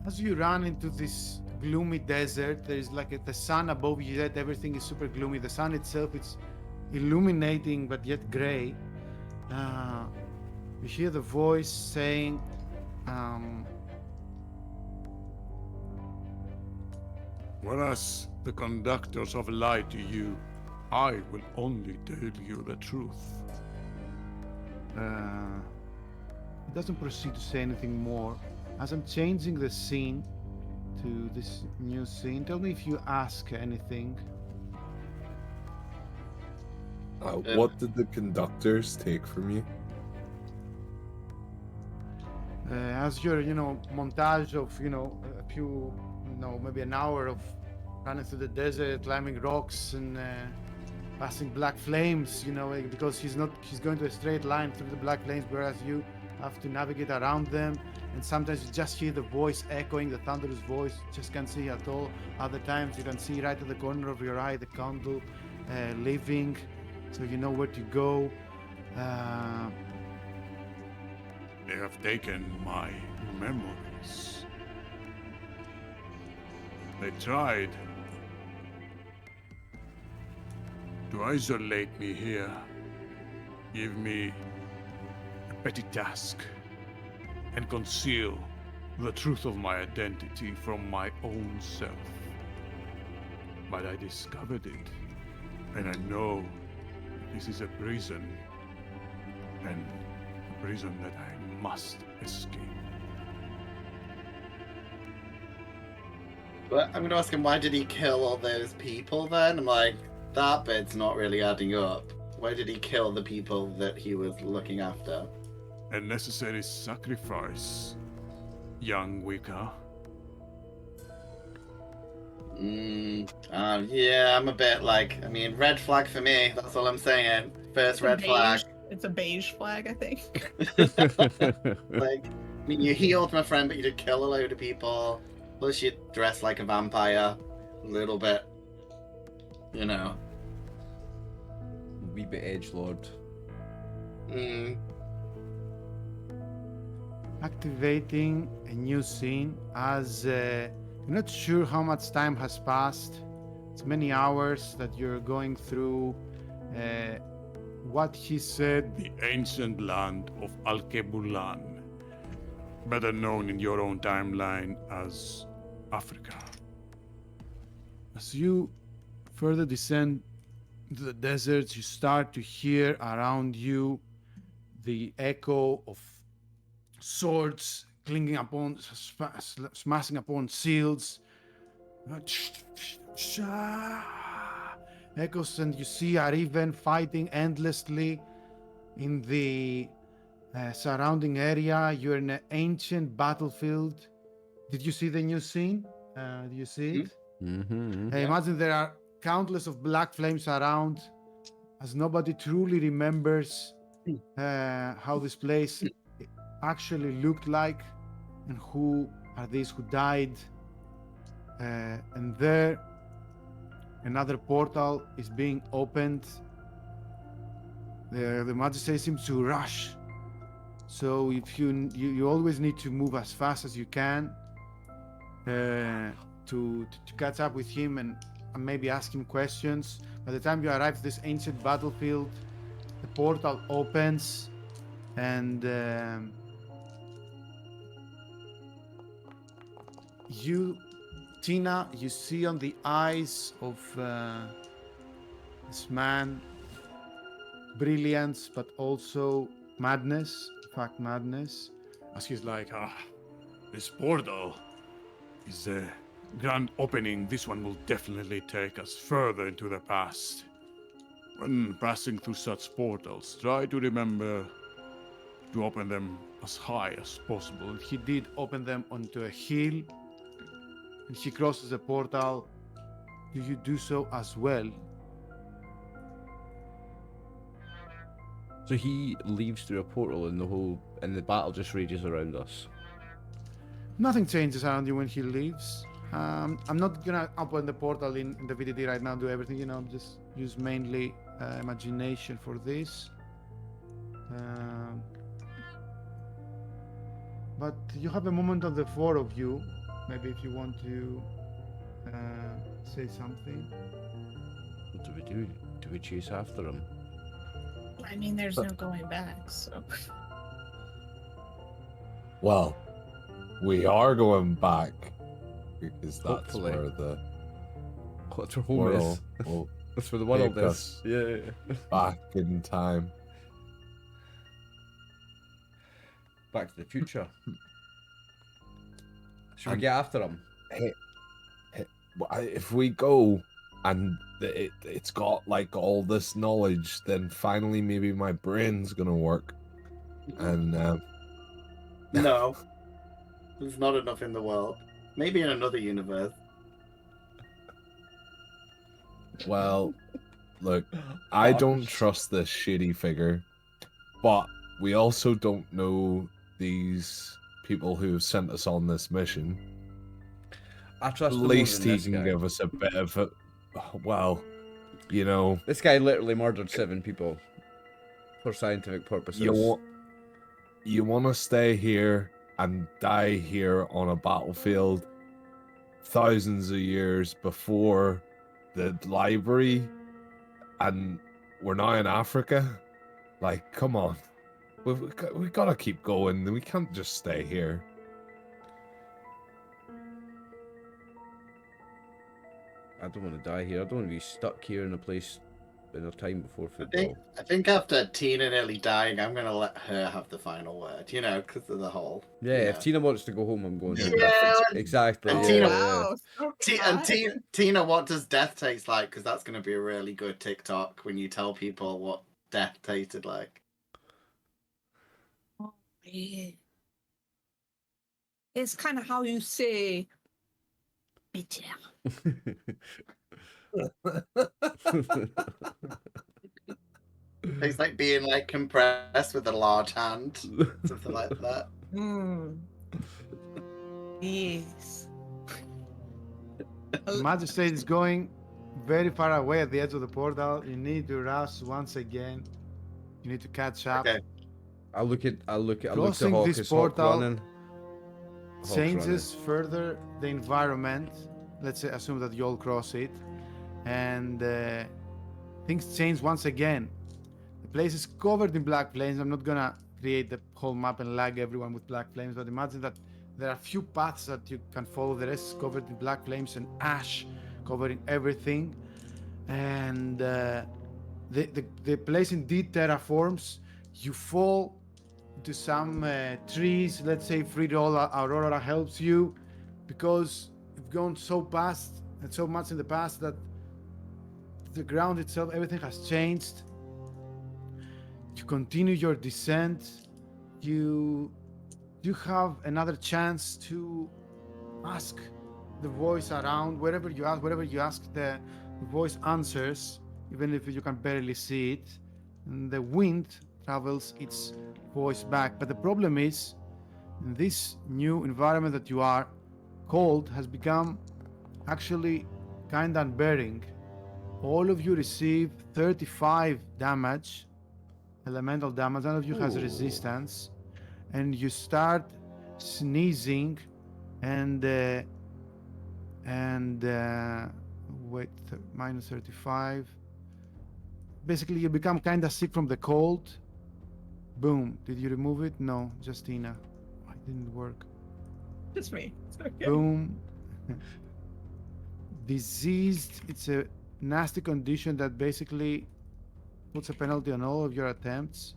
As you run into this gloomy desert, there is like the sun above you, yet everything is super gloomy. The sun itself is illuminating but yet gray. You hear the voice saying, Whereas the conductors have lied to you, I will only tell you the truth. it doesn't proceed to say anything more. As I'm changing the scene to this new scene, tell me if you ask anything. What did the conductors take from you? As your, montage of, a few, maybe an hour of running through the desert, climbing rocks and passing black flames, because he's going to a straight line through the black flames, whereas you have to navigate around them. And sometimes you just hear the voice echoing, the thunderous voice, just can't see at all. Other times you can see right at the corner of your eye the candle living, so you know where to go. They have taken my memories. They tried to isolate me here, give me a petty task, and conceal the truth of my identity from my own self. But I discovered it, and I know this is a prison, and a prison that I must escape. But I'm gonna ask him, why did he kill all those people then? I'm like, that bit's not really adding up. Why did he kill the people that he was looking after? A necessary sacrifice, young Wicca. Yeah, I'm a bit like, I mean, red flag for me. That's all I'm saying. First It's a red flag. It's a beige flag, I think. Like, I mean, you healed my friend, but you did kill a load of people. Plus, you dressed like a vampire. A little bit. You know. Wee bit edgelord. Activating a new scene as you're not sure how much time has passed. It's many hours that you're going through what he said. The ancient land of Alkebulan, better known in your own timeline as Africa. As you further descend into the deserts, you start to hear around you the echo of swords clinging upon, smashing upon shields. Echoes, and you see Ariven fighting endlessly in the surrounding area. You're in an ancient battlefield. Did you see the new scene? Do you see it? Mm-hmm. I imagine there are countless of black flames around, as nobody truly remembers how this place actually looked like, and who are these who died. And there, another portal is being opened. The magistrate seems to rush. So if you always need to move as fast as you can to catch up with him and maybe ask him questions. By the time you arrive at this ancient battlefield, the portal opens, and Tina, you see on the eyes of this man brilliance, but also madness. In fact, madness. As he's like, this portal is a grand opening. This one will definitely take us further into the past. When passing through such portals, try to remember to open them as high as possible. He did open them onto a hill, and he crosses the portal. Do you do so as well? So he leaves through a portal and the battle just rages around us. Nothing changes around you when he leaves. I'm not gonna open the portal in the VTT right now, do everything, just use mainly imagination for this. But you have a moment of the four of you, maybe if you want to say something. What do we do? Do we chase after him? I mean, there's no going back, so. Well, we are going back because that's Hopefully. where the What's our home world is? will That's where the world take is. us Yeah. back in time. Back to the future. Should we And- get after him? If we go and it's got like all this knowledge, then finally maybe my brain's gonna work. And No. There's not enough in the world. Maybe in another universe. well, look, I don't Harsh. trust this shady figure, but we also don't know these people who have sent us on this mission. I trust At him more least than he this can guy. give us a bit of a, well, This guy literally murdered 7 people for scientific purposes. you want to stay here and die here on a battlefield thousands of years before the library, and we're now in Africa? Like, come on. We've got to keep going. We can't just stay here. I don't want to die here. I don't want to be stuck here in a place enough time before I think, football. I think after Tina nearly dying, I'm going to let her have the final word, because of the whole. Yeah, if Tina wants to go home, I'm going home. Yeah, Exactly. and Yeah, Tina- yeah. Wow. So And kind. Tina, what does death taste like? Because that's going to be a really good TikTok when you tell people what death tasted like. Yeah. It's kind of how you say bitter. Tastes like being like compressed with a large hand, something like that. Mm. Yes. The magistrate is going very far away at the edge of the portal. You need to rush once again. You need to catch up. Okay. I look to Crossing Hawk this as Hawk portal running. Hawk's changes further the environment. Let's say, assume that you all cross it, and things change once again. The place is covered in black flames. I'm not gonna create the whole map and lag everyone with black flames, but imagine that there are few paths that you can follow. The rest is covered in black flames and ash covering everything, and the place indeed terraforms. You fall into some trees. Let's say free roll Aurora helps you because you've gone so past and so much in the past that the ground itself, everything has changed. You continue your descent. You have another chance to ask the voice around. Wherever you ask, the voice answers, even if you can barely see it. And the wind travels its voice back. But the problem is, in this new environment that you are, cold has become actually kind of unbearing. All of you receive 35 damage, elemental damage. None of you has resistance, and you start sneezing and wait, minus 35. Basically, you become kind of sick from the cold. Boom. Did you remove it? No, just Tina. It didn't work. Just me. It's okay. Boom. Diseased. It's a nasty condition that basically puts a penalty on all of your attempts.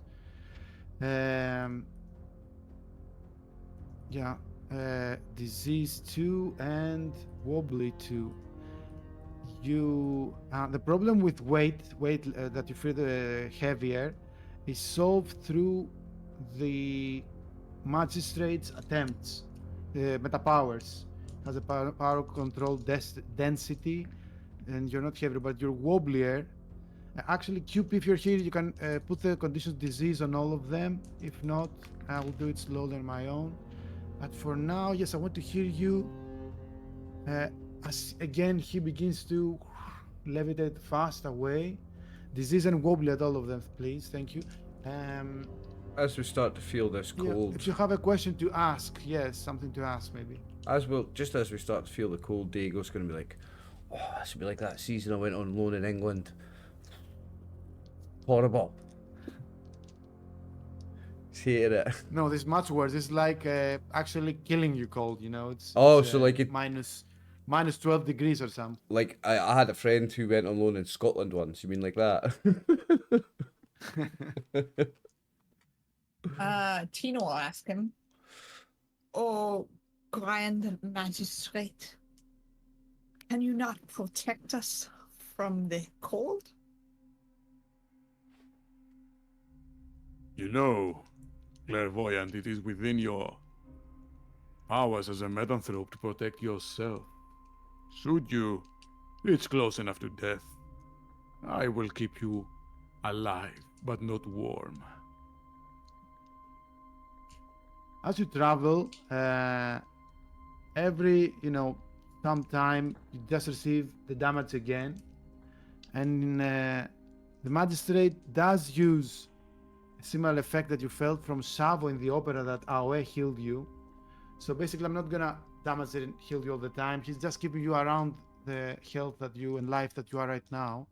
Disease 2 and wobbly 2. You the problem with weight that you feel heavier is solved through the magistrate's attempts. The meta powers has a power control density, and you're not heavier, but you're wobblier. Actually, QP, if you're here, you can put the conditions disease on all of them. If not, I will do it slowly on my own. But for now, yes, I want to hear you. As again, he begins to levitate fast away. Disease and wobbly at all of them, please. Thank you. As we start to feel this cold, if you have a question to ask, yes, something to ask maybe. as we start to feel the cold, Diego's going to be like, "Oh, this would be like that season I went on loan in England. Horrible." Hated it. No, this is much worse. It's like actually killing you cold. It's so like it minus 12 degrees or something. like I had a friend who went on loan in Scotland once. You mean like that? Tina will ask him, "Oh, Grand Magistrate, can you not protect us from the cold?" Clairvoyant, it is within your powers as a Metanthrope to protect yourself. Should you reach close enough to death, I will keep you alive, but not warm. As you travel, every sometime you just receive the damage again, and the magistrate does use a similar effect that you felt from Savo in the opera that Aoe healed you. So basically, I'm not gonna damage it and heal you all the time. He's just keeping you around the health that you and life that you are right now.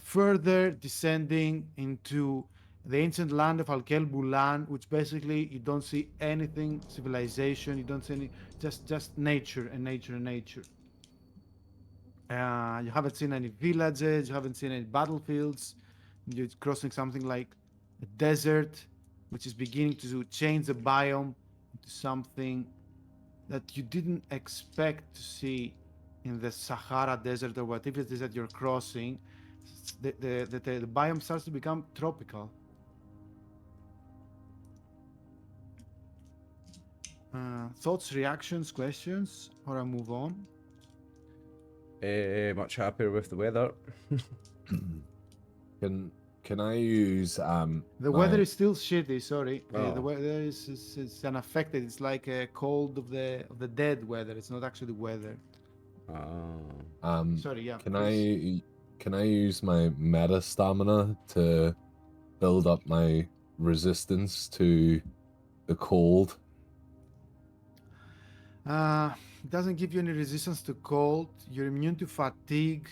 Further descending into the ancient land of Alkel Bulan, which basically you don't see anything civilization, you don't see any, just nature and nature and nature. You haven't seen any villages, you haven't seen any battlefields. You're crossing something like a desert, which is beginning to change the biome into something that you didn't expect to see in the Sahara Desert or whatever it is that you're crossing. The biome starts to become tropical. Thoughts, reactions, questions, or I move on? Much happier with the weather. Can I use The weather is still shitty. Sorry, the Oh. weather is unaffected. It's like a cold of the dead weather. It's not actually weather. Sorry, yeah. Can I use my meta stamina to build up my resistance to the cold? It doesn't give you any resistance to cold. You're immune to fatigue.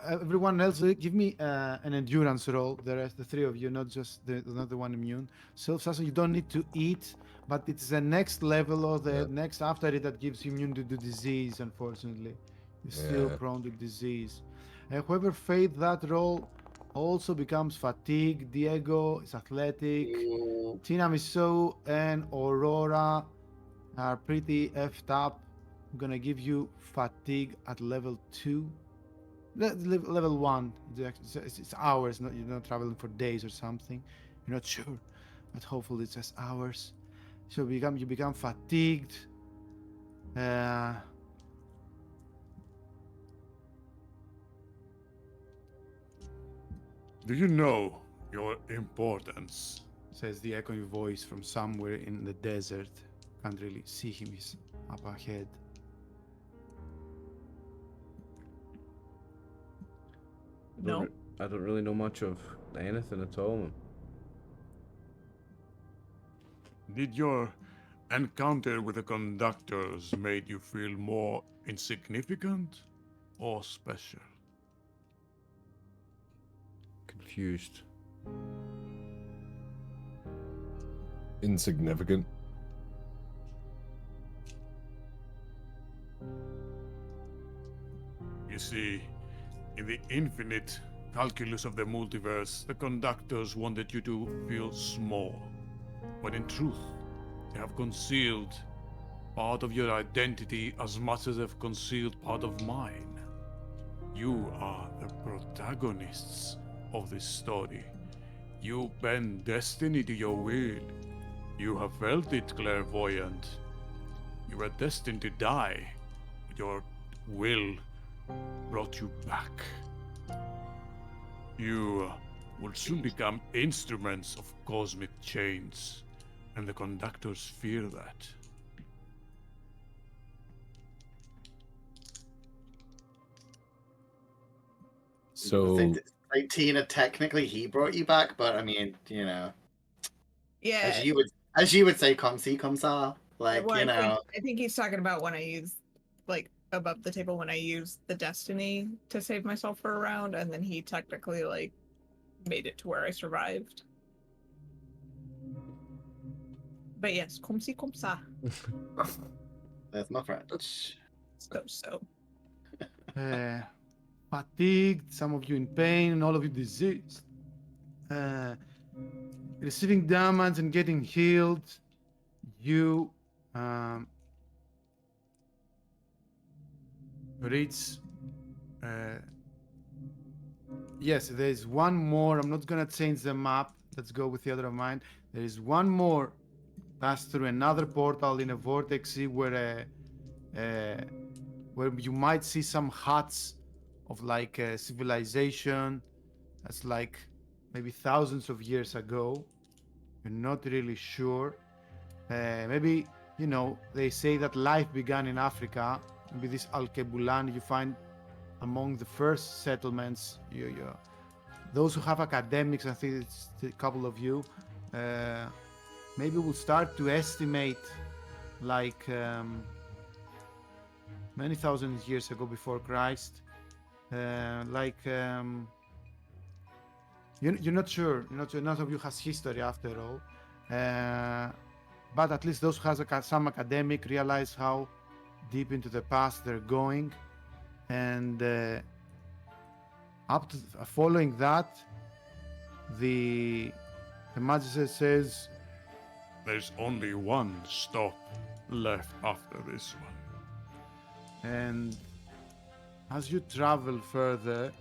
Everyone else, give me an endurance roll. The three of you, not the one immune. Self-sustained, you don't need to eat, but it's the next level or the next after it that gives you immunity to disease. Unfortunately, you're still prone to disease. Whoever failed that roll also becomes fatigued. Diego is athletic. Tiramisu and Aurora are pretty effed up. I'm gonna give you fatigue at level 2. Level 1. It's hours. You're not traveling for days or something. You're not sure, but hopefully it's just hours. So you become fatigued. Do you know your importance? Says the echoing voice from somewhere in the desert. Can't really see him. He's up ahead. No. I don't really know much of anything at all. Did your encounter with the conductors made you feel more insignificant or special? Confused. Insignificant. You see, in the infinite calculus of the multiverse, the conductors wanted you to feel small. But in truth, they have concealed part of your identity as much as they've concealed part of mine. You are the protagonists of this story. You bend destiny to your will. You have felt it, clairvoyant. You were destined to die, but your will brought you back. You will soon become instruments of cosmic change, and the conductors fear that. So Like Tina, technically he brought you back, but I mean, you know, Yeah. as you would say, come see, come saw. Like, Well, you know, I think he's talking about when I use, like, above the table when I use the destiny to save myself for a round, and then he technically, like, made it to where I survived. But yes, comme si, comme ça. there's my French. So. Fatigued, some of you in pain, and all of you diseased. Receiving damage and getting healed. You reach. Yes, there is one more. I'm not gonna change the map. Let's go with the other of mine. There is one more. Pass through another portal in a vortex where you might see some huts of like a civilization that's like maybe thousands of years ago. You're not really sure. Maybe, you know, they say that life began in Africa. Maybe this Alkebulan you find among the first settlements. Those who have academics, I think it's a couple of you, maybe we'll start to estimate like many thousands years ago before Christ. You're not sure. None of you has history after all. But at least those who has some academic realize how deep into the past they're going. And following that, the magistrate says, There's only one stop left after this one. and as you travel further,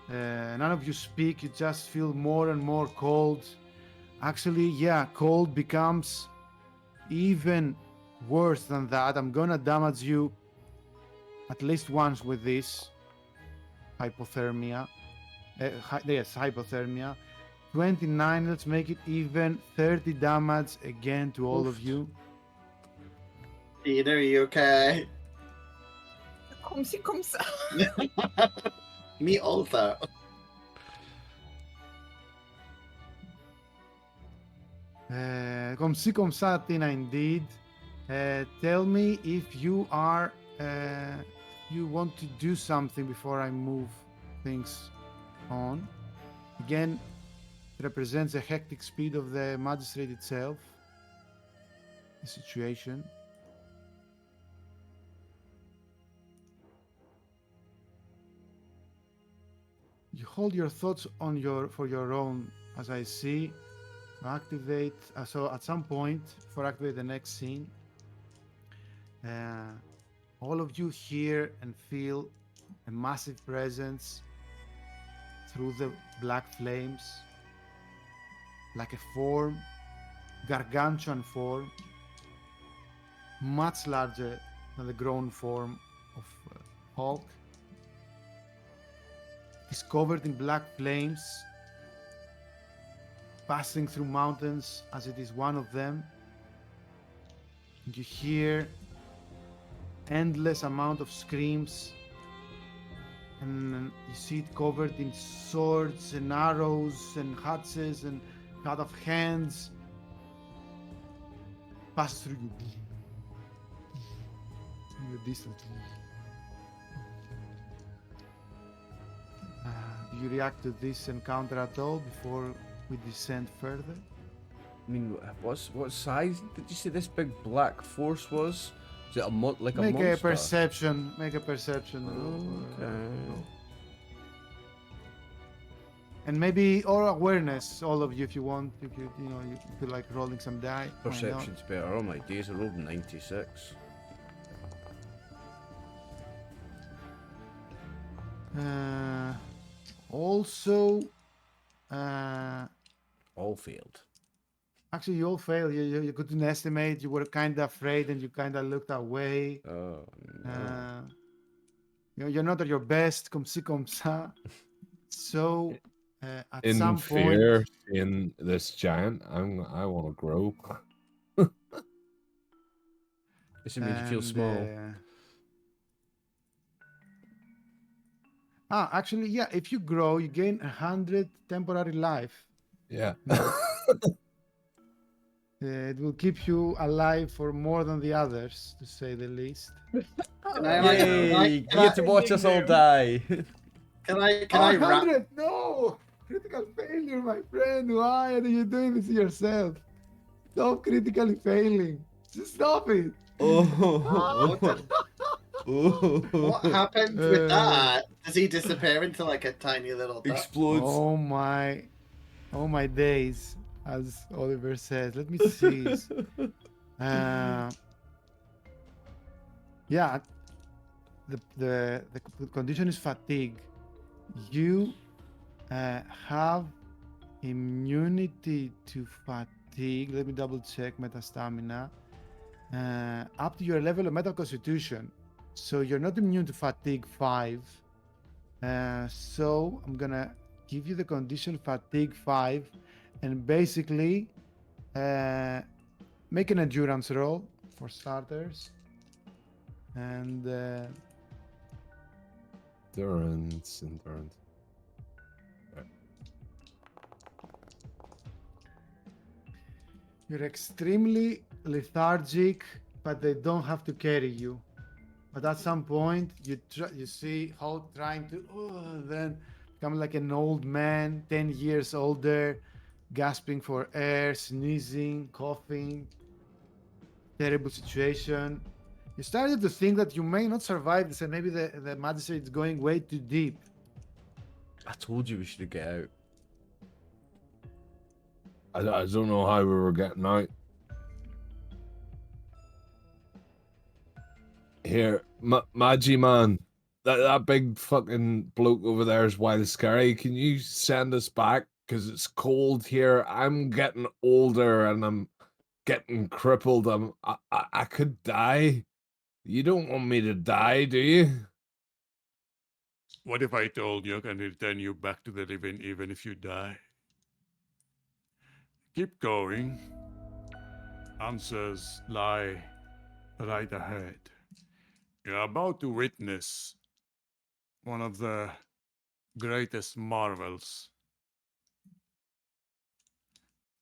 none of you speak, you just feel more and more cold. Actually, yeah, cold becomes even worse than that. I'm gonna damage you at least once with this hypothermia. Yes, hypothermia. 29, let's make it even. 30 damage again to all of you. Peter, are you okay? Comme ci, comme ça. Me also. Comme si, comme ça, Tina, indeed. Tell me if you are, you want to do something before I move things on. Again, it represents the hectic speed of the magistrate itself, the situation. You hold your thoughts on for your own, as I see. Activate. So at some point, for activate the next scene, all of you hear and feel a massive presence through the black flames, like a form, gargantuan form, much larger than the grown form of Halk. It's covered in black flames, passing through mountains as it is one of them. And you hear endless amount of screams, and you see it covered in swords and arrows and hatchets and cut off hands. Pass through you in the distance. Do you react to this encounter at all before we descend further? I mean, what size did you say this big black force was? Is it like a Make monster? a perception. Make a perception. Okay. And maybe or awareness, all of you, if you want. If you you feel like rolling some die. why not? Perception's better. Oh my days, I rolled 96. Also, All failed. actually, you all fail. You couldn't estimate. You were kind of afraid, and you kind of looked away. Oh no. You're not at your best. Comme ci, comme ça. So, at In some fear, point, seeing this giant, I want to grow. This makes you feel small. Actually, yeah. If you grow, you gain 100 temporary life. Yeah. It will keep you alive for more than the others, to say the least. Yay! You get to watch us all die. Can I wrap? 100! No! Critical failure, my friend. Why are you doing this to yourself? Stop critically failing. Just stop it. Oh. What happens with that? Does he disappear into like a tiny little dot? Explodes. Oh my days, as Oliver says. Let me see. Yeah, the condition is fatigue. You have immunity to fatigue. Let me double check meta stamina. Up to your level of meta constitution. So you're not immune to fatigue 5. So I'm gonna give you the condition fatigue 5, and basically make an endurance roll for starters. And Endurance. you're extremely lethargic, but they don't have to carry you. But at some point, you see Halk trying to then become like an old man, 10 years older, gasping for air, sneezing, coughing. Terrible situation. You started to think that you may not survive this, and maybe the magistrate is going way too deep. I told you we should get out. I don't know how we were getting out. Here, Magi man, that big fucking bloke over there is wild scary. Can you send us back? Because it's cold here. I'm getting older and I'm getting crippled. I could die. You don't want me to die, do you? What if I told you I can return you back to the living even if you die? Keep going. Answers lie right ahead. You're about to witness one of the greatest marvels.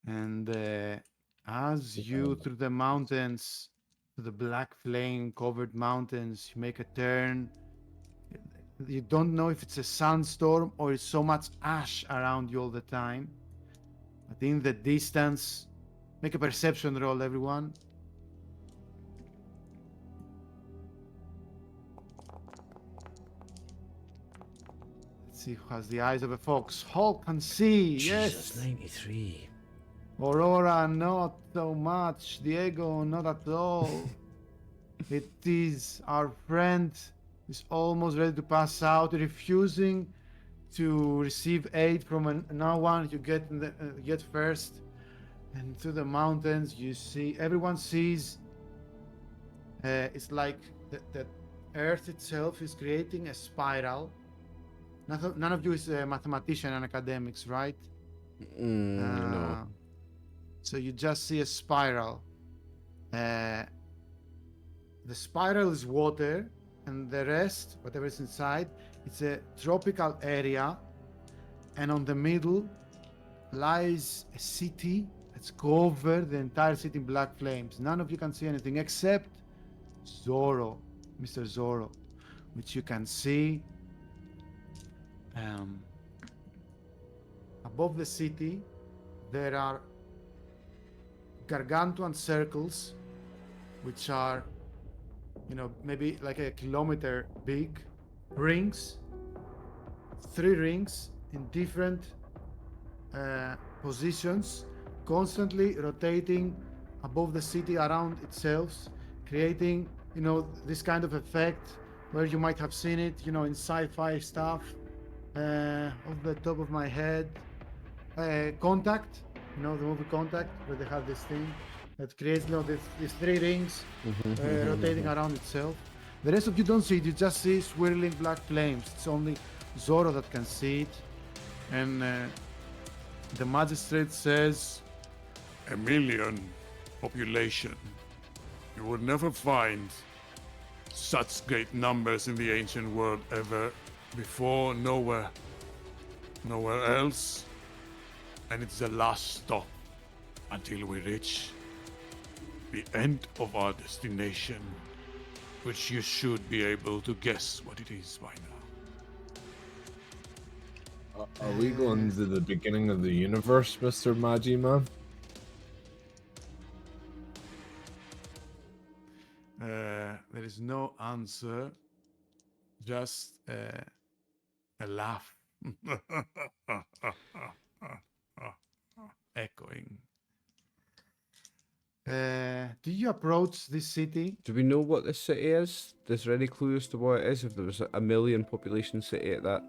And as you through the mountains, through the black flame-covered mountains, you make a turn. You don't know if it's a sandstorm or it's so much ash around you all the time. But in the distance, make a perception roll, everyone. Let's see who has the eyes of a fox. Halk can see, Jesus, yes. 93. Aurora, not so much. Diego, not at all. It is our friend is almost ready to pass out, refusing to receive aid from no one. You get first, and to the mountains. You see, everyone sees. It's like the Earth itself is creating a spiral. None of you is a mathematician and academics, right? No. So you just see a spiral. The spiral is water, and the rest, whatever is inside, it's a tropical area. And on the middle lies a city that's covered, the entire city in black flames. None of you can see anything except Zoro, Mr. Zoro, which you can see above the city. There are gargantuan circles, which are, maybe like a kilometer big rings, 3 rings in different positions, constantly rotating above the city around itself, creating, this kind of effect where you might have seen it, in sci-fi stuff. Off the top of my head, Contact, the movie Contact, where they have this thing that creates these 3 rings rotating around itself. The rest of you don't see it, you just see swirling black flames. It's only Zoro that can see it. And the magistrate says, 1 million population. You would never find such great numbers in the ancient world ever before, nowhere else. And it's the last stop until we reach the end of our destination, which you should be able to guess what it is by now. Are we going to the beginning of the universe, Mr. Magi Man? there is no answer, just a laugh echoing. Do you approach this city? Do we know what this city is? Is there any clue as to what it is? If there was a 1 million population city at that,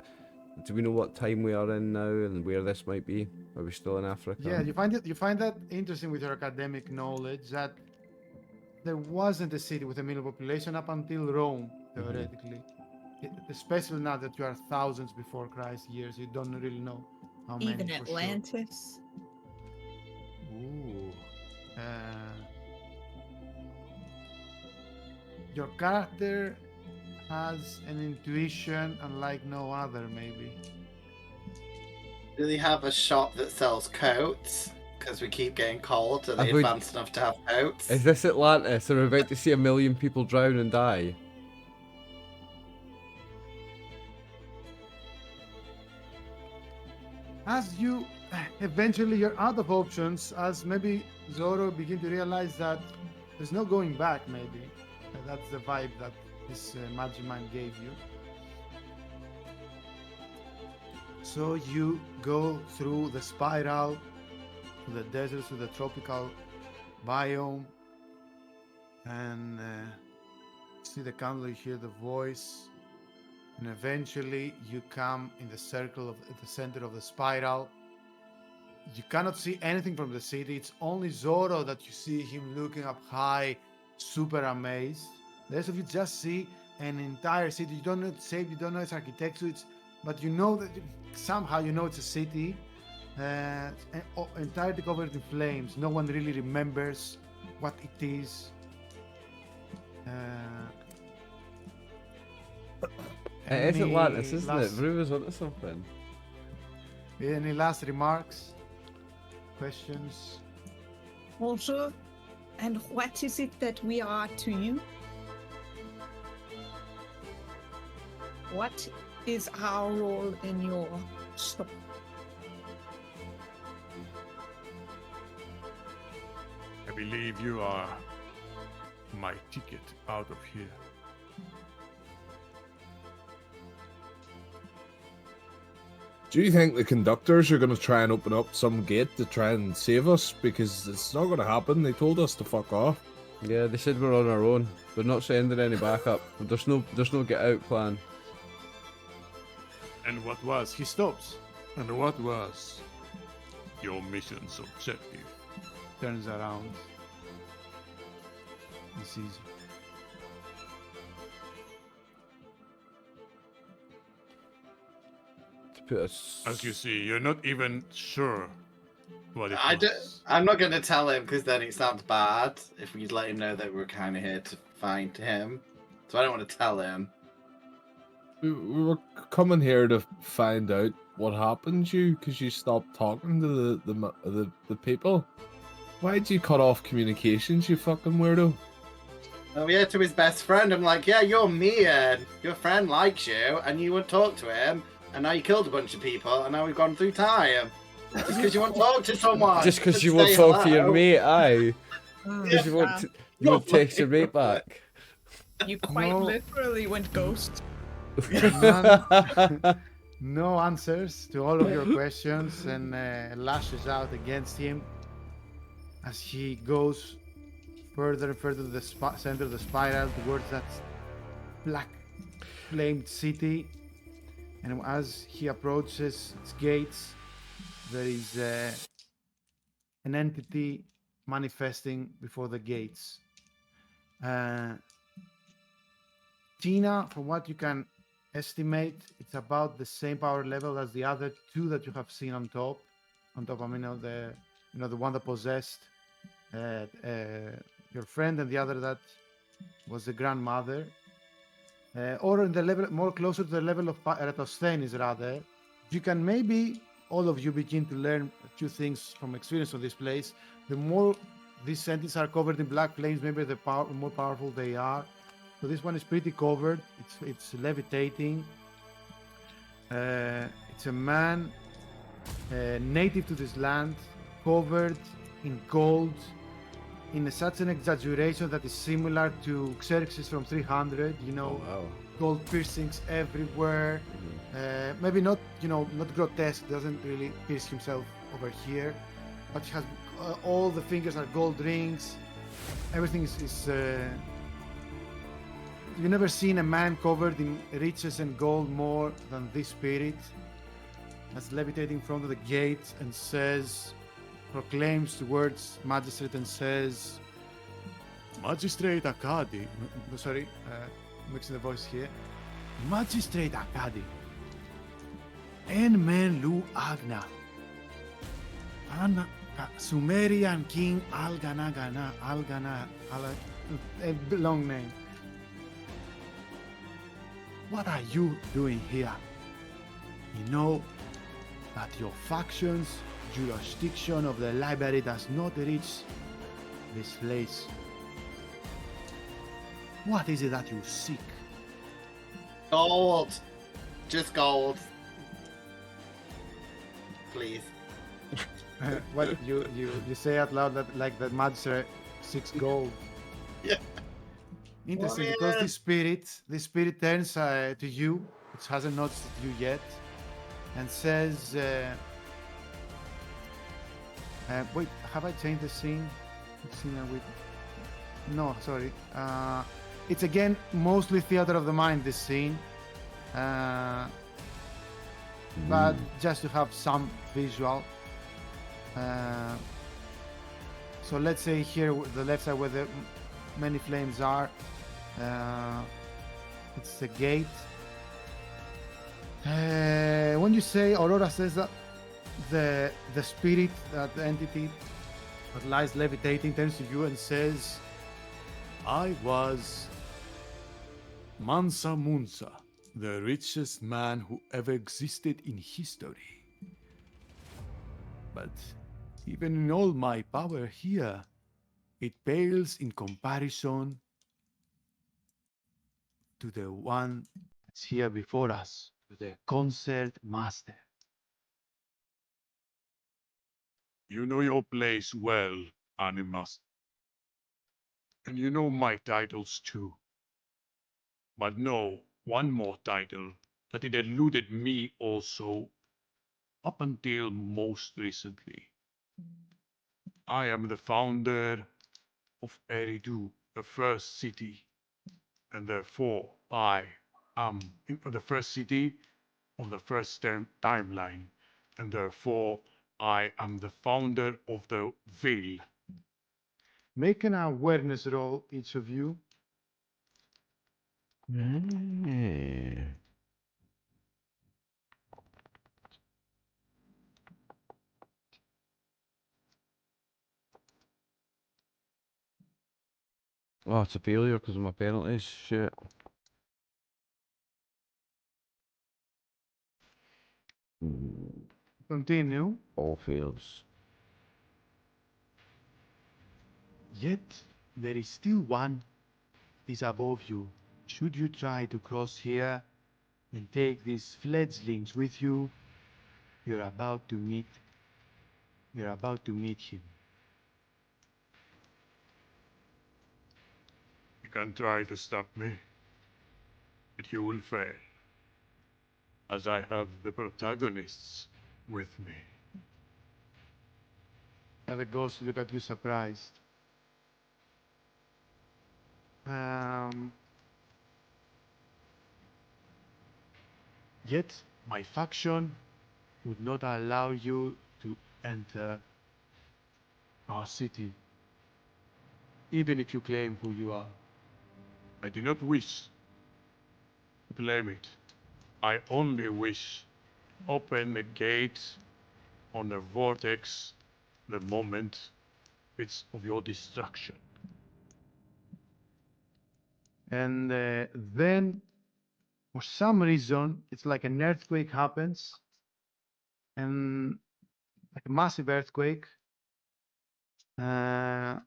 do we know what time we are in now and where this might be? Are we still in Africa? Yeah, you find that interesting with your academic knowledge that there wasn't a city with 1 million population up until Rome, theoretically. Especially now that you are thousands before Christ years, you don't really know how many. Even for Atlantis. Sure. Ooh. Your character has an intuition unlike no other, maybe. Do they have a shop that sells coats? Because we keep getting cold. Are they advanced enough to have coats? Is this Atlantis? Are we about to see 1 million people drown and die? As you eventually you're out of options, as maybe Zoro begin to realize that there's no going back, maybe. That's the vibe that this magic mind gave you. So you go through the spiral, to the desert, to the tropical biome, and see the candle, you hear the voice, and eventually you come in the circle of at the center of the spiral. You cannot see anything from the city. It's only Zoro that you see him looking up high, super amazed. The rest of you just see an entire city. You don't know its shape, you don't know its architecture, but you know that somehow you know it's a city, entirely covered in flames. No one really remembers what it is. It's Atlantis, Any isn't it? Rue was onto something. Any last remarks? Questions? Bonjour. And what is it that we are to you? What is our role in your story? I believe you are my ticket out of here. Do you think the conductors are going to try and open up some gate to try and save us? Because it's not going to happen. They told us to fuck off. Yeah, they said we're on our own. We're not sending any backup. There's no get out plan. And what was He stops, and what was your mission's objective? turns around, and sees you. To put us... As you see, you're not even sure what it was. I'm not going to tell him because then it sounds bad if we let him know that we're kind of here to find him. So I don't want to tell him. We were coming here to find out what happened to you because you stopped talking to the people. Why'd you cut off communications, you fucking weirdo? Oh yeah, to his best friend. I'm like, yeah, you're me, and your friend likes you, and you would talk to him, and now you killed a bunch of people, and now we've gone through time. Just because you want to talk to someone. Just because you won't talk to your mate, aye. Because you Yeah. won't text your mate back. You quite No. literally went ghost. No answers to all of your questions, and lashes out against him as he goes further and further to the center of the spiral towards that black flamed city. And as he approaches its gates, there is an entity manifesting before the gates. Tina, from what you can estimate, it's about the same power level as the other two that you have seen on top. On top, I mean, the one that possessed your friend, and the other that was the grandmother, or in the level more closer to the level of Eratosthenes, rather. You can maybe all of you begin to learn a few things from experience of this place. The more these entities are covered in black flames, maybe the more powerful they are. So this one is pretty covered. It's levitating. It's a man native to this land, covered in gold, in such an exaggeration that is similar to Xerxes from 300. You know, Oh, wow. gold piercings everywhere. Maybe not, not grotesque. Doesn't really pierce himself over here, but he has all the fingers are gold rings. Everything is. You've never seen a man covered in riches and gold more than this spirit. That's levitating in front of the gate and proclaims towards Magistrate and says, Magistrate Akkadi. Sorry, mixing the voice here. Magistrate Akkadi. En men lu agna. Sumerian King Algana, a long name. What are you doing here? You know that your faction's jurisdiction of the library does not reach this place. What is it that you seek? Gold. Just gold. Please. What you say out loud that like the magistrate seeks gold. Yeah. Interesting, because this spirit turns to you, which hasn't noticed you yet, and says, wait, have I changed the scene? What scene are we? No, sorry. It's again mostly theater of the mind, this scene. But just to have some visual. So let's say here, the left side where the many flames are, it's a gate. When you say, Aurora says that the spirit, that the entity that lies levitating, turns to you and says, I was Mansa Munsa, the richest man who ever existed in history. But even in all my power here, it pales in comparison to the one that's here before us, to the concert master. You know your place well, Animus. And you know my titles too. But know one more title, that it eluded me also up until most recently. I am the founder of Aridu, the first city, and therefore I am the first city on the first timeline, and therefore I am the founder of the Veil. make an awareness roll, each of you. Oh, it's a failure because of my penalties. Shit. Continue. All fails. Yet there is still one that is above you. Should you try to cross here and take these fledglings with you, you're about to meet him. You can try to stop me, but you will fail, as I have the protagonists with me. And the ghost look at you surprised. Yet my faction would not allow you to enter our city, even if you claim who you are. I do not wish to claim it. I only wish to open the gate on the vortex the moment it's of your destruction. And then, for some reason, it's like an earthquake happens, and like a massive earthquake. And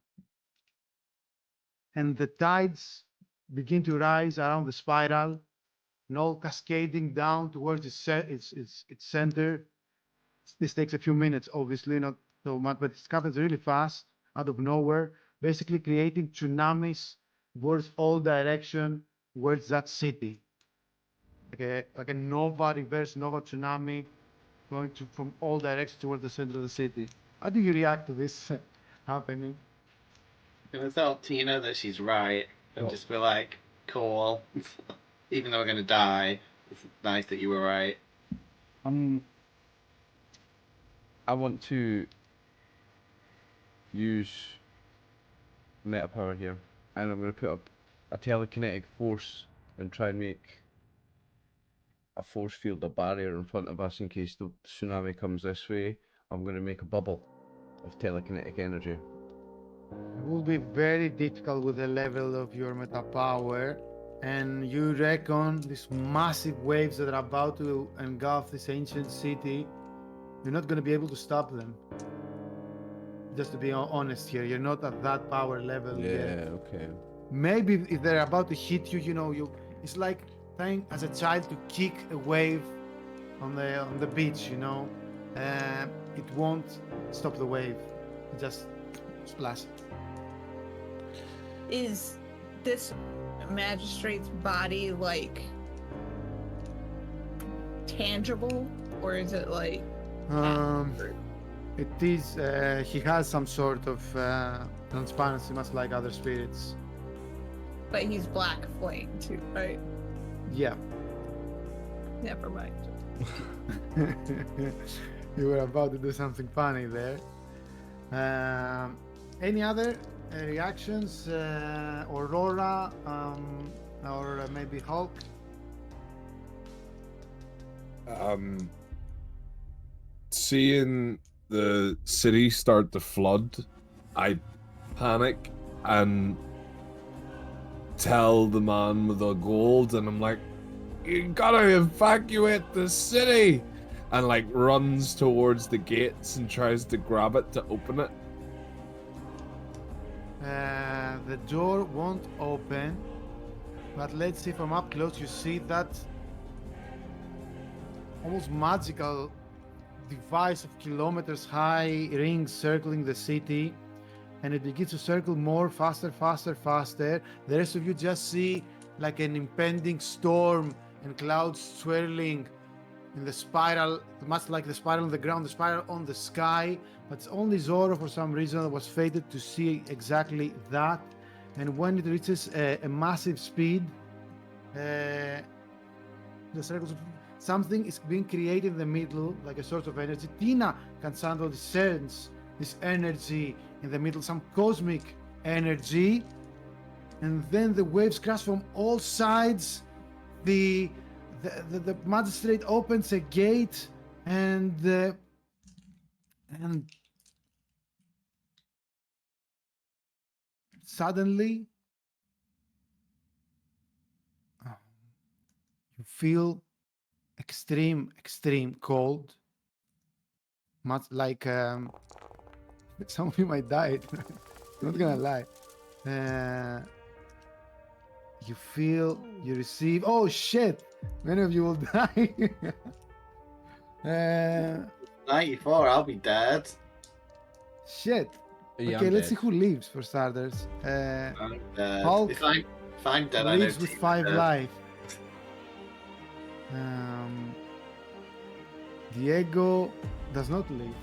the tides begin to rise around the spiral, and all cascading down towards its center. This takes a few minutes, obviously, not so much, but it happens really fast, out of nowhere, basically creating tsunamis towards all direction, towards that city. Like a nova, reverse nova tsunami, going from all directions towards the center of the city. How do you react to this happening? I'm gonna tell Tina that she's right and just be like, cool. Even though we're gonna die, it's nice that you were right. I want to use meta power here, and I'm going to put up a telekinetic force and try and make a force field, a barrier in front of us in case the tsunami comes this way. I'm going to make a bubble of telekinetic energy. It will be very difficult with the level of your meta power, and you reckon these massive waves that are about to engulf this ancient city, you're not going to be able to stop them. Just to be honest here, you're not at that power level yet. Okay. Maybe if they're about to hit you, it's like trying as a child to kick a wave on the beach, it won't stop the wave. It just splash. Is this magistrate's body like tangible, or is it like? It is. He has some sort of transparency, much like other spirits. But he's black flame too, right? Yeah. Never mind. You were about to do something funny there. Any other reactions? Aurora, or maybe Halk? Seeing the city start to flood, I panic and tell the man with the gold, and I'm like, you gotta evacuate the city, and like runs towards the gates and tries to grab it to open it. The door won't open, but let's see from up close. You see that almost magical device of kilometers high rings circling the city, and it begins to circle more, faster. The rest of you just see like an impending storm and clouds swirling in the spiral, much like the spiral on the ground, the spiral on the sky. But it's only Zoro, for some reason, was fated to see exactly that. And when it reaches a massive speed, the circles, something is being created in the middle, like a source of energy. Tina can somehow discerns this energy in the middle, some cosmic energy. And then the waves crash from all sides. The magistrate opens a gate, and suddenly you feel extreme cold, much like some of you might die. Not gonna lie. You receive, oh shit, many of you will die. 94, I'll be dead. Shit. Yeah, Okay, I'm let's see dead. who leaves for starters. I'm dead. Halk If I'm dead, I know leaves with Tina's 5 dead. life. Diego does not leave.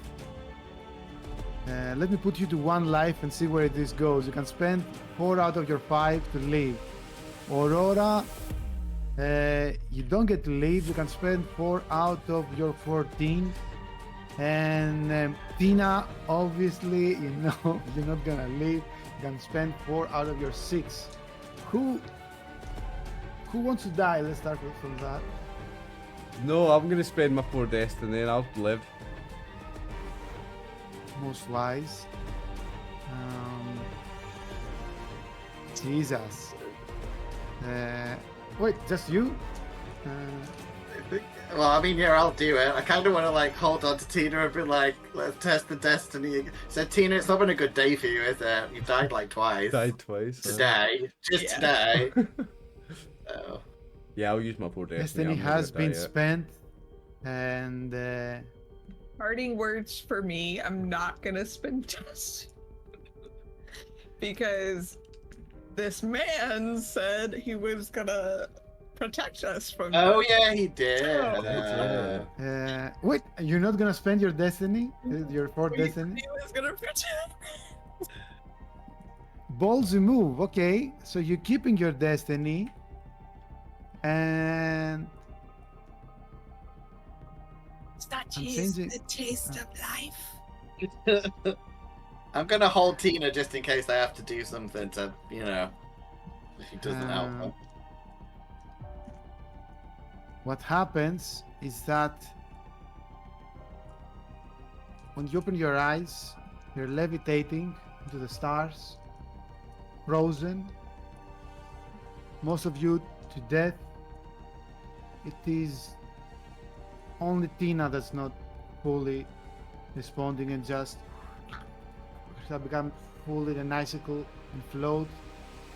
Let me put you to 1 life and see where this goes. You can spend 4 out of your 5 to leave. Aurora, you don't get to leave. You can spend 4 out of your 14. And Tina, obviously, you know you're not gonna leave. You can spend 4 out of your 6. Who wants to die? Let's start from that. No, I'm gonna spend my poor destiny and I'll live. Most wise. Jesus. Wait, just you? Well, I mean, yeah, I'll do it. I kind of want to like hold on to Tina and be like, let's test the destiny. So, Tina, it's not been a good day for you, is it? You've died like twice. Died twice. Today. Just Yeah. today. Oh. Yeah, I'll use my poor destiny. Destiny I'm not has gonna been die yet. spent, and Parting words for me. I'm not gonna spend dust because this man said he was gonna protect us from. Oh, yeah, he did. Oh. wait, you're not gonna spend your destiny, your 4th He destiny? was gonna protect. Ballsy move. Okay, so you're keeping your destiny, and It's not I'm taste, changing- the taste of life. I'm going to hold Tina just in case I have to do something to, you know, if he doesn't help her. what happens is that when you open your eyes, you're levitating into the stars, frozen, most of you to death. It is only Tina that's not fully responding and just have become fully an icicle and float.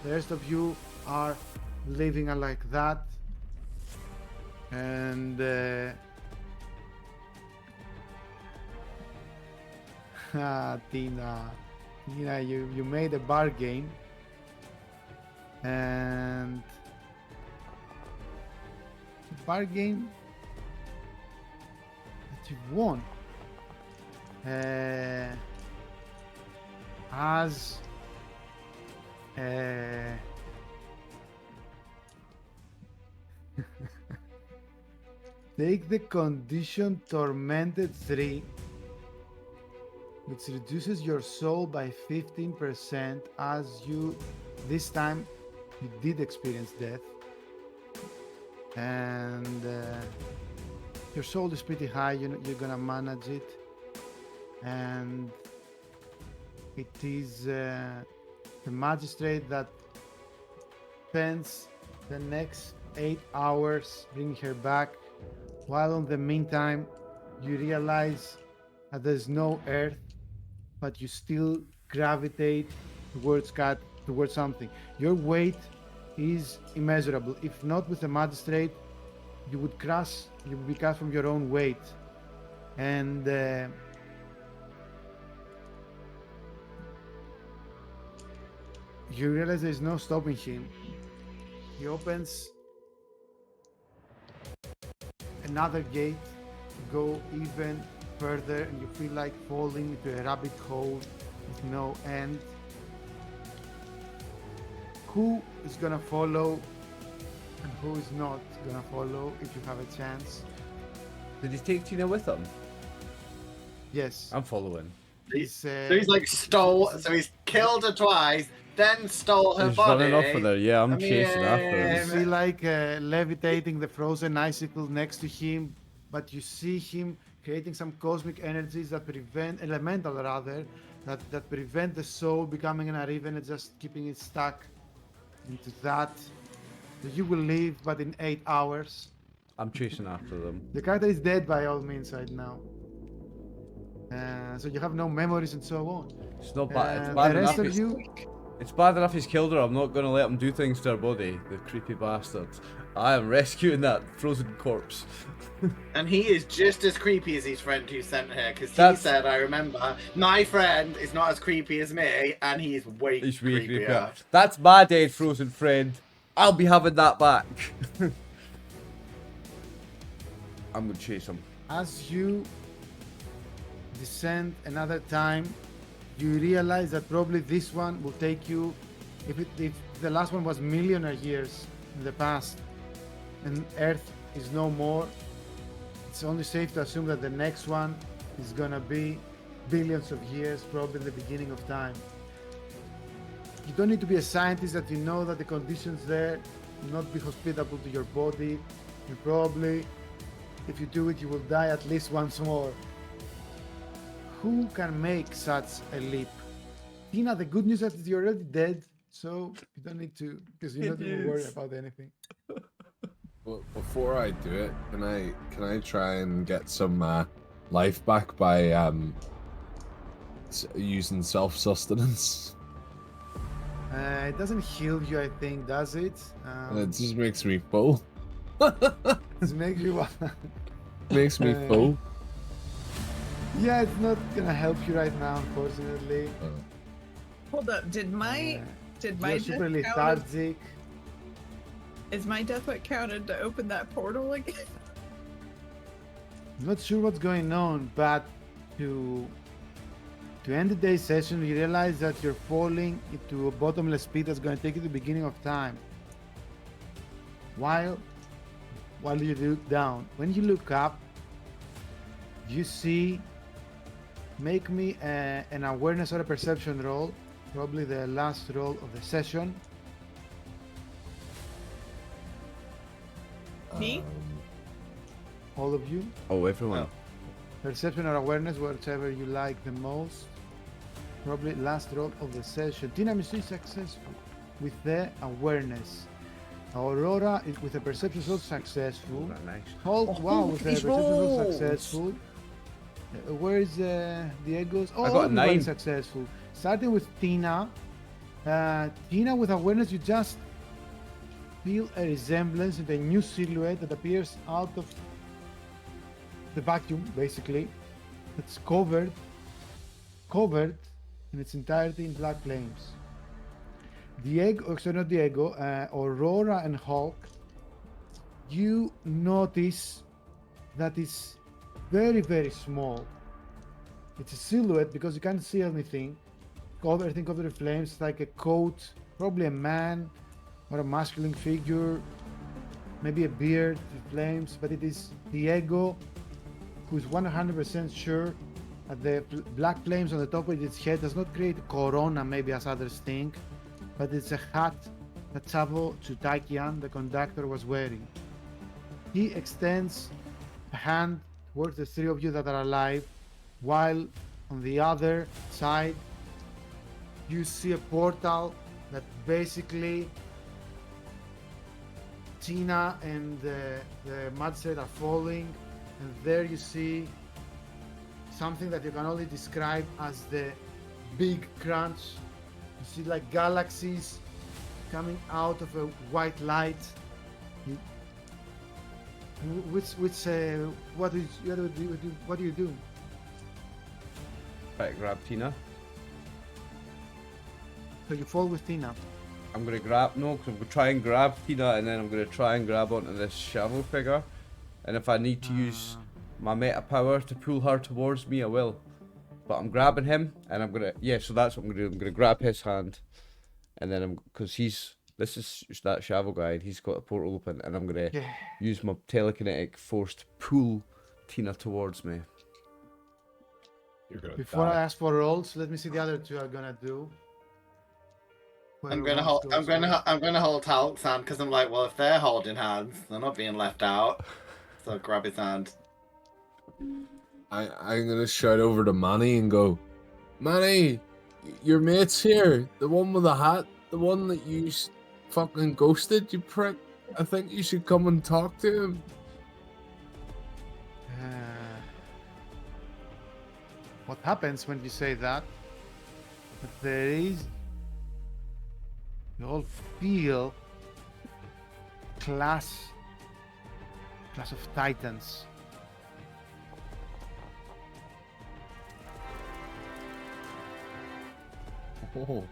The rest of you are living like that. And Tina, you made a bargain. And the bargain that you've won has take the condition Tormented 3, which reduces your soul by 15% as you, this time, you did experience death. And your soul is pretty high, you're gonna manage it. And it is the magistrate that spends the next 8 hours bringing her back, while in the meantime you realize that there's no earth, but you still gravitate towards something. Your weight is immeasurable. If not with the magistrate, you would be crushed from your own weight. And you realize there's no stopping him. He opens another gate to go even further, and you feel like falling into a rabbit hole with no end. Who is gonna follow and who is not gonna follow if you have a chance? Did he take Tina with him? Yes. I'm following. So he's like stole. So he's killed her twice, then stole her He's body. running off with her. Yeah, I'm chasing after You him. see like levitating the frozen icicle next to him, but you see him creating some cosmic energies that prevent, elemental rather, that prevent the soul becoming an Ariven and just keeping it stuck into that. So you will leave, but in 8 hours. I'm chasing after them. The character is dead by all means right now. So you have no memories and so on. It's not bad. It's The bad rest enough. of you, It's bad enough he's killed her. I'm not going to let him do things to her body. The creepy bastard. I am rescuing that frozen corpse. And he is just as creepy as his friend who sent her, because he That's- said, I remember, my friend is not as creepy as me, and he is way He's really creepy. creepier. That's my dead frozen friend. I'll be having that back. I'm going to chase him. as you descend another time, you realize that probably this one will take you, if the last one was million of years in the past and Earth is no more, it's only safe to assume that the next one is gonna be billions of years, probably the beginning of time. You don't need to be a scientist that you know that the conditions there will not be hospitable to your body, and probably if you do it you will die at least once more. Who can make such a leap? Tina, the good news is that you're already dead, so you don't need to, because you're not even worried about anything. Well, before I do it, can I try and get some life back by using self-sustenance? It doesn't heal you, I think, does it? It just makes me full. It makes you Makes me full. Yeah, it's not gonna help you right now, unfortunately. Hold up, did my You're death super count? lethargic. Is my death what counted to open that portal again? Not sure what's going on, but to end the day's session, you realize that you're falling into a bottomless pit that's going to take you to the beginning of time. While you look down, when you look up, you see. Make me an awareness or a perception roll, probably the last roll of the session. Me? All of you. Oh, everyone. Perception or awareness, whichever you like the most. Probably last roll of the session. Tiramisu is successful with the awareness. Aurora is with a perception roll successful. Nice. Halk, wow, with a these perception roll rolls. successful. Where is Diego's? Oh, I got a everybody 9. successful. Starting with Tina. Tina with awareness, you just feel a resemblance in a new silhouette that appears out of the vacuum, basically. It's covered in its entirety in black flames. Aurora and Halk, you notice that it's very, very small. It's a silhouette because you can't see anything. Everything covered in flames. It's like a coat, probably a man or a masculine figure, maybe a beard with flames, but it is Diego, who's 100% sure that the black flames on the top of its head does not create corona, maybe as others think, but it's a hat that Chavo Chutakian, the conductor, was wearing. He extends a hand towards the three of you that are alive, while on the other side you see a portal that basically Tina and the magistrate are falling, and there you see something that you can only describe as the big crunch. You see like galaxies coming out of a white light. What do you do? Try to grab Tina. So you fall with Tina. I'm gonna grab because I'm gonna try and grab Tina, and then I'm gonna try and grab onto this shovel figure. And if I need to use my meta power to pull her towards me, I will. But I'm grabbing him, and I'm gonna so that's what I'm gonna do. I'm gonna grab his hand, and then this is that shovel guy, and he's got a portal open, and I'm gonna use my telekinetic force to pull Tina towards me. Before I ask for rolls, let me see the other two are gonna do. I'm gonna hold Halk's hand because I'm like, well, if they're holding hands, they're not being left out. So I'll grab his hand. I'm gonna shout over to Manny and go, Manny, your mate's here. The one with the hat, the one that you fucking ghosted, you prick. I think you should come and talk to him. What happens when you say that? You all feel class of titans. Wait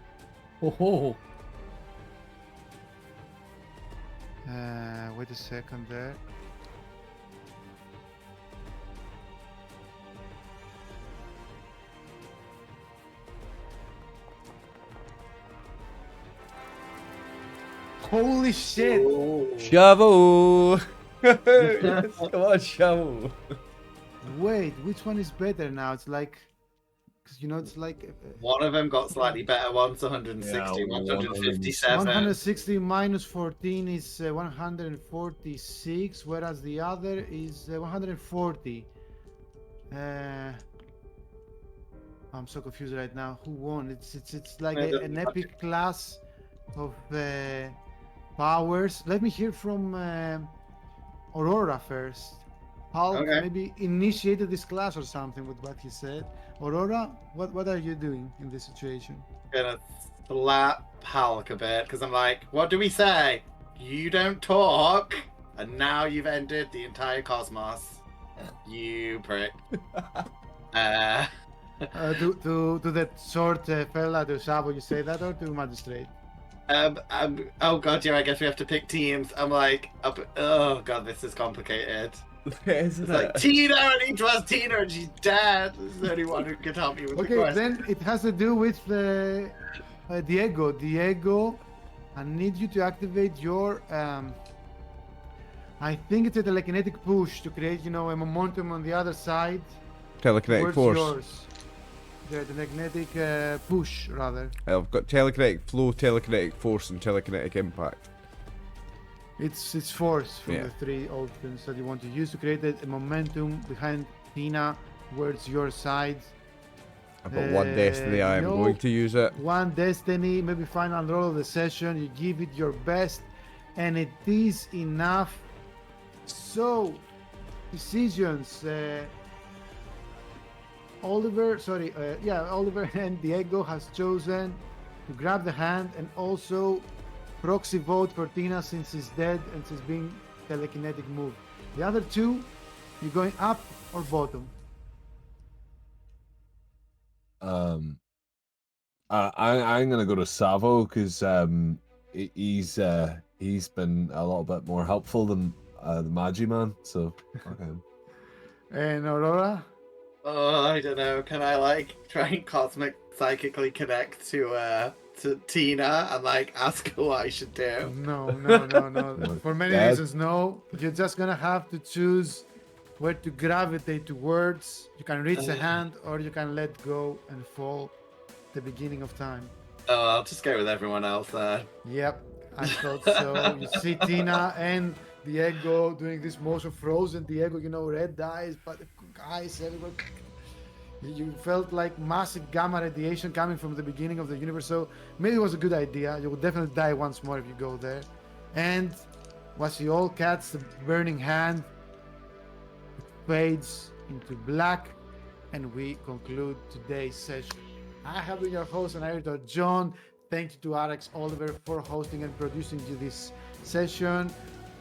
a second there. Holy shit! Shovel! Yes, come on, shovel! Wait, which one is better now? It's like, because it's like one of them got slightly better. One's 160, 157. 160 minus 14 is 146, whereas the other is 140. I'm so confused right now. Who won? It's like an epic class of powers. Let me hear from Aurora first. Halk maybe initiated this class or something with what he said. Aurora, what are you doing in this situation? Gonna slap Halk a bit because I'm like, what do we say? You don't talk, and now you've ended the entire cosmos. You prick. To that short fella, to Sabo, you say that, or to magistrate? Oh god, yeah, I guess we have to pick teams. I'm like, oh god, this is complicated. Isn't it's like, Tina, I need to ask Tina, and she's dead. This is the only one who can help me with the question. Okay, then it has to do with Diego. Diego, I need you to activate your, I think it's a telekinetic push to create, a momentum on the other side. Telekinetic force. Yours. The telekinetic push, rather. I've got telekinetic flow, telekinetic force, and telekinetic impact. It's force from the three options that you want to use to create a momentum behind Tina towards your side. I've got one destiny, I am going to use it. One destiny, maybe final roll of the session, you give it your best, and it is enough. So, decisions. Oliver and Diego has chosen to grab the hand and also proxy vote for Tina since she's dead and she's being telekinetic moved. The other two, you're going up or bottom? I'm gonna go to Savo because he's been a little bit more helpful than the Magi man. So fuck him. And Aurora? Oh, I don't know. Can I like try and cosmic psychically connect to Tina and like ask her what I should do? No, no, no, no. For many Dad? reasons, no. You're just gonna have to choose where to gravitate towards. You can reach the hand, or you can let go and fall. The beginning of time. Oh, I'll just go with everyone else there. Yep, I thought so. You see Tina and Diego doing this motion, frozen Diego, red eyes, but eyes everywhere. You felt like massive gamma radiation coming from the beginning of the universe, so maybe it was a good idea. You will definitely die once more if you go there. And once you all catch the burning hand, it fades into black, and we conclude today's session. I have been your host and editor, John. Thank you to RxOliver for hosting and producing you this session.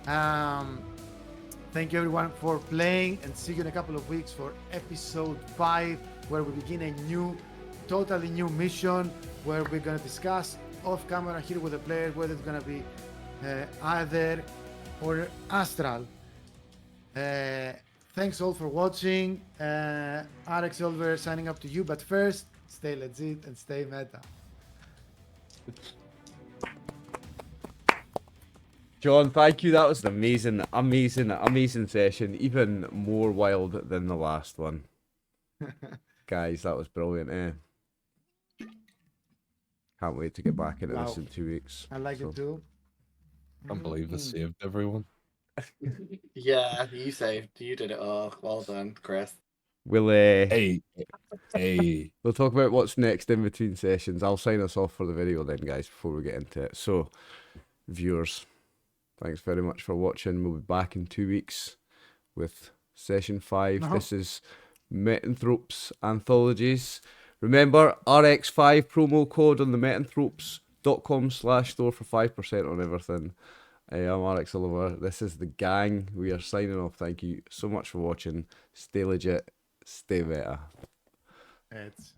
Thank you everyone for playing, and see you in a couple of weeks for episode 5, where we begin a totally new mission, where we're going to discuss off camera here with the player whether it's going to be Aether or Astral. Thanks all for watching. RxOliver signing up to you, but first, stay legit and stay meta. John, thank you. That was an amazing session. Even more wild than the last one. Guys, that was brilliant, eh? Can't wait to get back into this in 2 weeks. I like it too. Can't believe this saved everyone. Yeah, you did it all. Well done, Chris. We'll Hey. we'll talk about what's next in between sessions. I'll sign us off for the video then, guys, before we get into it. So, viewers, thanks very much for watching. We'll be back in 2 weeks with session 5. No. This is Metanthropes Anthologies. Remember, RX5 promo code on the metanthropes.com/store for 5% on everything. I'm RxOliver. This is the gang. We are signing off. Thank you so much for watching. Stay legit. Stay meta. It's